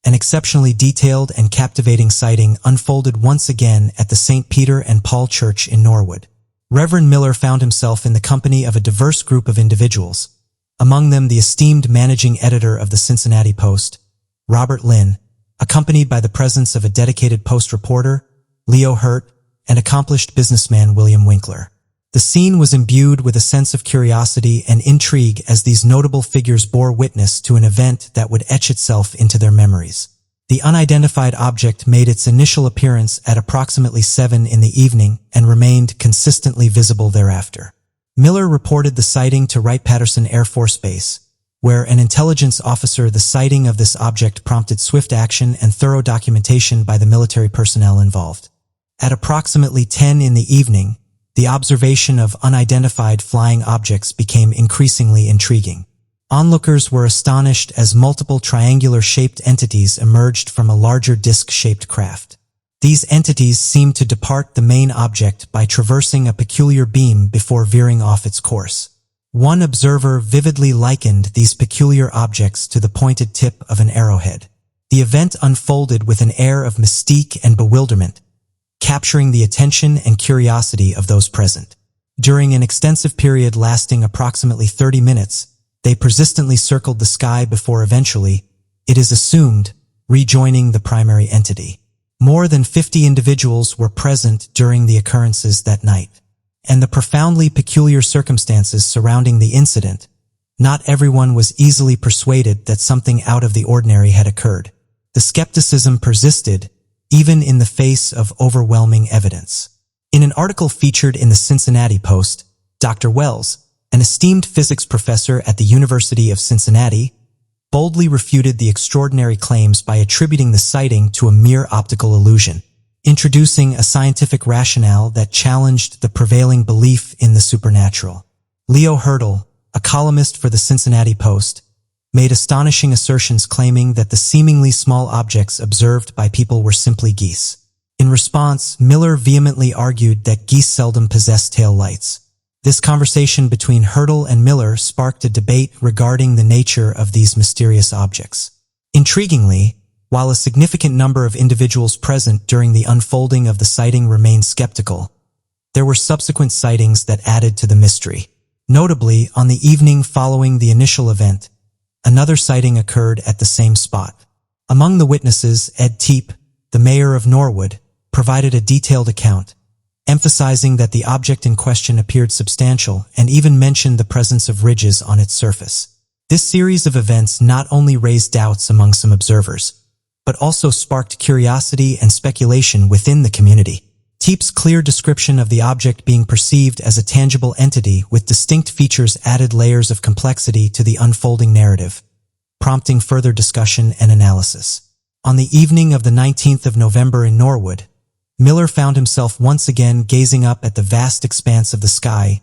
an exceptionally detailed and captivating sighting unfolded once again at the St. Peter and Paul Church in Norwood. Reverend Miller found himself in the company of a diverse group of individuals, among them the esteemed managing editor of the Cincinnati Post, Robert Lynn, accompanied by the presence of a dedicated Post reporter, Leo Hurt, and accomplished businessman William Winkler. The scene was imbued with a sense of curiosity and intrigue as these notable figures bore witness to an event that would etch itself into their memories. The unidentified object made its initial appearance at approximately 7 in the evening and remained consistently visible thereafter. Miller reported the sighting to Wright-Patterson Air Force Base, where an intelligence officer. The sighting of this object prompted swift action and thorough documentation by the military personnel involved. At approximately 10 in the evening, the observation of unidentified flying objects became increasingly intriguing. Onlookers were astonished as multiple triangular-shaped entities emerged from a larger disc-shaped craft. These entities seemed to depart the main object by traversing a peculiar beam before veering off its course. One observer vividly likened these peculiar objects to the pointed tip of an arrowhead. The event unfolded with an air of mystique and bewilderment, capturing the attention and curiosity of those present. During an extensive period lasting approximately 30 minutes, they persistently circled the sky before eventually, it is assumed, rejoining the primary entity. More than 50 individuals were present during the occurrences that night, and the profoundly peculiar circumstances surrounding the incident, not everyone was easily persuaded that something out of the ordinary had occurred. The skepticism persisted, even in the face of overwhelming evidence. In an article featured in the Cincinnati Post, Dr. Wells, an esteemed physics professor at the University of Cincinnati, boldly refuted the extraordinary claims by attributing the sighting to a mere optical illusion, introducing a scientific rationale that challenged the prevailing belief in the supernatural. Leo Hurtle, a columnist for the Cincinnati Post, made astonishing assertions claiming that the seemingly small objects observed by people were simply geese. In response, Miller vehemently argued that geese seldom possess tail lights. This conversation between Hurdle and Miller sparked a debate regarding the nature of these mysterious objects. Intriguingly, while a significant number of individuals present during the unfolding of the sighting remained skeptical, there were subsequent sightings that added to the mystery. Notably, on the evening following the initial event, another sighting occurred at the same spot. Among the witnesses, Ed Teep, the mayor of Norwood, provided a detailed account, emphasizing that the object in question appeared substantial and even mentioned the presence of ridges on its surface. This series of events not only raised doubts among some observers, but also sparked curiosity and speculation within the community. Teep's clear description of the object being perceived as a tangible entity with distinct features added layers of complexity to the unfolding narrative, prompting further discussion and analysis. On the evening of the 19th of November in Norwood, Miller found himself once again gazing up at the vast expanse of the sky,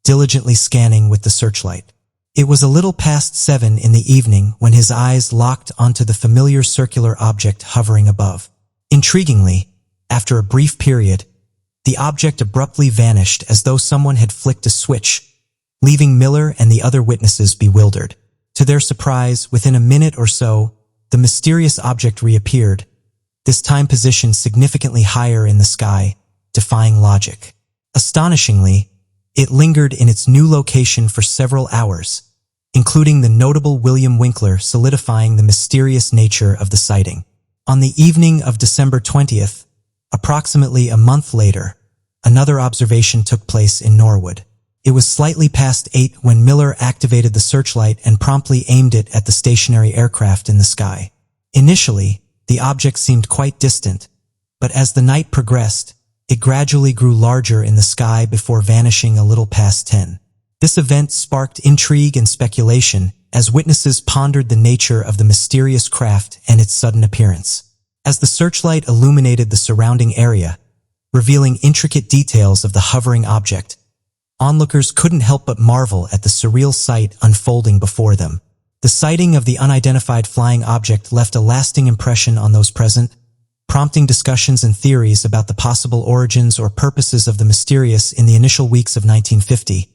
diligently scanning with the searchlight. It was a little past 7 in the evening when his eyes locked onto the familiar circular object hovering above. Intriguingly, after a brief period, the object abruptly vanished as though someone had flicked a switch, leaving Miller and the other witnesses bewildered. To their surprise, within a minute or so, the mysterious object reappeared, this time positioned significantly higher in the sky, defying logic. Astonishingly, it lingered in its new location for several hours, including the notable William Winkler solidifying the mysterious nature of the sighting. On the evening of December 20th, approximately a month later, another observation took place in Norwood. It was slightly past 8 when Miller activated the searchlight and promptly aimed it at the stationary aircraft in the sky. Initially, the object seemed quite distant, but as the night progressed, it gradually grew larger in the sky before vanishing a little past 10. This event sparked intrigue and speculation as witnesses pondered the nature of the mysterious craft and its sudden appearance. As the searchlight illuminated the surrounding area, revealing intricate details of the hovering object, onlookers couldn't help but marvel at the surreal sight unfolding before them. The sighting of the unidentified flying object left a lasting impression on those present, prompting discussions and theories about the possible origins or purposes of the mysterious. In the initial weeks of 1950,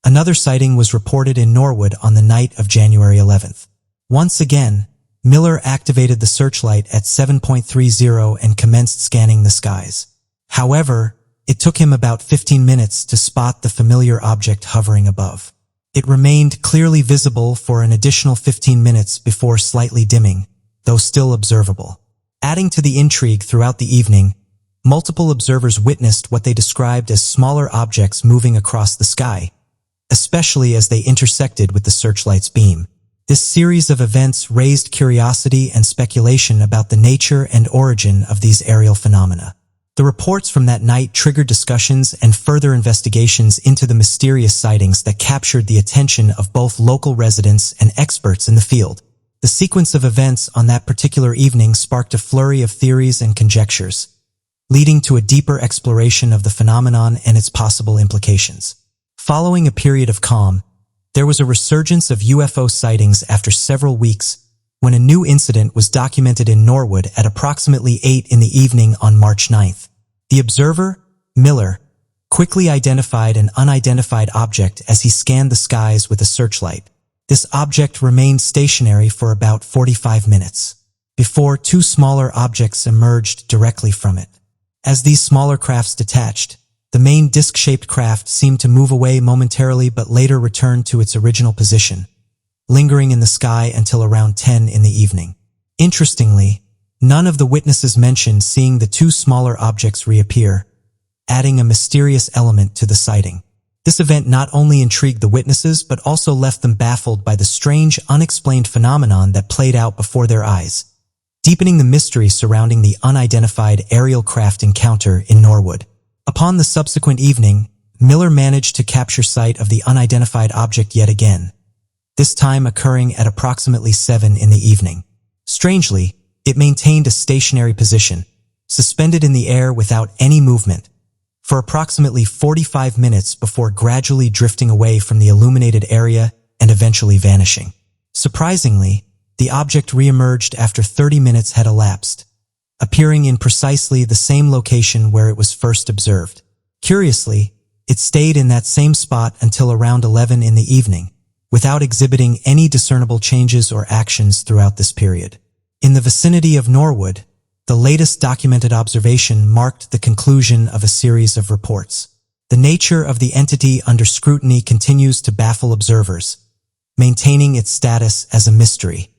another sighting was reported in Norwood on the night of January 11th. Once again, Miller activated the searchlight at 7:30 and commenced scanning the skies. However, it took him about 15 minutes to spot the familiar object hovering above. It remained clearly visible for an additional 15 minutes before slightly dimming, though still observable. Adding to the intrigue throughout the evening, multiple observers witnessed what they described as smaller objects moving across the sky, especially as they intersected with the searchlight's beam. This series of events raised curiosity and speculation about the nature and origin of these aerial phenomena. The reports from that night triggered discussions and further investigations into the mysterious sightings that captured the attention of both local residents and experts in the field. The sequence of events on that particular evening sparked a flurry of theories and conjectures, leading to a deeper exploration of the phenomenon and its possible implications. Following a period of calm, there was a resurgence of UFO sightings after several weeks, when a new incident was documented in Norwood at approximately 8 in the evening on March 9th. The observer, Miller, quickly identified an unidentified object as he scanned the skies with a searchlight. This object remained stationary for about 45 minutes, before two smaller objects emerged directly from it. As these smaller crafts detached, the main disc-shaped craft seemed to move away momentarily but later returned to its original position, lingering in the sky until around 10 in the evening. Interestingly, none of the witnesses mentioned seeing the two smaller objects reappear, adding a mysterious element to the sighting. This event not only intrigued the witnesses but also left them baffled by the strange, unexplained phenomenon that played out before their eyes, deepening the mystery surrounding the unidentified aerial craft encounter in Norwood. Upon the subsequent evening, Miller managed to capture sight of the unidentified object yet again, this time occurring at approximately 7 in the evening. Strangely, it maintained a stationary position, suspended in the air without any movement, for approximately 45 minutes before gradually drifting away from the illuminated area and eventually vanishing. Surprisingly, the object re-emerged after 30 minutes had elapsed, appearing in precisely the same location where it was first observed. Curiously, it stayed in that same spot until around 11 in the evening, without exhibiting any discernible changes or actions throughout this period. In the vicinity of Norwood, the latest documented observation marked the conclusion of a series of reports. The nature of the entity under scrutiny continues to baffle observers, maintaining its status as a mystery.